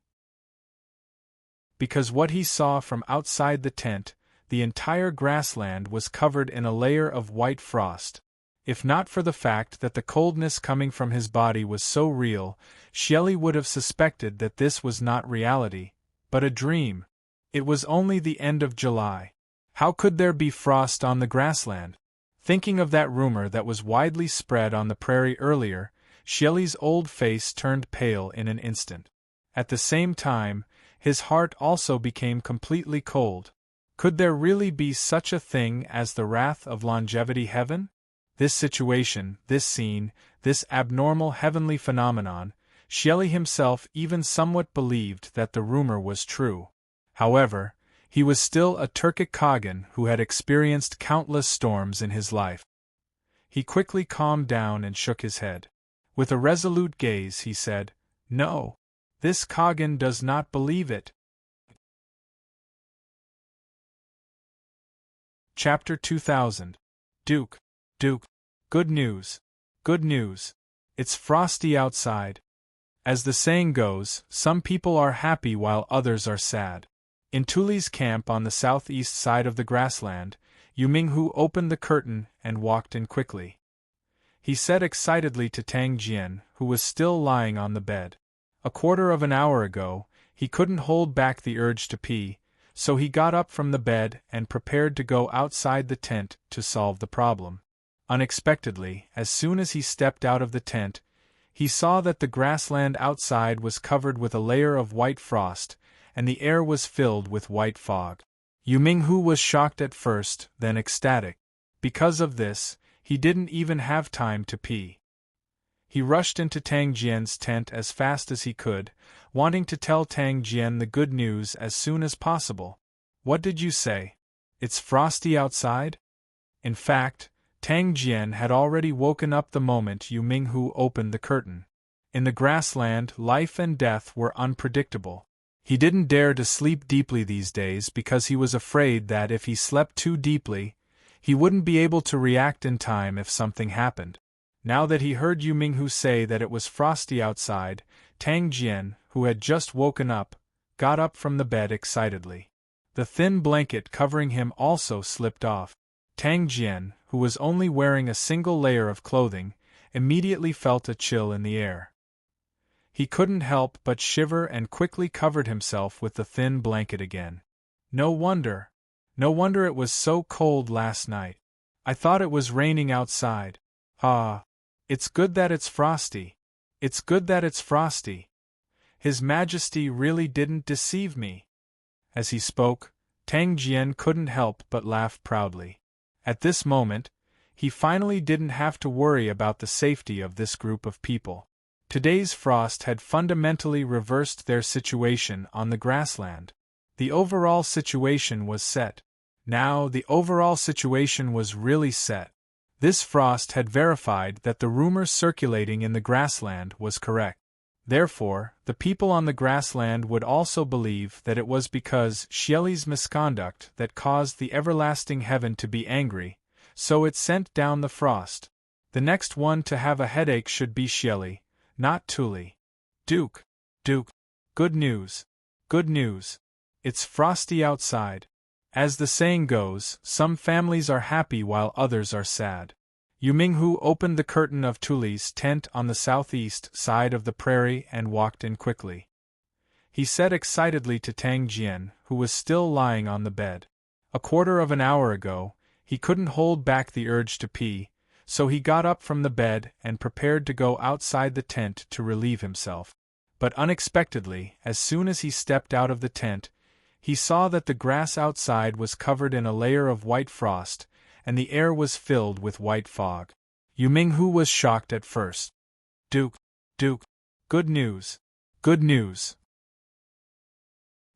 Because what he saw from outside the tent, the entire grassland was covered in a layer of white frost. If not for the fact that the coldness coming from his body was so real, Shelley would have suspected that this was not reality, but a dream. It was only the end of July. How could there be frost on the grassland? Thinking of that rumor that was widely spread on the prairie earlier, Shelley's old face turned pale in an instant. At the same time, his heart also became completely cold. Could there really be such a thing as the wrath of longevity heaven? This situation, this scene, this abnormal heavenly phenomenon, Shelley himself even somewhat believed that the rumor was true. However, he was still a Turkic Khagan who had experienced countless storms in his life. He quickly calmed down and shook his head. With a resolute gaze he said, "No. This Khagan does not believe it." Chapter 2000. Duke. Good news. Good news. It's frosty outside. As the saying goes, some people are happy while others are sad. In Tuli's camp on the southeast side of the grassland, Yuminghu opened the curtain and walked in quickly. He said excitedly to Tang Jian, who was still lying on the bed. A quarter of an hour ago, he couldn't hold back the urge to pee, so he got up from the bed and prepared to go outside the tent to solve the problem. Unexpectedly, as soon as he stepped out of the tent, he saw that the grassland outside was covered with a layer of white frost, and the air was filled with white fog. Yuminghu was shocked at first, then ecstatic. Because of this, he didn't even have time to pee. He rushed into Tang Jian's tent as fast as he could, wanting to tell Tang Jian the good news as soon as possible. "What did you say? It's frosty outside?" In fact, Tang Jian had already woken up the moment Yuminghu opened the curtain. In the grassland, life and death were unpredictable. He didn't dare to sleep deeply these days because he was afraid that if he slept too deeply, he wouldn't be able to react in time if something happened. Now that he heard Yuminghu say that it was frosty outside, Tang Jian, who had just woken up, got up from the bed excitedly. The thin blanket covering him also slipped off. Tang Jian, who was only wearing a single layer of clothing, immediately felt a chill in the air. He couldn't help but shiver and quickly covered himself with the thin blanket again. No wonder it was so cold last night. I thought it was raining outside. Ah, it's good that it's frosty. It's good that it's frosty. His Majesty really didn't deceive me. As he spoke, Tang Jian couldn't help but laugh proudly. At this moment, he finally didn't have to worry about the safety of this group of people. Today's frost had fundamentally reversed their situation on the grassland. The overall situation was set. Now the overall situation was really set. This frost had verified that the rumor circulating in the grassland was correct. Therefore, the people on the grassland would also believe that it was because Shelley's misconduct that caused the everlasting heaven to be angry, so it sent down the frost. The next one to have a headache should be Shelley, not Tuli. Duke. Good news. Good news. It's frosty outside. As the saying goes, some families are happy while others are sad. Yuminghu opened the curtain of Tuli's tent on the southeast side of the prairie and walked in quickly. He said excitedly to Tang Jian, who was still lying on the bed. A quarter of an hour ago, he couldn't hold back the urge to pee, so he got up from the bed and prepared to go outside the tent to relieve himself. But unexpectedly, as soon as he stepped out of the tent, he saw that the grass outside was covered in a layer of white frost, and the air was filled with white fog. Yuminghu was shocked at first. Duke. Good news. Good news.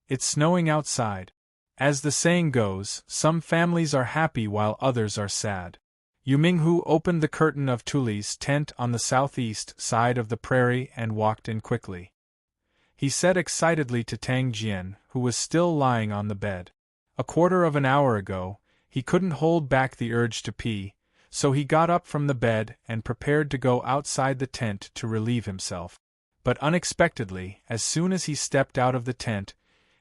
It's snowing outside. As the saying goes, some families are happy while others are sad. Yuminghu opened the curtain of Tuli's tent on the southeast side of the prairie and walked in quickly. He said excitedly to Tang Jian, who was still lying on the bed. A quarter of an hour ago, he couldn't hold back the urge to pee, so he got up from the bed and prepared to go outside the tent to relieve himself. But unexpectedly, as soon as he stepped out of the tent,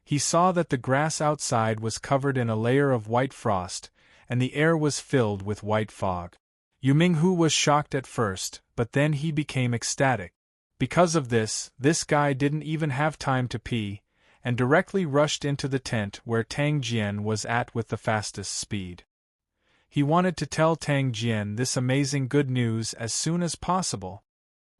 He saw that the grass outside was covered in a layer of white frost, and the air was filled with white fog. Yu Minghu was shocked at first, but then he became ecstatic. Because of this guy didn't even have time to pee, and directly rushed into the tent where Tang Jian was at with the fastest speed. He wanted to tell Tang Jian this amazing good news as soon as possible.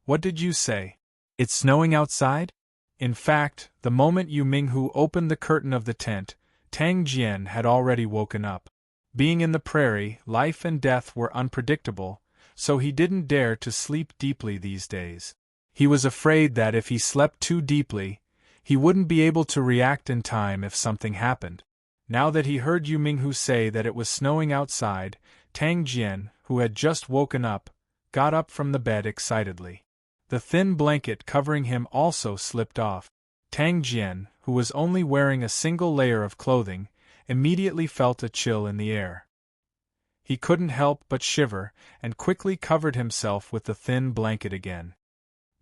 What did you say? It's snowing outside? In fact, the moment Yu Minghu opened the curtain of the tent, Tang Jian had already woken up. Being in the prairie, life and death were unpredictable, so he didn't dare to sleep deeply these days. He was afraid that if he slept too deeply, he wouldn't be able to react in time if something happened. Now that he heard Yu Minghu say that it was snowing outside, Tang Jian, who had just woken up, got up from the bed excitedly. The thin blanket covering him also slipped off. Tang Jian, who was only wearing a single layer of clothing, immediately felt a chill in the air. He couldn't help but shiver, and quickly covered himself with the thin blanket again.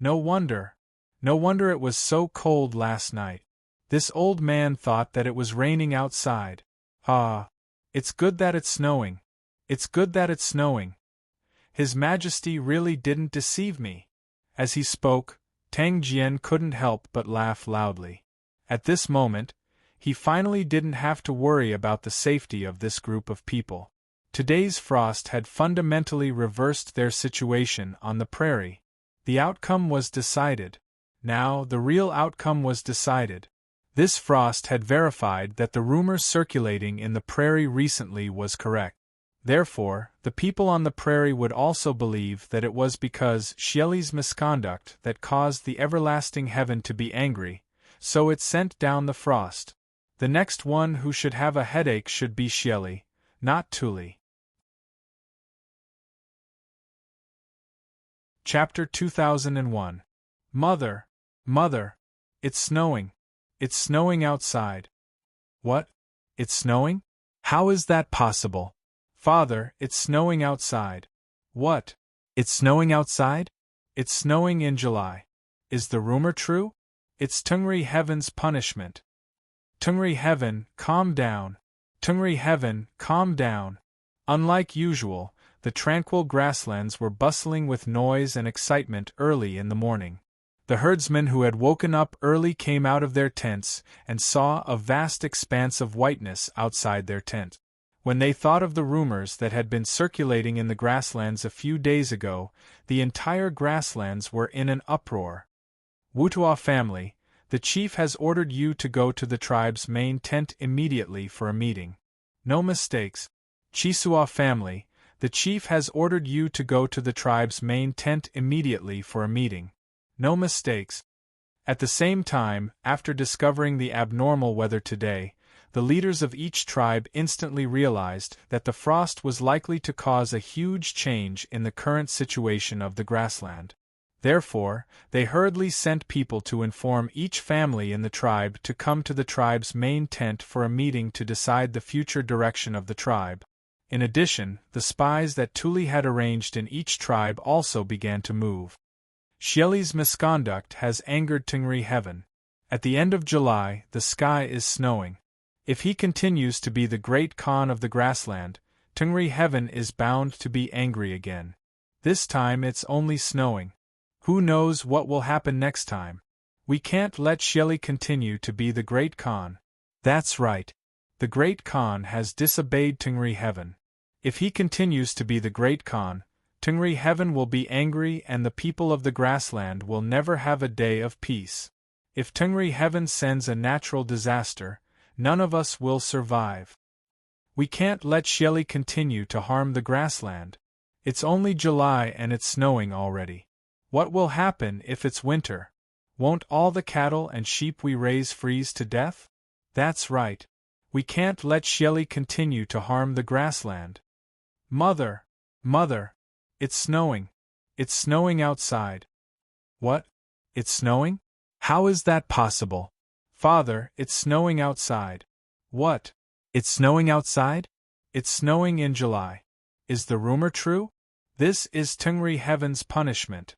No wonder it was so cold last night. This old man thought that it was raining outside. Ah, it's good that it's snowing. It's good that it's snowing. His Majesty really didn't deceive me. As he spoke, Tang Jian couldn't help but laugh loudly. At this moment, he finally didn't have to worry about the safety of this group of people. Today's frost had fundamentally reversed their situation on the prairie. The outcome was decided. Now, the real outcome was decided. This frost had verified that the rumor circulating in the prairie recently was correct. Therefore, the people on the prairie would also believe that it was because Xieli's misconduct that caused the everlasting heaven to be angry, so it sent down the frost. The next one who should have a headache should be Xieli, not Tuli. Chapter 2001. Mother, Mother, it's snowing. It's snowing outside. What? It's snowing? How is that possible? Father, it's snowing outside. What? It's snowing outside? It's snowing in July. Is the rumor true? It's Tungri Heaven's punishment. Tungri Heaven, calm down. Tungri Heaven, calm down. Unlike usual, the tranquil grasslands were bustling with noise and excitement early in the morning. The herdsmen who had woken up early came out of their tents and saw a vast expanse of whiteness outside their tent. When they thought of the rumors that had been circulating in the grasslands a few days ago, the entire grasslands were in an uproar. Wutua family, the chief has ordered you to go to the tribe's main tent immediately for a meeting. No mistakes. Chisua family, the chief has ordered you to go to the tribe's main tent immediately for a meeting. No mistakes. At the same time, after discovering the abnormal weather today, the leaders of each tribe instantly realized that the frost was likely to cause a huge change in the current situation of the grassland. Therefore, they hurriedly sent people to inform each family in the tribe to come to the tribe's main tent for a meeting to decide the future direction of the tribe. In addition, the spies that Tuli had arranged in each tribe also began to move. Xieli's misconduct has angered Tungri Heaven. At the end of July, the sky is snowing. If he continues to be the great Khan of the grassland, Tungri Heaven is bound to be angry again. This time it's only snowing. Who knows what will happen next time? We can't let Xieli continue to be the great Khan. That's right. The great Khan has disobeyed Tungri Heaven. If he continues to be the great Khan, Tungri Heaven will be angry and the people of the grassland will never have a day of peace. If Tungri Heaven sends a natural disaster, none of us will survive. We can't let Xieli continue to harm the grassland. It's only July and it's snowing already. What will happen if it's winter? Won't all the cattle and sheep we raise freeze to death? That's right. We can't let Xieli continue to harm the grassland. Mother, Mother, it's snowing. It's snowing outside. What? It's snowing? How is that possible? Father, it's snowing outside. What? It's snowing outside? It's snowing in July. Is the rumor true? This is Tungri Heaven's punishment.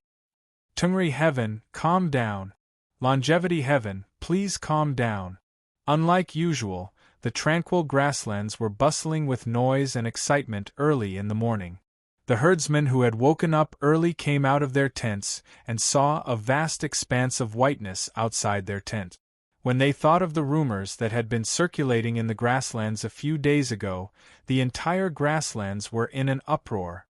Tungri Heaven, calm down. Longevity Heaven, please calm down. Unlike usual, the tranquil grasslands were bustling with noise and excitement early in the morning. The herdsmen who had woken up early came out of their tents and saw a vast expanse of whiteness outside their tent. When they thought of the rumors that had been circulating in the grasslands a few days ago, the entire grasslands were in an uproar.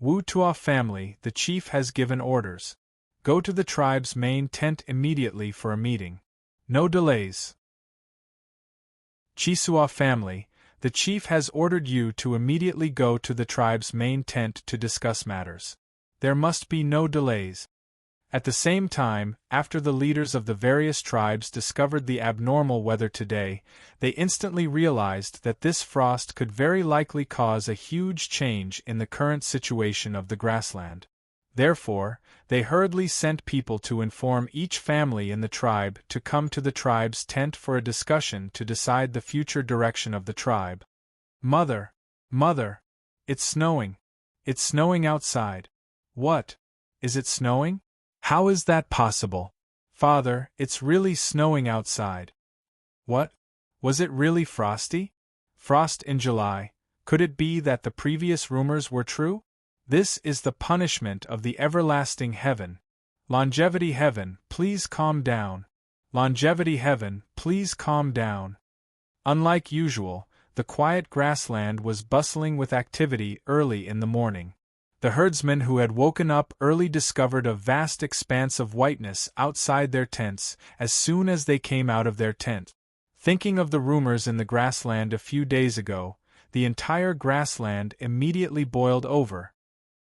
Wu Tuo family, the chief has given orders. Go to the tribe's main tent immediately for a meeting. No delays. Chisua family, the chief has ordered you to immediately go to the tribe's main tent to discuss matters. There must be no delays. At the same time, after the leaders of the various tribes discovered the abnormal weather today, they instantly realized that this frost could very likely cause a huge change in the current situation of the grassland. Therefore, they hurriedly sent people to inform each family in the tribe to come to the tribe's tent for a discussion to decide the future direction of the tribe. Mother, it's snowing. It's snowing outside. What? Is it snowing? How is that possible? Father, it's really snowing outside. What? Was it really frosty? Frost in July? Could it be that the previous rumors were true? This is the punishment of the everlasting heaven. Longevity heaven, please calm down. Longevity heaven, please calm down. Unlike usual, the quiet grassland was bustling with activity early in the morning. The herdsmen who had woken up early discovered a vast expanse of whiteness outside their tents as soon as they came out of their tent. Thinking of the rumors in the grassland a few days ago, the entire grassland immediately boiled over.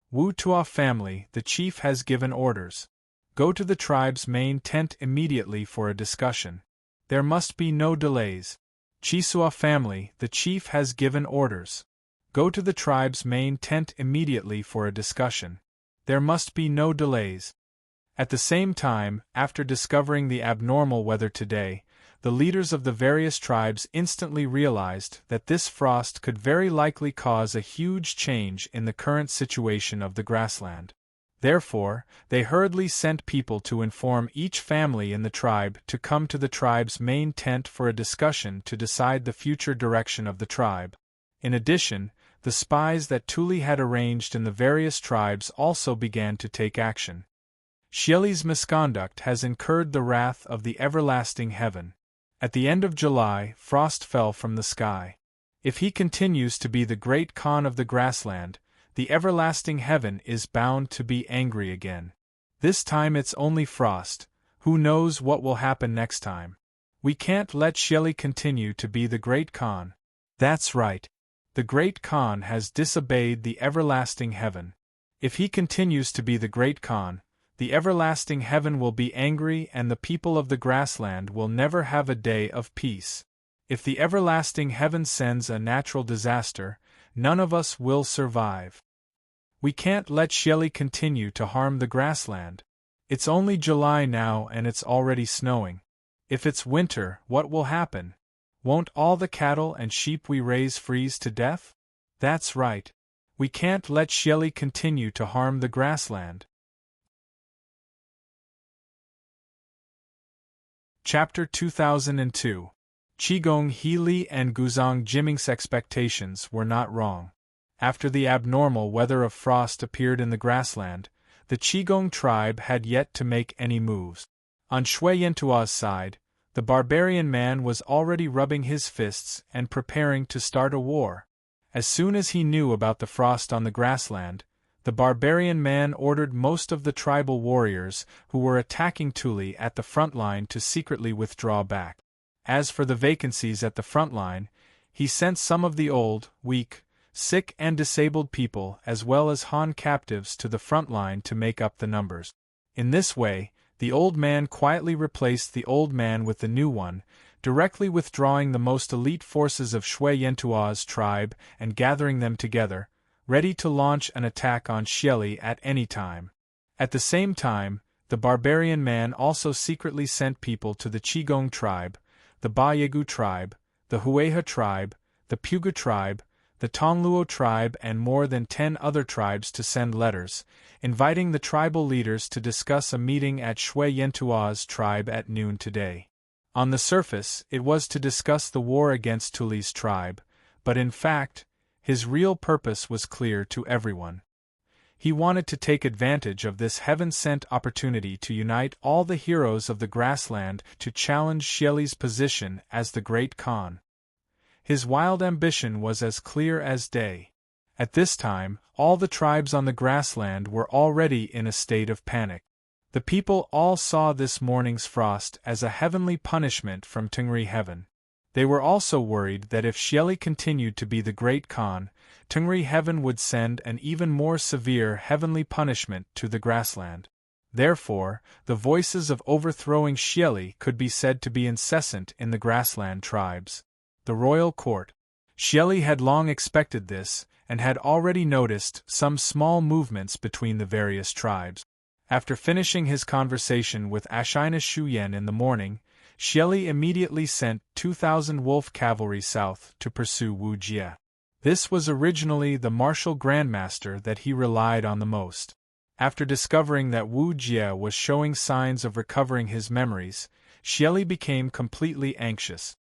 Wu Tuo family, the chief has given orders. Go to the tribe's main tent immediately for a discussion. There must be no delays. Chisua family, the chief has given orders. Go to the tribe's main tent immediately for a discussion. There must be no delays. At the same time, after discovering the abnormal weather today, the leaders of the various tribes instantly realized that this frost could very likely cause a huge change in the current situation of the grassland. Therefore, they hurriedly sent people to inform each family in the tribe to come to the tribe's main tent for a discussion to decide the future direction of the tribe. In addition, the spies that Tuli had arranged in the various tribes also began to take action. Xieli's misconduct has incurred the wrath of the everlasting heaven. At the end of July, frost fell from the sky. If he continues to be the great Khan of the grassland, the everlasting heaven is bound to be angry again. This time it's only frost. Who knows what will happen next time? We can't let Xieli continue to be the great Khan. That's right. The great Khan has disobeyed the everlasting heaven. If he continues to be the great Khan, the everlasting heaven will be angry and the people of the grassland will never have a day of peace. If the everlasting heaven sends a natural disaster, none of us will survive. We can't let Xieli continue to harm the grassland. It's only July now and it's already snowing. If it's winter, what will happen? Won't all the cattle and sheep we raise freeze to death? That's right. We can't let Xieli continue to harm the grassland. Chapter 2002. Qigong Heili and Guzhang Jiming's expectations were not wrong. After the abnormal weather of frost appeared in the grassland, the Qigong tribe had yet to make any moves. On Shui Yentua's side, the barbarian man was already rubbing his fists and preparing to start a war. As soon as he knew about the frost on the grassland, the barbarian man ordered most of the tribal warriors who were attacking Tuli at the front line to secretly withdraw back. As for the vacancies at the front line, he sent some of the old, weak, sick and disabled people as well as Han captives to the front line to make up the numbers. In this way, the old man quietly replaced the old man with the new one, directly withdrawing the most elite forces of Shui Yentua's tribe and gathering them together, ready to launch an attack on Xieli at any time. At the same time, the barbarian man also secretly sent people to the Qigong tribe, the Bayegu tribe, the Hueha tribe, the Puga tribe, the Tongluo tribe and more than 10 other tribes to send letters, inviting the tribal leaders to discuss a meeting at Shui Yentua's tribe at noon today. On the surface, it was to discuss the war against Tuli's tribe, but in fact, his real purpose was clear to everyone. He wanted to take advantage of this heaven-sent opportunity to unite all the heroes of the grassland to challenge Xieli's position as the Great Khan. His wild ambition was as clear as day. At this time, all the tribes on the grassland were already in a state of panic. The people all saw this morning's frost as a heavenly punishment from Tungri heaven. They were also worried that if Xieli continued to be the Great Khan, Tungri heaven would send an even more severe heavenly punishment to the grassland. Therefore, the voices of overthrowing Xieli could be said to be incessant in the grassland tribes. The royal court. Xieli had long expected this, and had already noticed some small movements between the various tribes. After finishing his conversation with Ashina Shuyan in the morning, Xieli immediately sent 2,000 wolf cavalry south to pursue Wu Jie. This was originally the martial grandmaster that he relied on the most. After discovering that Wu Jie was showing signs of recovering his memories, Xieli became completely anxious.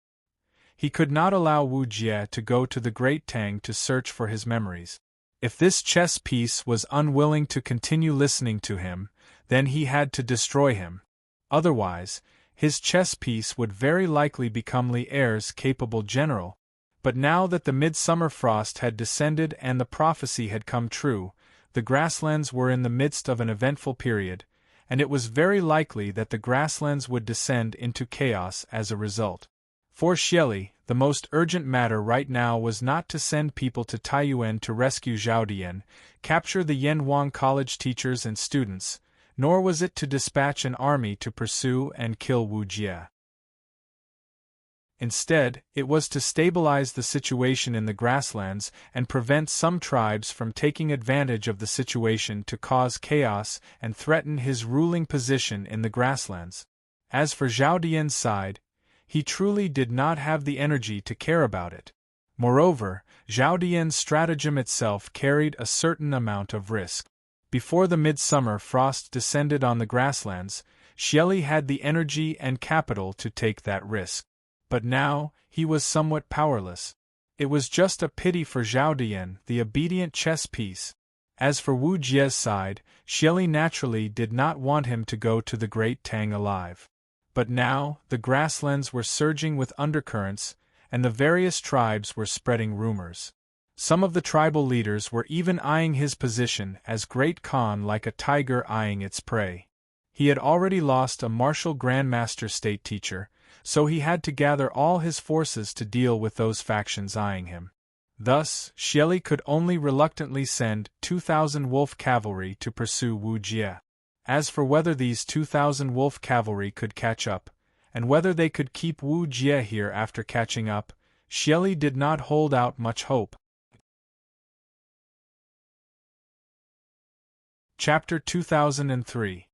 He could not allow Wu Jie to go to the Great Tang to search for his memories. If this chess piece was unwilling to continue listening to him, then he had to destroy him. Otherwise, his chess piece would very likely become Li Er's capable general. But now that the midsummer frost had descended and the prophecy had come true, the grasslands were in the midst of an eventful period, and it was very likely that the grasslands would descend into chaos as a result. For Xieli, the most urgent matter right now was not to send people to Taiyuan to rescue Zhao Dian, capture the Yanhuang College teachers and students, nor was it to dispatch an army to pursue and kill Wu Jie. Instead, it was to stabilize the situation in the grasslands and prevent some tribes from taking advantage of the situation to cause chaos and threaten his ruling position in the grasslands. As for Zhao Dian's side, he truly did not have the energy to care about it. Moreover, Zhao Dian's stratagem itself carried a certain amount of risk. Before the midsummer frost descended on the grasslands, Xieli had the energy and capital to take that risk. But now, he was somewhat powerless. It was just a pity for Zhao Dian, the obedient chess piece. As for Wu Jie's side, Xieli naturally did not want him to go to the Great Tang alive. But now, the grasslands were surging with undercurrents, and the various tribes were spreading rumors. Some of the tribal leaders were even eyeing his position as Great Khan like a tiger eyeing its prey. He had already lost a martial grandmaster state teacher, so he had to gather all his forces to deal with those factions eyeing him. Thus, Xieli could only reluctantly send 2,000 wolf cavalry to pursue Wu Jie. As for whether these 2,000 wolf cavalry could catch up, and whether they could keep Wu Jie here after catching up, Xieli did not hold out much hope. Chapter 2003.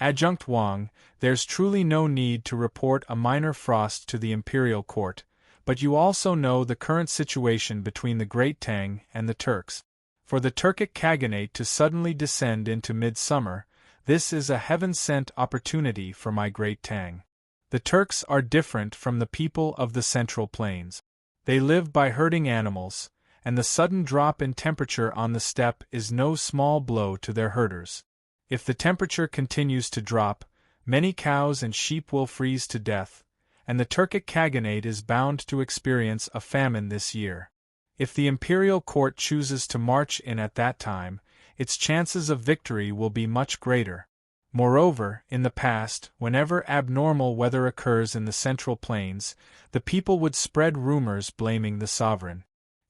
Adjunct Wang, there's truly no need to report a minor frost to the imperial court, but you also know the current situation between the Great Tang and the Turks. For the Turkic Khaganate to suddenly descend into midsummer, this is a heaven-sent opportunity for my Great Tang. The Turks are different from the people of the Central Plains. They live by herding animals, and the sudden drop in temperature on the steppe is no small blow to their herders. If the temperature continues to drop, many cows and sheep will freeze to death, and the Turkic Khaganate is bound to experience a famine this year. If the imperial court chooses to march in at that time, its chances of victory will be much greater. Moreover, in the past, whenever abnormal weather occurs in the Central Plains, the people would spread rumors blaming the sovereign.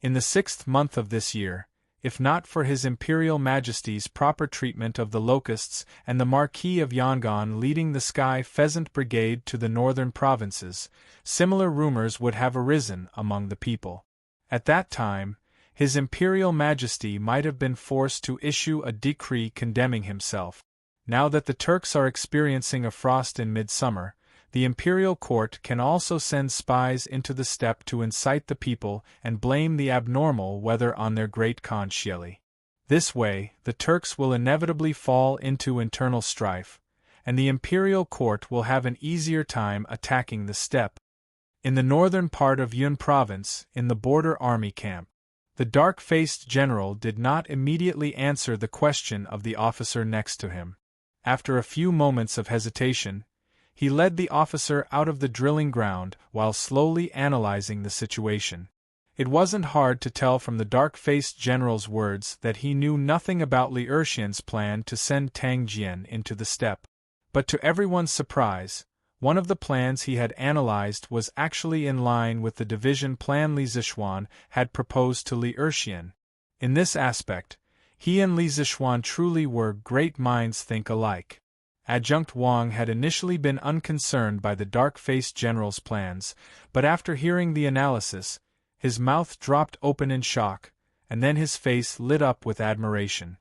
In the 6th month of this year, if not for His Imperial Majesty's proper treatment of the locusts and the Marquis of Yangon leading the Sky Pheasant Brigade to the northern provinces, similar rumors would have arisen among the people. At that time, His Imperial Majesty might have been forced to issue a decree condemning himself. Now that the Turks are experiencing a frost in midsummer, the imperial court can also send spies into the steppe to incite the people and blame the abnormal weather on their Great Khan Xieli. This way, the Turks will inevitably fall into internal strife, and the imperial court will have an easier time attacking the steppe. In the northern part of Yun province, in the border army camp, the dark-faced general did not immediately answer the question of the officer next to him. After a few moments of hesitation, he led the officer out of the drilling ground while slowly analyzing the situation. It wasn't hard to tell from the dark-faced general's words that he knew nothing about Li Erxian's plan to send Tang Jian into the steppe. But to everyone's surprise, one of the plans he had analyzed was actually in line with the division plan Li Zishuan had proposed to Li Erxian. In this aspect, he and Li Zishuan truly were great minds think alike. Adjunct Wang had initially been unconcerned by the dark-faced general's plans, but after hearing the analysis, his mouth dropped open in shock, and then his face lit up with admiration.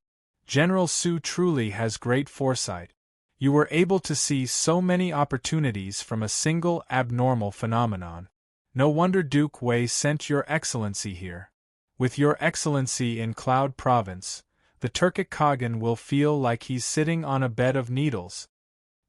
General Su truly has great foresight. You were able to see so many opportunities from a single abnormal phenomenon. No wonder Duke Wei sent Your Excellency here. With Your Excellency in Cloud Province, the Turkic Khagan will feel like he's sitting on a bed of needles.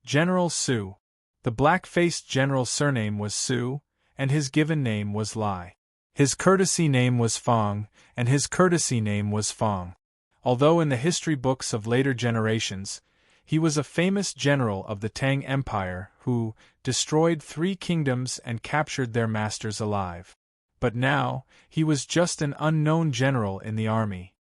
General Su. The black-faced general's surname was Su, and his given name was Lai. His courtesy name was Fong, and his courtesy name was Fong. Although in the history books of later generations, he was a famous general of the Tang Empire who destroyed 3 kingdoms and captured their masters alive. But now, he was just an unknown general in the army.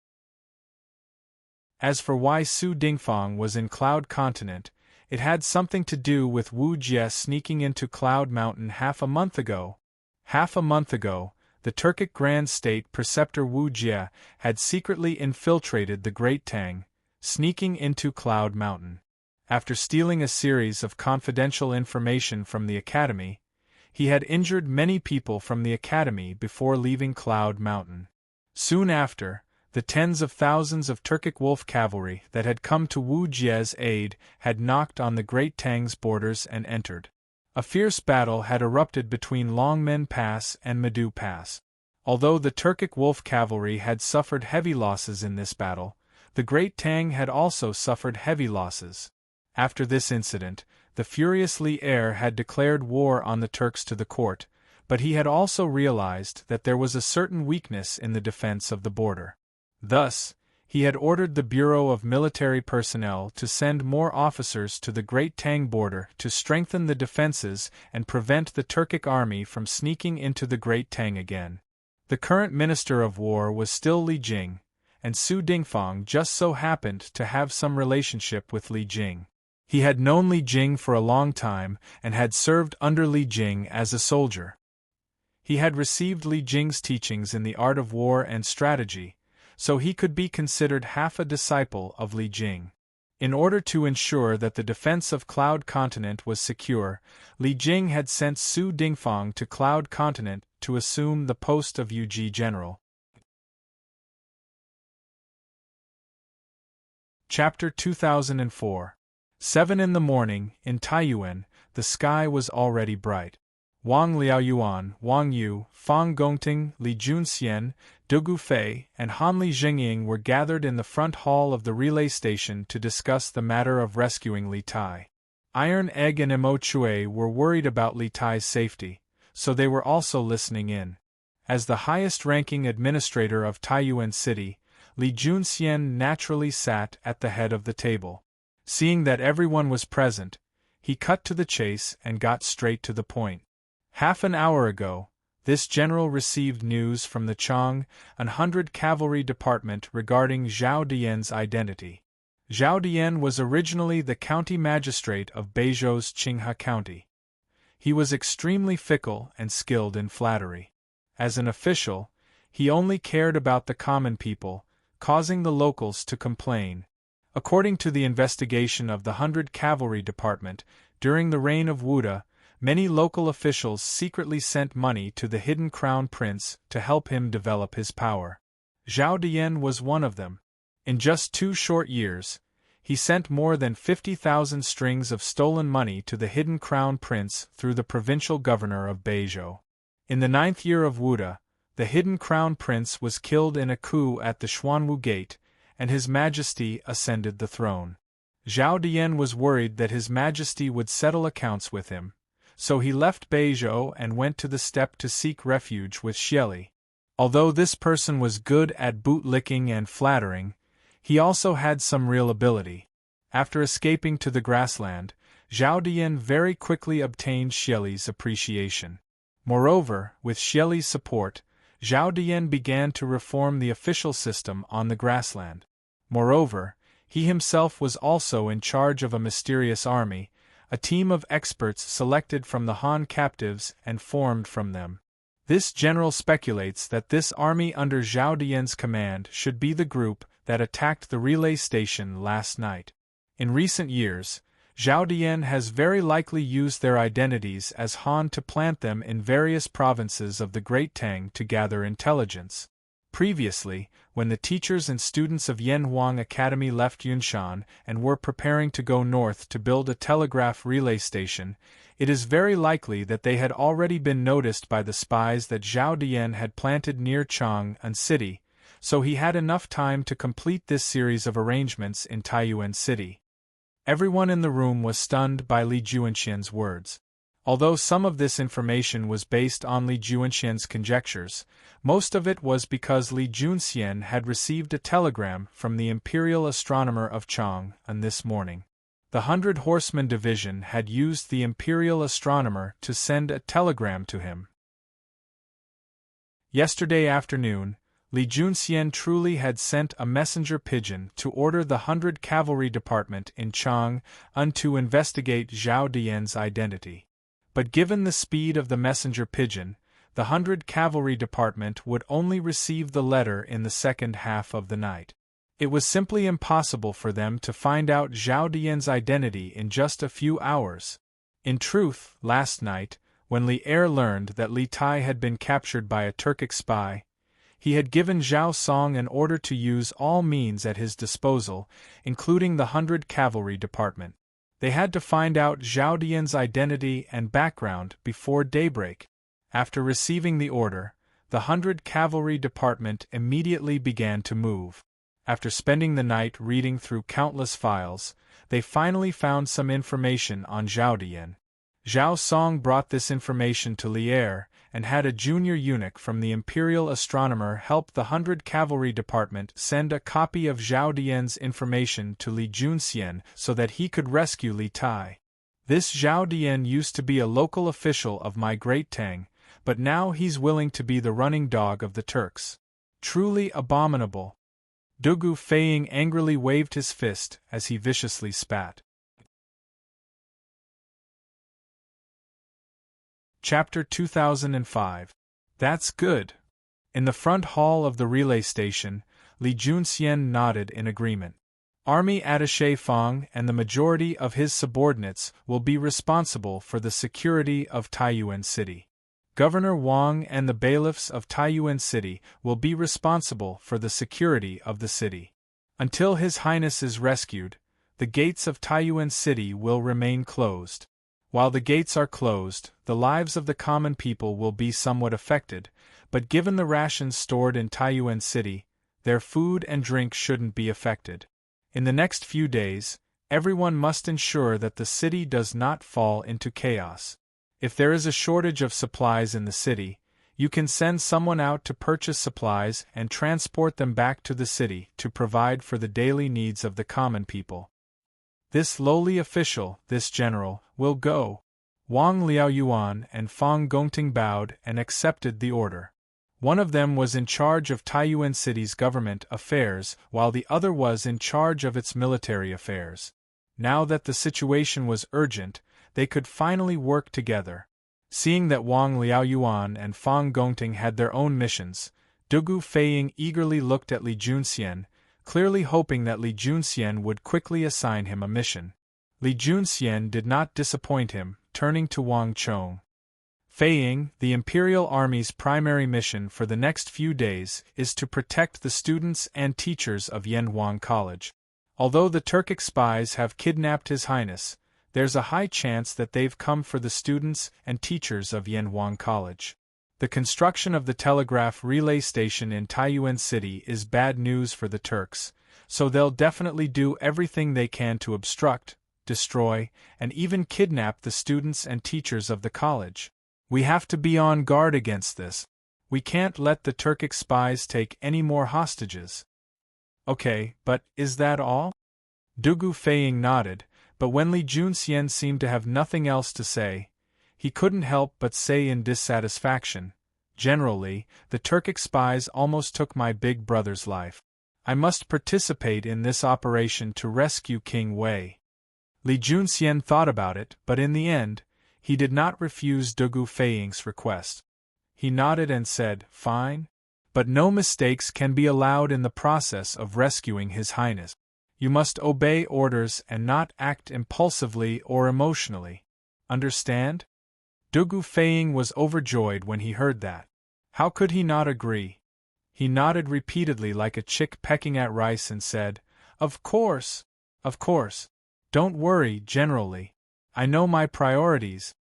As for why Su Dingfang was in Cloud Continent, it had something to do with Wu Jie sneaking into Cloud Mountain half a month ago. Half a month ago, the Turkic Grand State Preceptor Wu Jie had secretly infiltrated the Great Tang, sneaking into Cloud Mountain. After stealing a series of confidential information from the Academy, he had injured many people from the Academy before leaving Cloud Mountain. Soon after, the tens of thousands of Turkic wolf cavalry that had come to Wu Jie's aid had knocked on the Great Tang's borders and entered. A fierce battle had erupted between Longmen Pass and Medu Pass. Although the Turkic wolf cavalry had suffered heavy losses in this battle, the Great Tang had also suffered heavy losses. After this incident, the furious Li Er had declared war on the Turks to the court, but he had also realized that there was a certain weakness in the defense of the border. Thus, he had ordered the Bureau of Military Personnel to send more officers to the Great Tang border to strengthen the defenses and prevent the Turkic army from sneaking into the Great Tang again. The current Minister of War was still Li Jing, and Su Dingfang just so happened to have some relationship with Li Jing. He had known Li Jing for a long time and had served under Li Jing as a soldier. He had received Li Jing's teachings in the art of war and strategy, so he could be considered half a disciple of Li Jing. In order to ensure that the defense of Cloud Continent was secure, Li Jing had sent Su Dingfang to Cloud Continent to assume the post of UG General. Chapter 2004. 7 in the morning, in Taiyuan, the sky was already bright. Wang Liaoyuan, Wang Yu, Fang Gongting, Li Junxian, Du Gufei, and Han Li Jingying were gathered in the front hall of the relay station to discuss the matter of rescuing Li Tai. Iron Egg and Emo Chui were worried about Li Tai's safety, so they were also listening in. As the highest-ranking administrator of Taiyuan City, Li Junxian naturally sat at the head of the table. Seeing that everyone was present, he cut to the chase and got straight to the point. Half an hour ago, this general received news from the Chang 100 Cavalry Department regarding Zhao Dian's identity. Zhao Dian was originally the county magistrate of Beizhou's Qinghe County. He was extremely fickle and skilled in flattery. As an official, he only cared about the common people, causing the locals to complain. According to the investigation of the 100 Cavalry Department, during the reign of Wuda, many local officials secretly sent money to the hidden crown prince to help him develop his power. Zhao Dian was one of them. In just 2 short years, he sent more than 50,000 strings of stolen money to the hidden crown prince through the provincial governor of Beizhou. In the 9th year of Wuda, the hidden crown prince was killed in a coup at the Xuanwu Gate, and His Majesty ascended the throne. Zhao Dian was worried that His Majesty would settle accounts with him, so he left Beizhou and went to the steppe to seek refuge with Xieli. Although this person was good at bootlicking and flattering, he also had some real ability. After escaping to the grassland, Zhao Dian very quickly obtained Xieli's appreciation. Moreover, with Xieli's support, Zhao Dian began to reform the official system on the grassland. Moreover, he himself was also in charge of a mysterious army, a team of experts selected from the Han captives and formed from them. This general speculates that this army under Zhao Dian's command should be the group that attacked the relay station last night. In recent years, Zhao Dian has very likely used their identities as Han to plant them in various provinces of the Great Tang to gather intelligence. Previously, when the teachers and students of Yanhuang Academy left Yunshan and were preparing to go north to build a telegraph relay station, it is very likely that they had already been noticed by the spies that Zhao Dian had planted near Chang'an City, so he had enough time to complete this series of arrangements in Taiyuan City. Everyone in the room was stunned by Li Juanxian's words. Although some of this information was based on Li Juanxian's conjectures, most of it was because Li Junxian had received a telegram from the Imperial Astronomer of Chang'an this morning. The 100 Horsemen Division had used the Imperial Astronomer to send a telegram to him. Yesterday afternoon, Li Junxian truly had sent a messenger pigeon to order the 100 Cavalry Department in Chang'an to investigate Zhao Dian's identity. But given the speed of the messenger pigeon, the 100 Cavalry Department would only receive the letter in the second half of the night. It was simply impossible for them to find out Zhao Dian's identity in just a few hours. In truth, last night, when Li Er learned that Li Tai had been captured by a Turkic spy, he had given Zhao Song an order to use all means at his disposal, including the 100 Cavalry Department. They had to find out Zhao Dian's identity and background before daybreak. After receiving the order, the 100 Cavalry Department immediately began to move. After spending the night reading through countless files, they finally found some information on Zhao Dian. Zhao Song brought this information to Li Er, and had a junior eunuch from the Imperial Astronomer help the 100 Cavalry Department send a copy of Zhao Dian's information to Li Junxian so that he could rescue Li Tai. This Zhao Dian used to be a local official of my Great Tang, but now he's willing to be the running dog of the Turks. Truly abominable. Dugu Feiying angrily waved his fist as he viciously spat. Chapter 2005. That's good. In the front hall of the relay station, Li Junxian nodded in agreement. Army Attaché Fang and the majority of his subordinates will be responsible for the security of Taiyuan City. Governor Wang and the bailiffs of Taiyuan City will be responsible for the security of the city. Until His Highness is rescued, the gates of Taiyuan City will remain closed. While the gates are closed, the lives of the common people will be somewhat affected, but given the rations stored in Taiyuan City, their food and drink shouldn't be affected. In the next few days, everyone must ensure that the city does not fall into chaos. If there is a shortage of supplies in the city, you can send someone out to purchase supplies and transport them back to the city to provide for the daily needs of the common people. This lowly official, this general, will go. Wang Liaoyuan and Fang Gongting bowed and accepted the order. One of them was in charge of Taiyuan City's government affairs, while the other was in charge of its military affairs. Now that the situation was urgent, they could finally work together. Seeing that Wang Liaoyuan and Fang Gongting had their own missions, Dugu Feiying eagerly looked at Li Junxian, clearly hoping that Li Junxian would quickly assign him a mission. Li Junxian did not disappoint him, turning to Wang Chong. Feiying, the Imperial Army's primary mission for the next few days is to protect the students and teachers of Yanhuang College. Although the Turkic spies have kidnapped His Highness, there's a high chance that they've come for the students and teachers of Yanhuang College. The construction of the telegraph relay station in Taiyuan City is bad news for the Turks, so they'll definitely do everything they can to obstruct, destroy, and even kidnap the students and teachers of the college. We have to be on guard against this. We can't let the Turkic spies take any more hostages. Okay, but is that all? Dugu Feiying nodded, but when Li Junxian seemed to have nothing else to say, he couldn't help but say in dissatisfaction, "General Li, the Turkic spies almost took my big brother's life. I must participate in this operation to rescue King Wei." Li Junxian thought about it, but in the end, he did not refuse Dugu Feiying's request. He nodded and said, "Fine. But no mistakes can be allowed in the process of rescuing His Highness. You must obey orders and not act impulsively or emotionally. Understand?" Dugu Feiying was overjoyed when he heard that. How could he not agree? He nodded repeatedly like a chick pecking at rice and said, Of course. Don't worry, General Li. I know my priorities."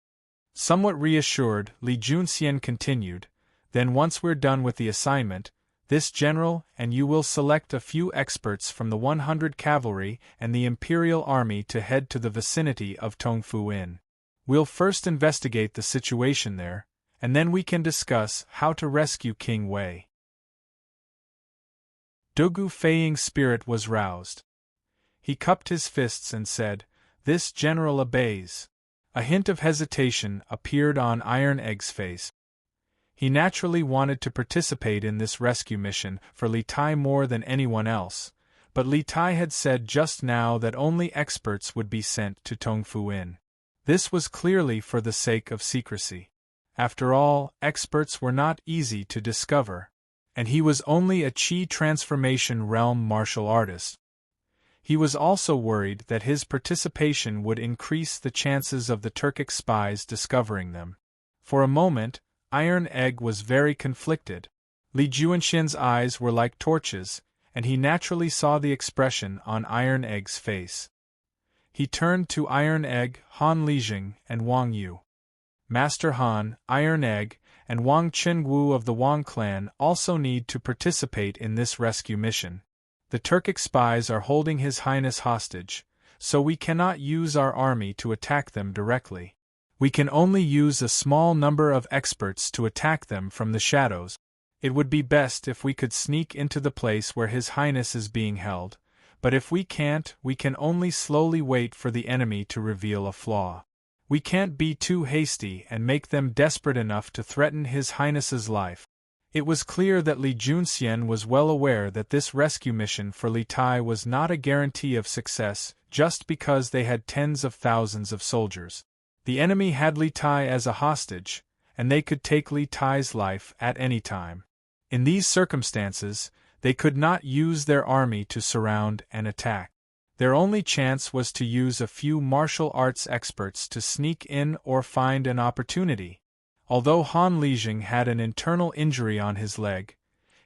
Somewhat reassured, Li Junxian continued, "Then once we're done with the assignment, this general and you will select a few experts from the 100 cavalry and the Imperial Army to head to the vicinity of Tongfu Inn. We'll first investigate the situation there, and then we can discuss how to rescue King Wei." Dugu Feiying's spirit was roused. He cupped his fists and said, "This general obeys." A hint of hesitation appeared on Iron Egg's face. He naturally wanted to participate in this rescue mission for Li Tai more than anyone else, but Li Tai had said just now that only experts would be sent to Tongfu Inn. This was clearly for the sake of secrecy. After all, experts were not easy to discover, and he was only a Qi transformation realm martial artist. He was also worried that his participation would increase the chances of the Turkic spies discovering them. For a moment, Iron Egg was very conflicted. Li Junxian's eyes were like torches, and he naturally saw the expression on Iron Egg's face. He turned to Iron Egg, Han Lijing, and Wang Yu. Master Han, Iron Egg, and Wang Qingwu of the Wang clan also need to participate in this rescue mission. The Turkic spies are holding His Highness hostage, so we cannot use our army to attack them directly. We can only use a small number of experts to attack them from the shadows. It would be best if we could sneak into the place where His Highness is being held, but if we can't, we can only slowly wait for the enemy to reveal a flaw. We can't be too hasty and make them desperate enough to threaten His Highness's life. It was clear that Li Junxian was well aware that this rescue mission for Li Tai was not a guarantee of success just because they had tens of thousands of soldiers. The enemy had Li Tai as a hostage, and they could take Li Tai's life at any time. In these circumstances, they could not use their army to surround and attack. Their only chance was to use a few martial arts experts to sneak in or find an opportunity. Although Han Lijing had an internal injury on his leg,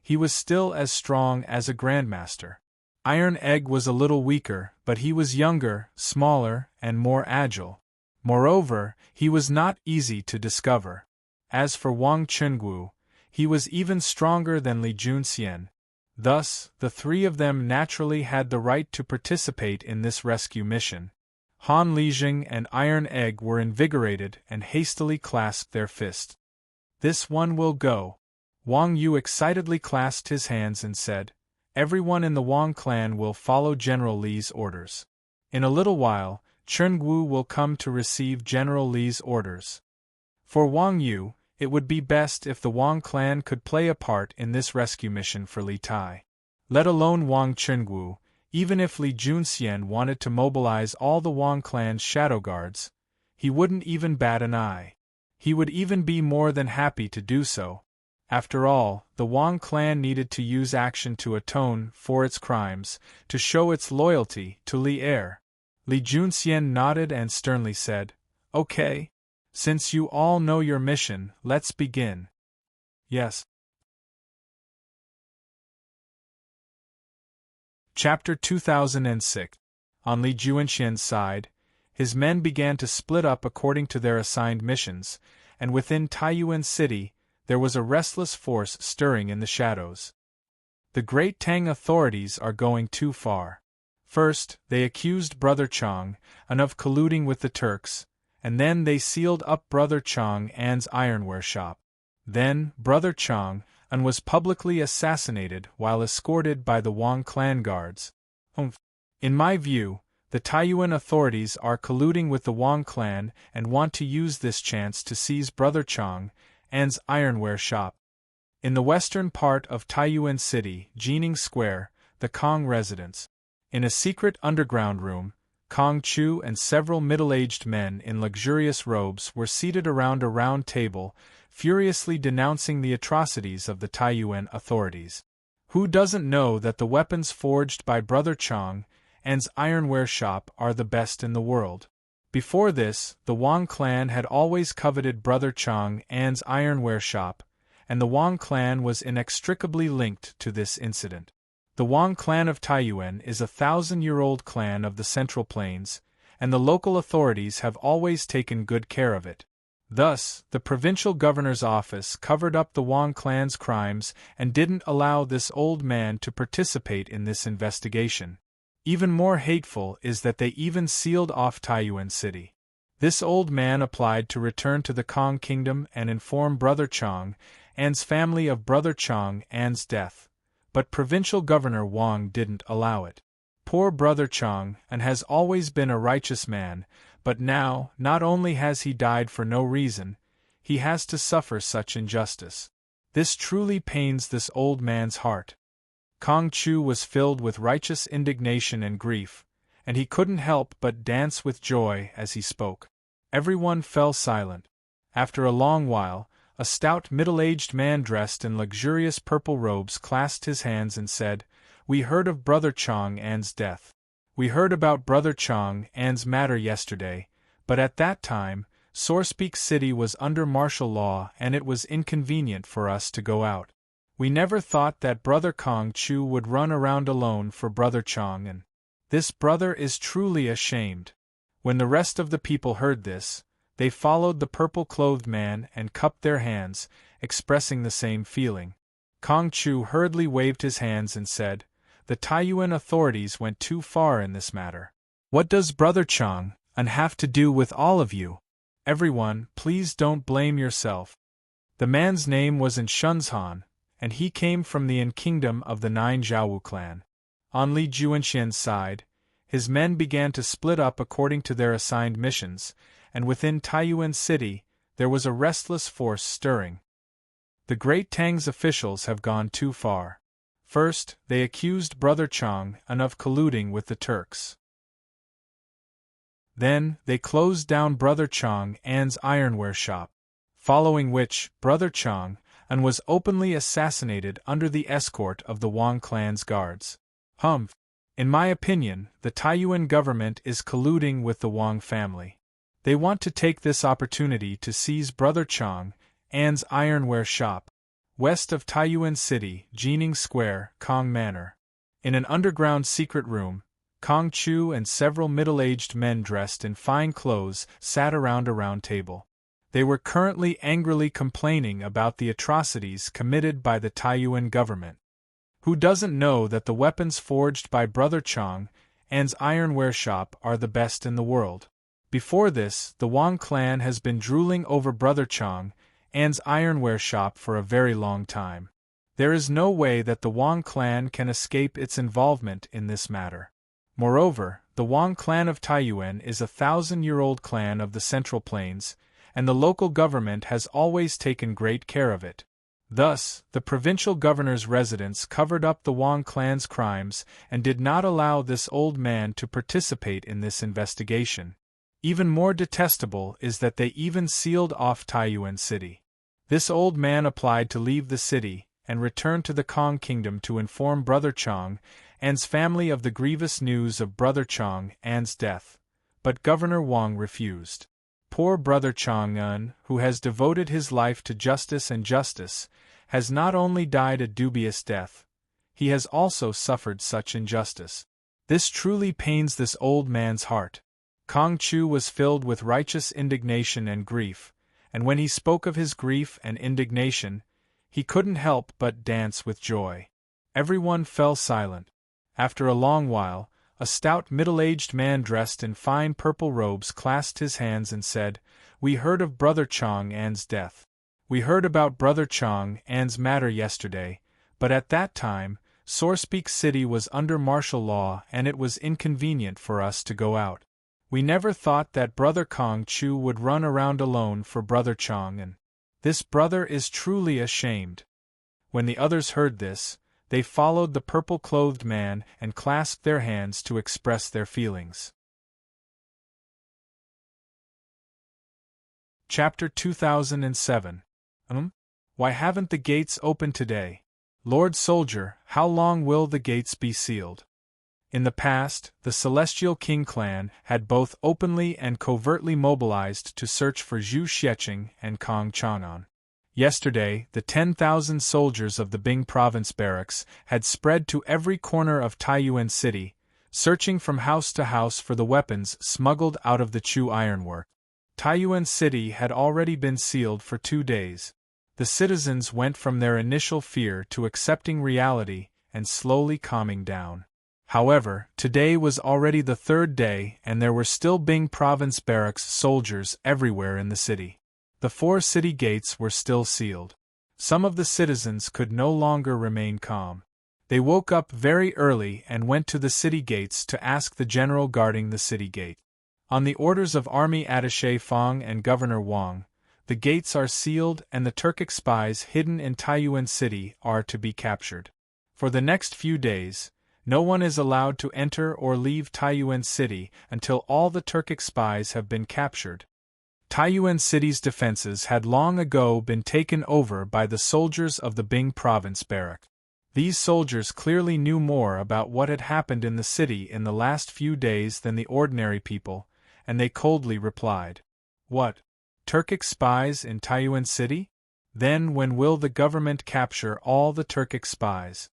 he was still as strong as a grandmaster. Iron Egg was a little weaker, but he was younger, smaller, and more agile. Moreover, he was not easy to discover. As for Wang Qingwu, he was even stronger than Li Junxian. Thus, the three of them naturally had the right to participate in this rescue mission. Han Lijing and Iron Egg were invigorated and hastily clasped their fists. "This one will go." Wang Yu excitedly clasped his hands and said, "Everyone in the Wang clan will follow General Li's orders. In a little while, Qingwu will come to receive General Li's orders." For Wang Yu, it would be best if the Wang clan could play a part in this rescue mission for Li Tai. Let alone Wang Qingwu, even if Li Junxian wanted to mobilize all the Wang clan's shadow guards, he wouldn't even bat an eye. He would even be more than happy to do so. After all, the Wang clan needed to use action to atone for its crimes, to show its loyalty to Li Er. Li Junxian nodded and sternly said, "Okay. Since you all know your mission, let's begin." "Yes." Chapter 2006. On Li Junxian's side, his men began to split up according to their assigned missions, and within Taiyuan City, there was a restless force stirring in the shadows. The great Tang authorities are going too far. First, they accused Brother Chang An of colluding with the Turks, and then they sealed up Brother Chang An's ironware shop. Then, Brother Chang An was publicly assassinated while escorted by the Wang clan guards. In my view, the Taiyuan authorities are colluding with the Wang clan and want to use this chance to seize Brother Chang An's ironware shop. In the western part of Taiyuan City, Jining Square, the Kong residence. In a secret underground room, Kong Chu and several middle-aged men in luxurious robes were seated around a round table, furiously denouncing the atrocities of the Taiyuan authorities. Who doesn't know that the weapons forged by Brother Chang An's ironware shop are the best in the world? Before this, the Wang clan had always coveted Brother Chang An's ironware shop, and the Wang clan was inextricably linked to this incident. The Wang clan of Taiyuan is a 1,000-year-old clan of the Central Plains, and the local authorities have always taken good care of it. Thus, the provincial governor's office covered up the Wang clan's crimes and didn't allow this old man to participate in this investigation. Even more hateful is that they even sealed off Taiyuan City. This old man applied to return to the Kong Kingdom and inform Brother Chang An's family of Brother Chang An's death, but Provincial Governor Wang didn't allow it. Poor Brother Chang An has always been a righteous man, but now, not only has he died for no reason, he has to suffer such injustice. This truly pains this old man's heart. Kong Chu was filled with righteous indignation and grief, and he couldn't help but dance with joy as he spoke. Everyone fell silent. After a long while, a stout middle-aged man dressed in luxurious purple robes clasped his hands and said, "We heard of Brother Chang An's death. We heard about Brother Chang An's matter yesterday, but at that time, Sorespeak City was under martial law and it was inconvenient for us to go out. We never thought that Brother Kong Chu would run around alone for Brother Chang An. This brother is truly ashamed." When the rest of the people heard this, they followed the purple-clothed man and cupped their hands, expressing the same feeling. Kong Chu hurriedly waved his hands and said, "The Taiyuan authorities went too far in this matter. What does Brother Chang An have to do with all of you? Everyone, please don't blame yourself." The man's name was Shunzhan, and he came from the kingdom of the 9 Zhaowu clan. On Li Juanxian's side, his men began to split up according to their assigned missions, and within Taiyuan City, there was a restless force stirring. The great Tang's officials have gone too far. First, they accused Brother Chang An of colluding with the Turks. Then, they closed down Brother Chang An's ironware shop, following which, Brother Chang An was openly assassinated under the escort of the Wang clan's guards. In my opinion, the Taiyuan government is colluding with the Wang family. They want to take this opportunity to seize Brother Chang An's ironware shop, west of Taiyuan City, Jining Square, Kong Manor. In an underground secret room, Kong Chu and several middle-aged men dressed in fine clothes sat around a round table. They were currently angrily complaining about the atrocities committed by the Taiyuan government. Who doesn't know that the weapons forged by Brother Chang An's ironware shop are the best in the world? Before this, the Wang clan has been drooling over Brother Chang An's ironware shop for a very long time. There is no way that the Wang clan can escape its involvement in this matter. Moreover, the Wang clan of Taiyuan is a 1,000-year-old clan of the Central Plains, and the local government has always taken great care of it. Thus, the provincial governor's residence covered up the Wang clan's crimes and did not allow this old man to participate in this investigation. Even more detestable is that they even sealed off Taiyuan City. This old man applied to leave the city and return to the Kong Kingdom to inform Brother Chang An's family of the grievous news of Brother Chang An's death, but Governor Wang refused. Poor Brother Chang An, who has devoted his life to justice and justice, has not only died a dubious death, he has also suffered such injustice. This truly pains this old man's heart. Kong Chu was filled with righteous indignation and grief, and when he spoke of his grief and indignation, he couldn't help but dance with joy. Everyone fell silent. After a long while, a stout middle-aged man dressed in fine purple robes clasped his hands and said, "We heard of Brother Chang An's death. We heard about Brother Chang An's matter yesterday, but at that time, Sorespeak City was under martial law and it was inconvenient for us to go out. We never thought that Brother Kong Chu would run around alone for Brother Chang An. This brother is truly ashamed." When the others heard this, they followed the purple-clothed man and clasped their hands to express their feelings. Chapter 2007. Why haven't the gates opened today? Lord Soldier, how long will the gates be sealed? In the past, the Celestial King clan had both openly and covertly mobilized to search for Zhu Xiecheng and Kong Chang'an. Yesterday, the 10,000 soldiers of the Bing Province barracks had spread to every corner of Taiyuan City, searching from house to house for the weapons smuggled out of the Chu ironwork. Taiyuan City had already been sealed for 2 days. The citizens went from their initial fear to accepting reality and slowly calming down. However, today was already the 3rd day and there were still Bing Province barracks soldiers everywhere in the city. The 4 city gates were still sealed. Some of the citizens could no longer remain calm. They woke up very early and went to the city gates to ask the general guarding the city gate. On the orders of Army Attaché Fong and Governor Wang, the gates are sealed and the Turkic spies hidden in Taiyuan City are to be captured. For the next few days, no one is allowed to enter or leave Taiyuan City until all the Turkic spies have been captured. Taiyuan City's defenses had long ago been taken over by the soldiers of the Bing Province barrack. These soldiers clearly knew more about what had happened in the city in the last few days than the ordinary people, and they coldly replied, "What? Turkic spies in Taiyuan City? Then when will the government capture all the Turkic spies?"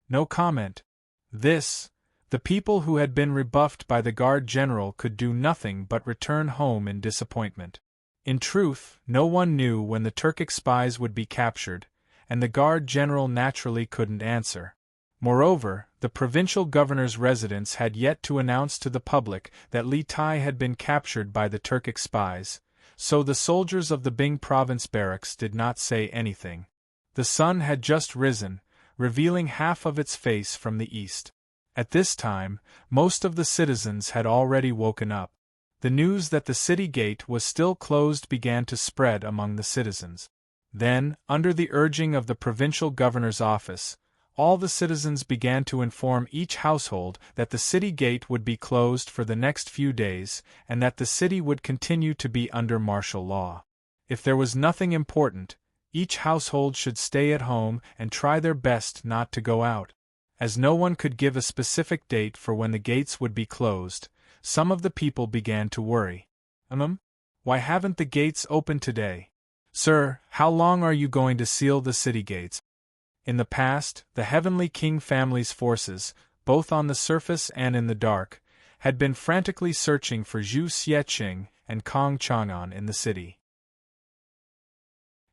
No comment. The people who had been rebuffed by the Guard General could do nothing but return home in disappointment. In truth, no one knew when the Turkic spies would be captured, and the Guard General naturally couldn't answer. Moreover, the provincial governor's residence had yet to announce to the public that Li Tai had been captured by the Turkic spies, so the soldiers of the Bing Province barracks did not say anything. The sun had just risen, revealing half of its face from the east. At this time, most of the citizens had already woken up. The news that the city gate was still closed began to spread among the citizens. Then, under the urging of the provincial governor's office, all the citizens began to inform each household that the city gate would be closed for the next few days and that the city would continue to be under martial law. If there was nothing important, each household should stay at home and try their best not to go out. As no one could give a specific date for when the gates would be closed, some of the people began to worry. Why haven't the gates opened today? Sir, how long are you going to seal the city gates? In the past, the Heavenly King family's forces, both on the surface and in the dark, had been frantically searching for Zhu Xiecheng and Kong Chang'an in the city.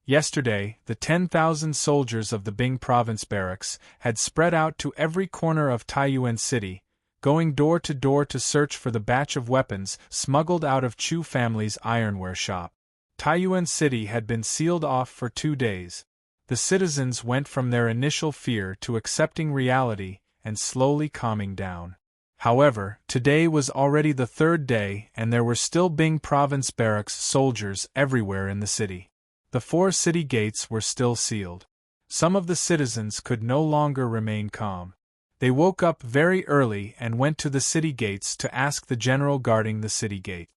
Yesterday, the 10,000 soldiers of the Bing Province barracks had spread out to every corner of Taiyuan City, going door to door to search for the batch of weapons smuggled out of Chu family's ironware shop. Taiyuan City had been sealed off for 2 days. The citizens went from their initial fear to accepting reality and slowly calming down. However, today was already the 3rd day and there were still Bing Province barracks soldiers everywhere in the city. The 4 city gates were still sealed. Some of the citizens could no longer remain calm. They woke up very early and went to the city gates to ask the general guarding the city gate.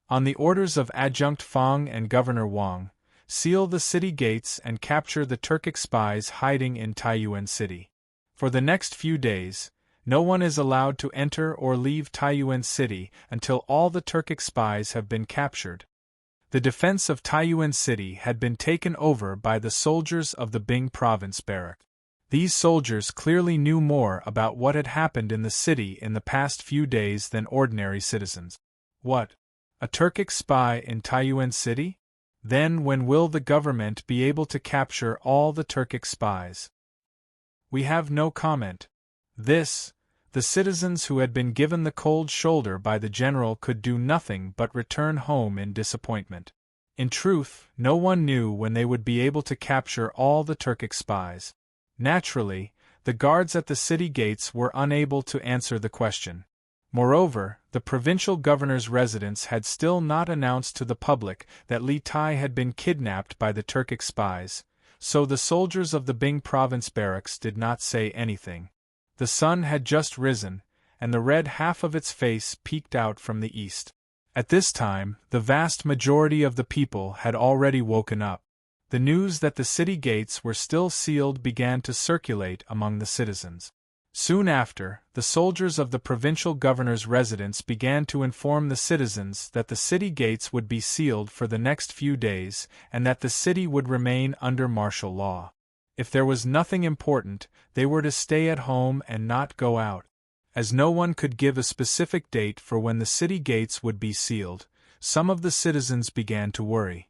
On the orders of Adjunct Fong and Governor Wang, seal the city gates and capture the Turkic spies hiding in Taiyuan City. For the next few days, no one is allowed to enter or leave Taiyuan City until all the Turkic spies have been captured. The defense of Taiyuan City had been taken over by the soldiers of the Bing Province barrack. These soldiers clearly knew more about what had happened in the city in the past few days than ordinary citizens. What? A Turkic spy in Taiyuan City? Then when will the government be able to capture all the Turkic spies? We have no comment. This, the citizens who had been given the cold shoulder by the general could do nothing but return home in disappointment. In truth, no one knew when they would be able to capture all the Turkic spies. Naturally, the guards at the city gates were unable to answer the question. Moreover, the provincial governor's residence had still not announced to the public that Li Tai had been kidnapped by the Turkic spies, so the soldiers of the Bing province barracks did not say anything. The sun had just risen, and the red half of its face peeked out from the east. At this time, the vast majority of the people had already woken up. The news that the city gates were still sealed began to circulate among the citizens. Soon after, the soldiers of the provincial governor's residence began to inform the citizens that the city gates would be sealed for the next few days and that the city would remain under martial law. If there was nothing important, they were to stay at home and not go out. As no one could give a specific date for when the city gates would be sealed, some of the citizens began to worry.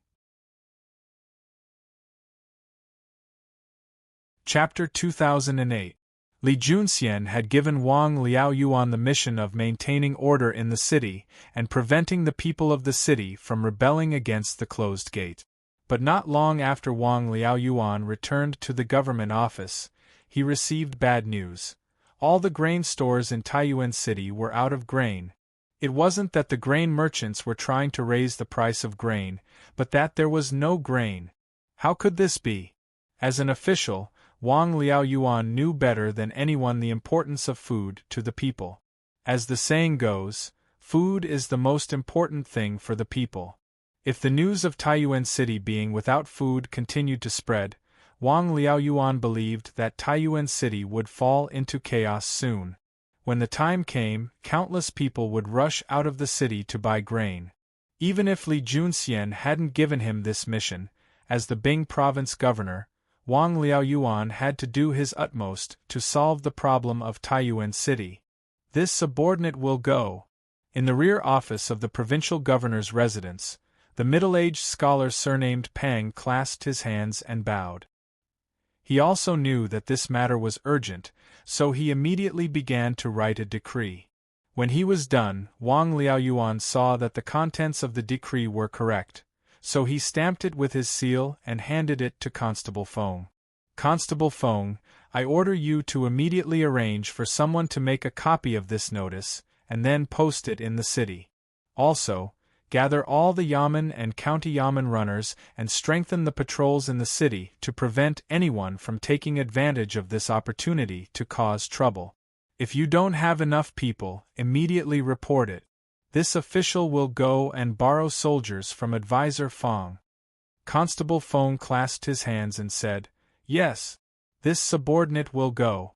Chapter 2008. Li Junxian had given Wang Liaoyuan the mission of maintaining order in the city and preventing the people of the city from rebelling against the closed gate. But not long after Wang Liaoyuan returned to the government office, he received bad news. All the grain stores in Taiyuan City were out of grain. It wasn't that the grain merchants were trying to raise the price of grain, but that there was no grain. How could this be? As an official, Wang Liaoyuan knew better than anyone the importance of food to the people. As the saying goes, food is the most important thing for the people. If the news of Taiyuan City being without food continued to spread, Wang Liaoyuan believed that Taiyuan City would fall into chaos soon. When the time came, countless people would rush out of the city to buy grain. Even if Li Junxian hadn't given him this mission, as the Bing province governor, Wang Liaoyuan had to do his utmost to solve the problem of Taiyuan City. This subordinate will go. In the rear office of the provincial governor's residence, the middle-aged scholar surnamed Pang clasped his hands and bowed. He also knew that this matter was urgent, so he immediately began to write a decree. When he was done, Wang Liaoyuan saw that the contents of the decree were correct, so he stamped it with his seal and handed it to Constable Feng. Constable Feng, I order you to immediately arrange for someone to make a copy of this notice, and then post it in the city. Also, gather all the yamen and county yamen runners and strengthen the patrols in the city to prevent anyone from taking advantage of this opportunity to cause trouble. If you don't have enough people, immediately report it. This official will go and borrow soldiers from Advisor Feng. Constable Feng clasped his hands and said, Yes, this subordinate will go.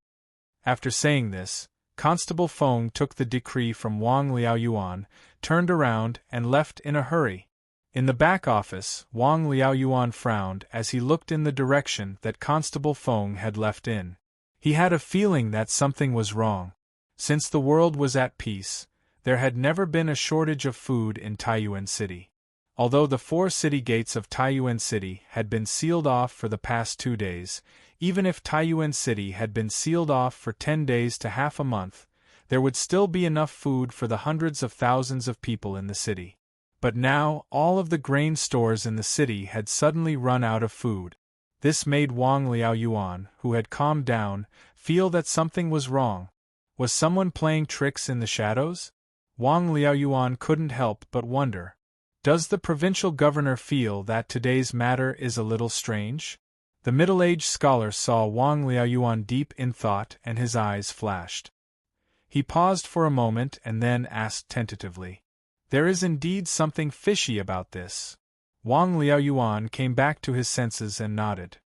After saying this, Constable Feng took the decree from Wang Liaoyuan, turned around, and left in a hurry. In the back office, Wang Liaoyuan frowned as he looked in the direction that Constable Feng had left in. He had a feeling that something was wrong. Since the world was at peace, there had never been a shortage of food in Taiyuan City. Although the 4 city gates of Taiyuan City had been sealed off for the past 2 days, even if Taiyuan City had been sealed off for 10 days to half a month, there would still be enough food for the hundreds of thousands of people in the city. But now, all of the grain stores in the city had suddenly run out of food. This made Wang Liaoyuan, who had calmed down, feel that something was wrong. Was someone playing tricks in the shadows? Wang Liaoyuan couldn't help but wonder. Does the provincial governor feel that today's matter is a little strange? The middle-aged scholar saw Wang Liaoyuan deep in thought and his eyes flashed. He paused for a moment and then asked tentatively, There is indeed something fishy about this. Wang Liaoyuan came back to his senses and nodded.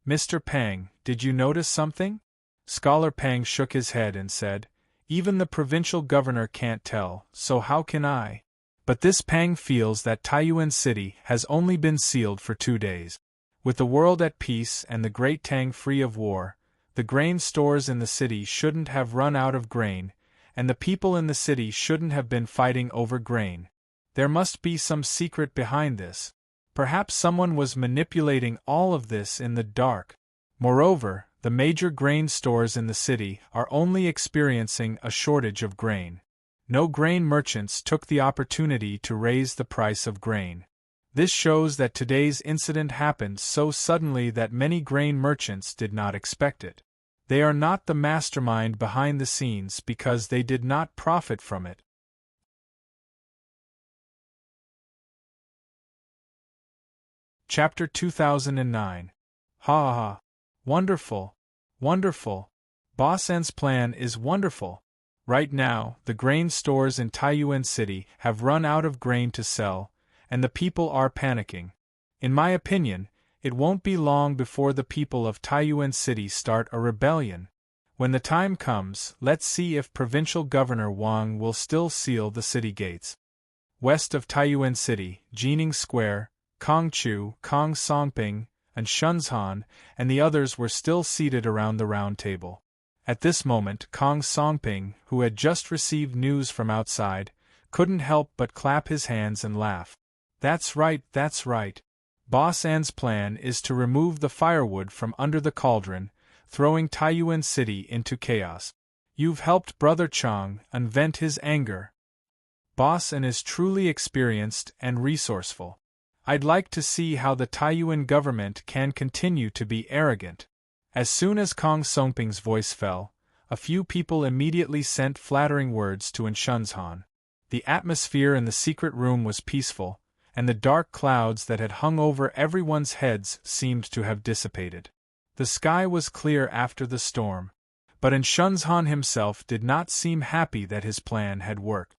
Mr. Pang, did you notice something? Scholar Pang shook his head and said, Even the provincial governor can't tell, so how can I? But this Pang feels that Taiyuan City has only been sealed for 2 days. With the world at peace and the great Tang free of war, the grain stores in the city shouldn't have run out of grain, and the people in the city shouldn't have been fighting over grain. There must be some secret behind this. Perhaps someone was manipulating all of this in the dark. Moreover, the major grain stores in the city are only experiencing a shortage of grain. No grain merchants took the opportunity to raise the price of grain. This shows that today's incident happened so suddenly that many grain merchants did not expect it. They are not the mastermind behind the scenes because they did not profit from it. Chapter 2009. Ha ha ha. Wonderful. Wonderful. Boss N's plan is wonderful. Right now, the grain stores in Taiyuan City have run out of grain to sell, and the people are panicking. In my opinion, it won't be long before the people of Taiyuan City start a rebellion. When the time comes, let's see if Provincial Governor Wang will still seal the city gates. West of Taiyuan City, Jining Square, Kong Chu, Kong Songping, and Shunzhan, and the others were still seated around the round table. At this moment, Kong Songping, who had just received news from outside, couldn't help but clap his hands and laugh. That's right, that's right. Boss N's plan is to remove the firewood from under the cauldron, throwing Taiyuan City into chaos. You've helped Brother Chang unvent his anger. Boss N is truly experienced and resourceful. I'd like to see how the Taiyuan government can continue to be arrogant. As soon as Kong Songping's voice fell, a few people immediately sent flattering words to Shunzhan. The atmosphere in the secret room was peaceful, and the dark clouds that had hung over everyone's heads seemed to have dissipated. The sky was clear after the storm, but Shunzhan himself did not seem happy that his plan had worked.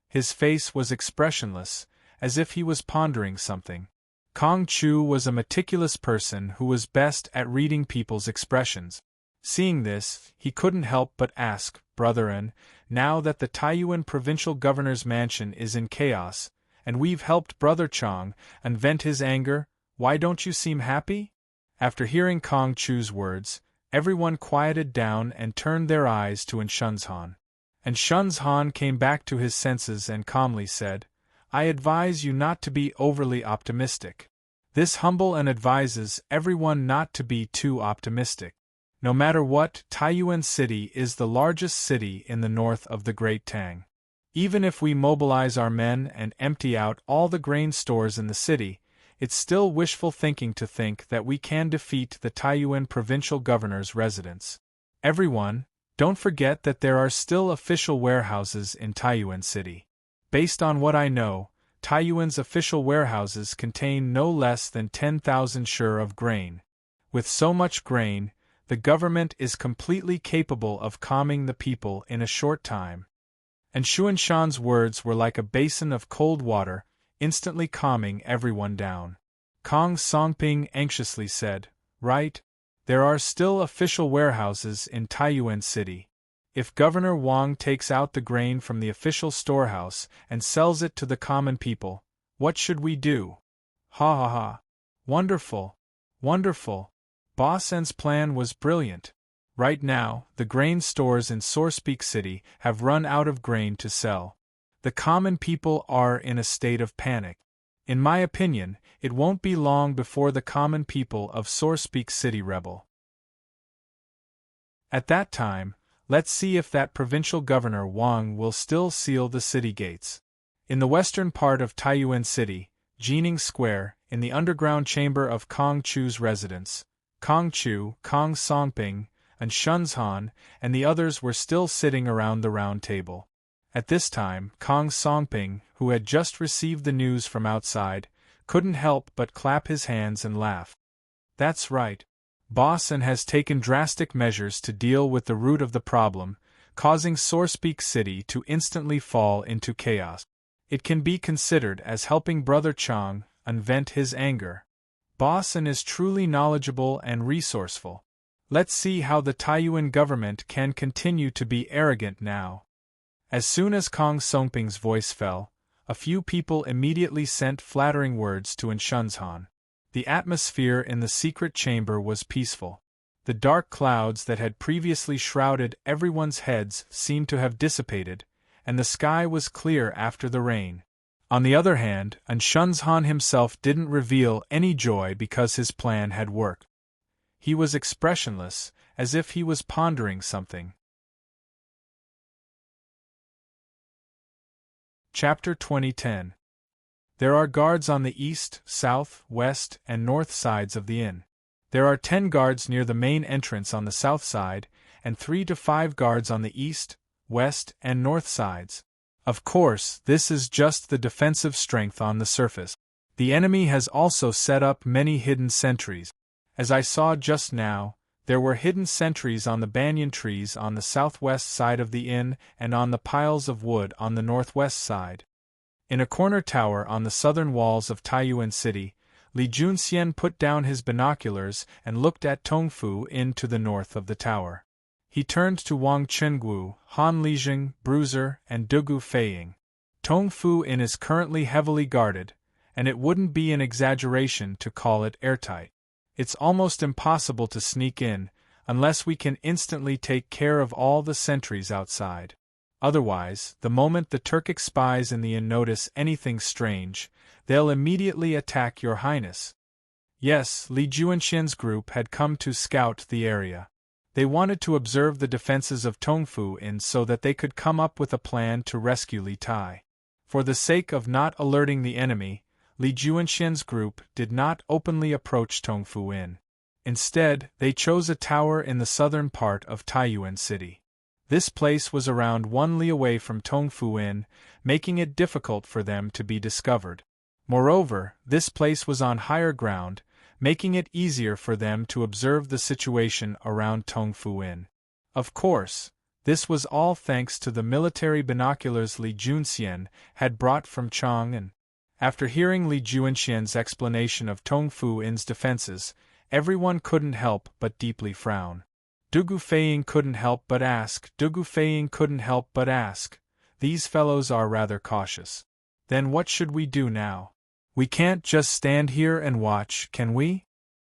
His face was expressionless, as if he was pondering something. Kong Chu was a meticulous person who was best at reading people's expressions. Seeing this, he couldn't help but ask, Brother N, now that the Taiyuan provincial governor's mansion is in chaos, and we've helped Brother Chang unvent his anger, why don't you seem happy? After hearing Kong Chu's words, everyone quieted down and turned their eyes to Shunzhan. Shunzhan came back to his senses and calmly said, I advise you not to be overly optimistic. This humble and advises everyone not to be too optimistic. No matter what, Taiyuan City is the largest city in the north of the Great Tang. Even if we mobilize our men and empty out all the grain stores in the city, it's still wishful thinking to think that we can defeat the Taiyuan provincial governor's residence. Everyone, don't forget that there are still official warehouses in Taiyuan City. Based on what I know, Taiyuan's official warehouses contain no less than 10,000 shur of grain. With so much grain, the government is completely capable of calming the people in a short time. Xuanshan's words were like a basin of cold water, instantly calming everyone down. Kong Songping anxiously said, Right, there are still official warehouses in Taiyuan City. If Governor Wang takes out the grain from the official storehouse and sells it to the common people, what should we do? Ha ha ha. Wonderful. Wonderful. Boss N's plan was brilliant. Right now, the grain stores in Sourcepeak City have run out of grain to sell. The common people are in a state of panic. In my opinion, it won't be long before the common people of Sourcepeak City rebel. At that time, let's see if that provincial governor Wang will still seal the city gates. In the western part of Taiyuan City, Jining Square, in the underground chamber of Kong Chu's residence, Kong Chu, Kong Songping, and Shunzhan, and the others were still sitting around the round table. At this time, Kong Songping, who had just received the news from outside, couldn't help but clap his hands and laugh. That's right. Boss N has taken drastic measures to deal with the root of the problem, causing Sourcepeak City to instantly fall into chaos. It can be considered as helping Brother Chang unvent his anger. Boss N is truly knowledgeable and resourceful. Let's see how the Taiyuan government can continue to be arrogant now. As soon as Kong Songping's voice fell, a few people immediately sent flattering words to Shunzhan. The atmosphere in the secret chamber was peaceful. The dark clouds that had previously shrouded everyone's heads seemed to have dissipated, and the sky was clear after the rain. On the other hand, Shunzhan himself didn't reveal any joy because his plan had worked. He was expressionless, as if he was pondering something. Chapter 2010. There are guards on the east, south, west, and north sides of the inn. There are 10 guards near the main entrance on the south side, and 3 to 5 guards on the east, west, and north sides. Of course, this is just the defensive strength on the surface. The enemy has also set up many hidden sentries. As I saw just now, there were hidden sentries on the banyan trees on the southwest side of the inn and on the piles of wood on the northwest side. In a corner tower on the southern walls of Taiyuan City, Li Junxian put down his binoculars and looked at Tongfu Inn to the north of the tower. He turned to Wang Chenggu, Han Lijing, Bruiser, and Dugu Feiying. Tongfu Inn is currently heavily guarded, and it wouldn't be an exaggeration to call it airtight. It's almost impossible to sneak in, unless we can instantly take care of all the sentries outside. Otherwise, the moment the Turkic spies in the inn notice anything strange, they'll immediately attack your highness. Yes, Li Juanxian's group had come to scout the area. They wanted to observe the defenses of Tongfu Inn so that they could come up with a plan to rescue Li Tai. For the sake of not alerting the enemy, Li Juanxian's group did not openly approach Tongfu Inn. Instead, they chose a tower in the southern part of Taiyuan City. This place was around 1 li away from Tongfu Inn, making it difficult for them to be discovered. Moreover, this place was on higher ground, making it easier for them to observe the situation around Tongfu Inn. Of course, this was all thanks to the military binoculars Li Junxian had brought from Chang'an. After hearing Li Juanxian's explanation of Tongfu Inn's defenses, everyone couldn't help but deeply frown. Dugu Feiying couldn't help but ask, these fellows are rather cautious. Then what should we do now? We can't just stand here and watch, can we?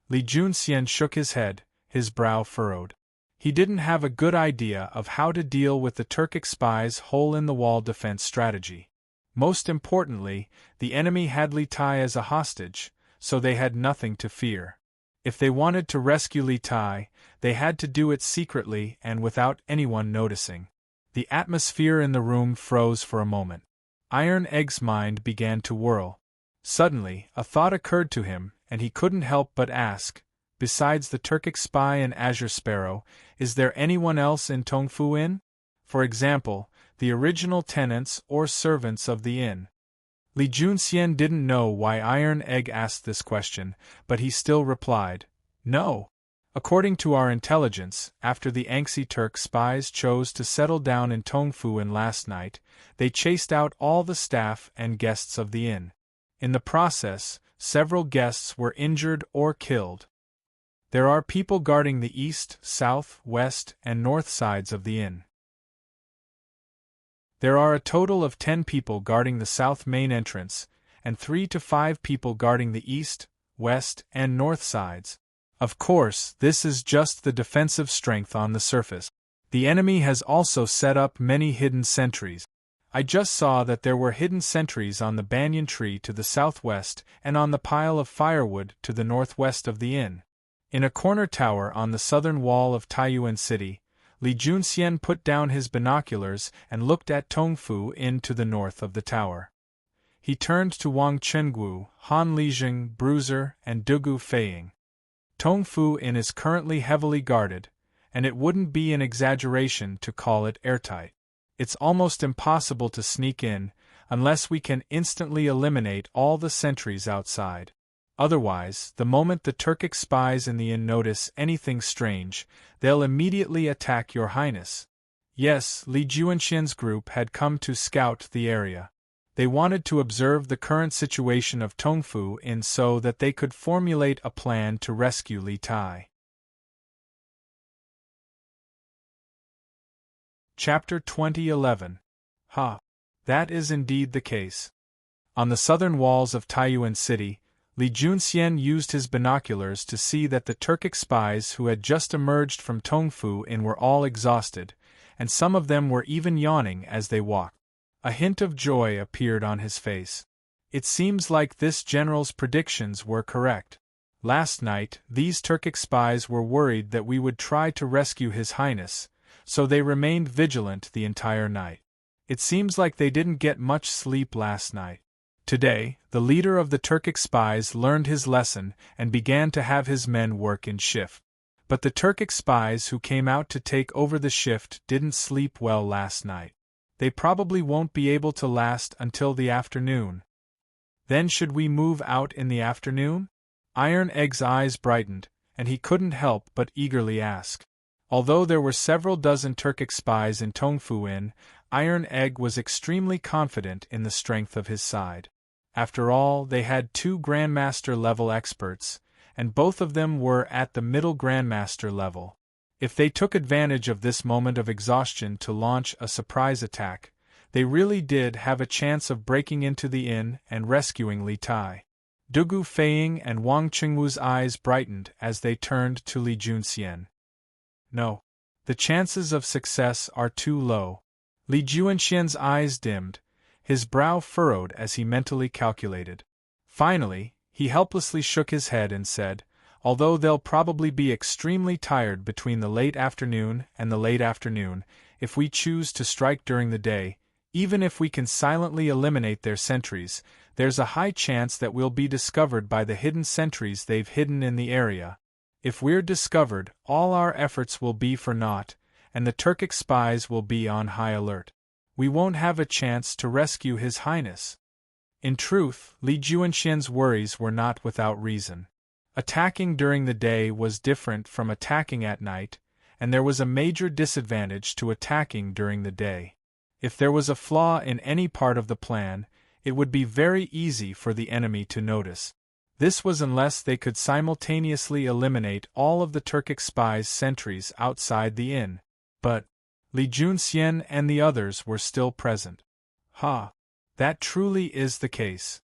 Li Junxian shook his head, his brow furrowed. He didn't have a good idea of how to deal with the Turkic spies' hole-in-the-wall defense strategy. Most importantly, the enemy had Li Tai as a hostage, so they had nothing to fear. If they wanted to rescue Li Tai, they had to do it secretly and without anyone noticing. The atmosphere in the room froze for a moment. Iron Egg's mind began to whirl. Suddenly, a thought occurred to him, and he couldn't help but ask, besides the Turkic spy and Azure Sparrow, is there anyone else in Tongfu Inn? For example, the original tenants or servants of the inn. Li Junxian didn't know why Iron Egg asked this question, but he still replied, no. According to our intelligence, after the Angxi Turk spies chose to settle down in Tongfu Inn last night, they chased out all the staff and guests of the inn. In the process, several guests were injured or killed. There are people guarding the east, south, west, and north sides of the inn. There are a total of 10 people guarding the south main entrance, and 3 to 5 people guarding the east, west, and north sides. Of course, this is just the defensive strength on the surface. The enemy has also set up many hidden sentries. I just saw that there were hidden sentries on the banyan tree to the southwest and on the pile of firewood to the northwest of the inn. In a corner tower on the southern wall of Taiyuan City, Li Junxian put down his binoculars and looked at Tongfu Inn to the north of the tower. He turned to Wang Chenggu, Han Lijing, Bruiser, and Dugu Feiying. Tongfu Inn is currently heavily guarded, and it wouldn't be an exaggeration to call it airtight. It's almost impossible to sneak in, unless we can instantly eliminate all the sentries outside. Otherwise, the moment the Turkic spies in the inn notice anything strange, they'll immediately attack your highness. Yes, Li Juanxian's group had come to scout the area. They wanted to observe the current situation of Tongfu Inn so that they could formulate a plan to rescue Li Tai. Chapter 2011. That is indeed the case. On the southern walls of Taiyuan City, Li Junxian used his binoculars to see that the Turkic spies who had just emerged from Tongfu Inn were all exhausted, and some of them were even yawning as they walked. A hint of joy appeared on his face. It seems like this general's predictions were correct. Last night, these Turkic spies were worried that we would try to rescue His Highness, so they remained vigilant the entire night. It seems like they didn't get much sleep last night. Today, the leader of the Turkic spies learned his lesson and began to have his men work in shift. But the Turkic spies who came out to take over the shift didn't sleep well last night. They probably won't be able to last until the afternoon. Then should we move out in the afternoon? Iron Egg's eyes brightened, and he couldn't help but eagerly ask. Although there were several dozen Turkic spies in Tongfu Inn, Iron Egg was extremely confident in the strength of his side. After all, they had 2 Grandmaster-level experts, and both of them were at the middle Grandmaster level. If they took advantage of this moment of exhaustion to launch a surprise attack, they really did have a chance of breaking into the inn and rescuing Li Tai. Dugu Feiying and Wang Qingwu's eyes brightened as they turned to Li Junxian. No. The chances of success are too low. Li Junxian's eyes dimmed, his brow furrowed as he mentally calculated. Finally, he helplessly shook his head and said, although they'll probably be extremely tired between the late afternoon and the late afternoon, if we choose to strike during the day, even if we can silently eliminate their sentries, there's a high chance that we'll be discovered by the hidden sentries they've hidden in the area. If we're discovered, all our efforts will be for naught, and the Turkic spies will be on high alert. We won't have a chance to rescue His Highness. In truth, Li Junxian's worries were not without reason. Attacking during the day was different from attacking at night, and there was a major disadvantage to attacking during the day. If there was a flaw in any part of the plan, it would be very easy for the enemy to notice. This was unless they could simultaneously eliminate all of the Turkic spies' sentries outside the inn. But Li Junxian and the others were still present. Ha! That truly is the case.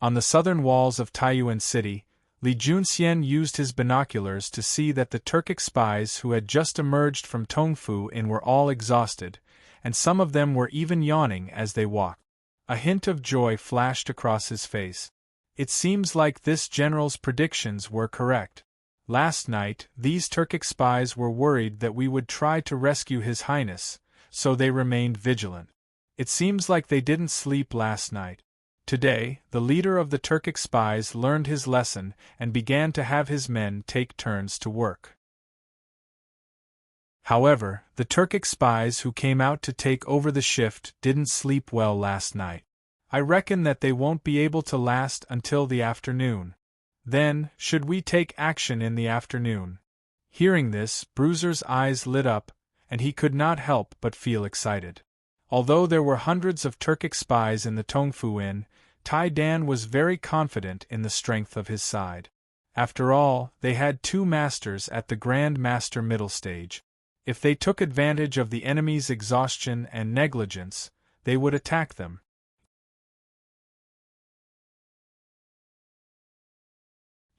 On the southern walls of Taiyuan City, Li Junxian used his binoculars to see that the Turkic spies who had just emerged from Tongfu Inn were all exhausted, and some of them were even yawning as they walked. A hint of joy flashed across his face. It seems like this general's predictions were correct. Last night, these Turkic spies were worried that we would try to rescue His Highness, so they remained vigilant. It seems like they didn't sleep last night. Today, the leader of the Turkic spies learned his lesson and began to have his men take turns to work. However, the Turkic spies who came out to take over the shift didn't sleep well last night. I reckon that they won't be able to last until the afternoon. Then, should we take action in the afternoon? Hearing this, Bruiser's eyes lit up, and he could not help but feel excited. Although there were hundreds of Turkic spies in the Tongfu Inn, Tai Dan was very confident in the strength of his side. After all, they had 2 masters at the Grand Master middle stage. If they took advantage of the enemy's exhaustion and negligence, they would attack them.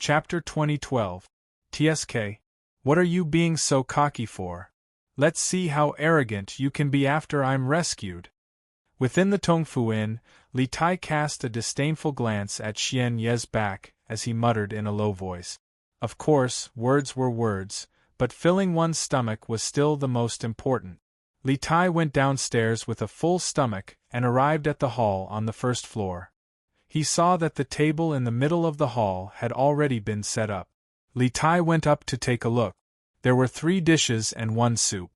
Chapter 2012. TSK. What are you being so cocky for? Let's see how arrogant you can be after I'm rescued. Within the Tongfu Inn, Li Tai cast a disdainful glance at Xian Ye's back as he muttered in a low voice. Of course, words were words, but filling one's stomach was still the most important. Li Tai went downstairs with a full stomach and arrived at the hall on the first floor. He saw that the table in the middle of the hall had already been set up. Li Tai went up to take a look. There were 3 dishes and 1 soup.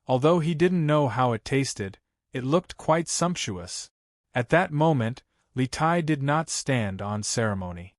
Although he didn't know how it tasted, it looked quite sumptuous. At that moment, Li Tai did not stand on ceremony.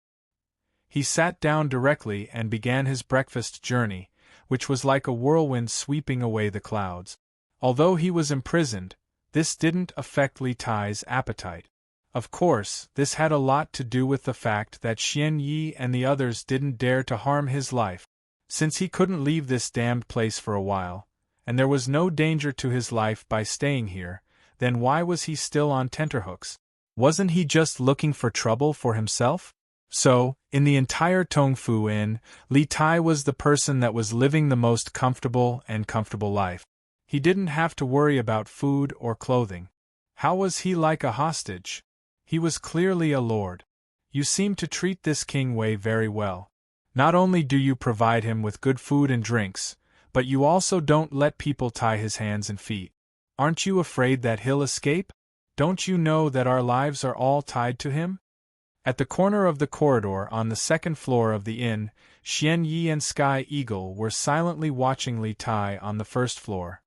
He sat down directly and began his breakfast journey, which was like a whirlwind sweeping away the clouds. Although he was imprisoned, this didn't affect Li Tai's appetite. Of course, this had a lot to do with the fact that Xian Yi and the others didn't dare to harm his life. Since he couldn't leave this damned place for a while, and there was no danger to his life by staying here, then why was he still on tenterhooks? Wasn't he just looking for trouble for himself? So, in the entire Tongfu Inn, Li Tai was the person that was living the most comfortable life. He didn't have to worry about food or clothing. How was he like a hostage? He was clearly a lord. You seem to treat this King Wei very well. Not only do you provide him with good food and drinks, but you also don't let people tie his hands and feet. Aren't you afraid that he'll escape? Don't you know that our lives are all tied to him? At the corner of the corridor on the second floor of the inn, Xian Yi and Sky Eagle were silently watching Li Tai on the first floor.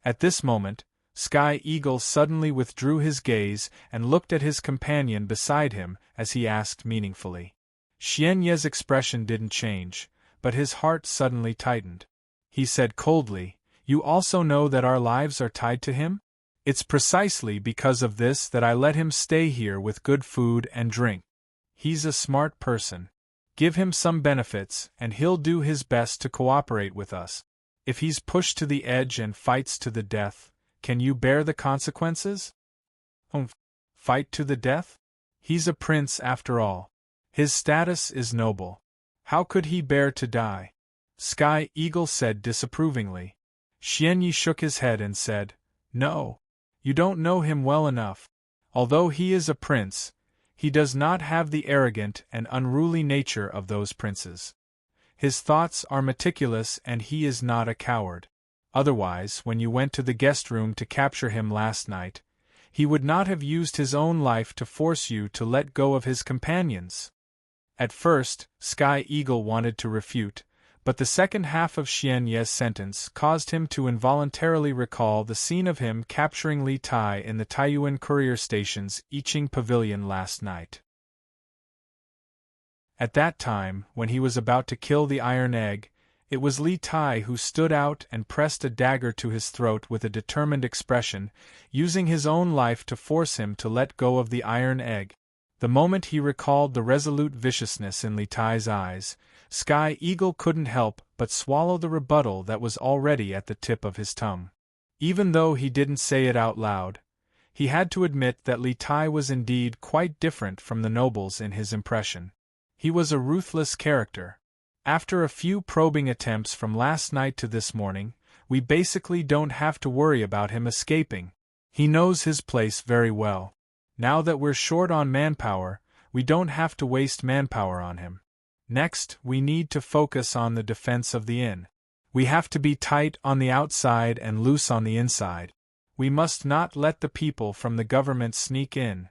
At this moment, Sky Eagle suddenly withdrew his gaze and looked at his companion beside him as he asked meaningfully. Xian Ye's expression didn't change, but his heart suddenly tightened. He said coldly, "You also know that our lives are tied to him? It's precisely because of this that I let him stay here with good food and drink. He's a smart person. Give him some benefits and he'll do his best to cooperate with us. If he's pushed to the edge and fights to the death, can you bear the consequences?" Fight to the death? He's a prince after all. His status is noble. How could he bear to die? Sky Eagle said disapprovingly. Xian Yi shook his head and said, "No. You don't know him well enough. Although he is a prince, he does not have the arrogant and unruly nature of those princes. His thoughts are meticulous and he is not a coward. Otherwise, when you went to the guest room to capture him last night, he would not have used his own life to force you to let go of his companions." At first, Sky Eagle wanted to refute, but the second half of Xian Ye's sentence caused him to involuntarily recall the scene of him capturing Li Tai in the Taiyuan courier station's Iching pavilion last night. At that time, when he was about to kill the iron egg, it was Li Tai who stood out and pressed a dagger to his throat with a determined expression, using his own life to force him to let go of the iron egg. The moment he recalled the resolute viciousness in Li Tai's eyes, Sky Eagle couldn't help but swallow the rebuttal that was already at the tip of his tongue. Even though he didn't say it out loud, he had to admit that Li Tai was indeed quite different from the nobles in his impression. He was a ruthless character. After a few probing attempts from last night to this morning, we basically don't have to worry about him escaping. He knows his place very well. Now that we're short on manpower, we don't have to waste manpower on him. Next, we need to focus on the defense of the inn. We have to be tight on the outside and loose on the inside. We must not let the people from the government sneak in.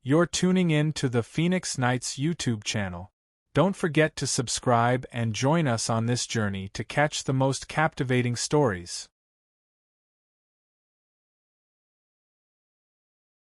You're tuning in to the Phoenix Knights YouTube channel. Don't forget to subscribe and join us on this journey to catch the most captivating stories.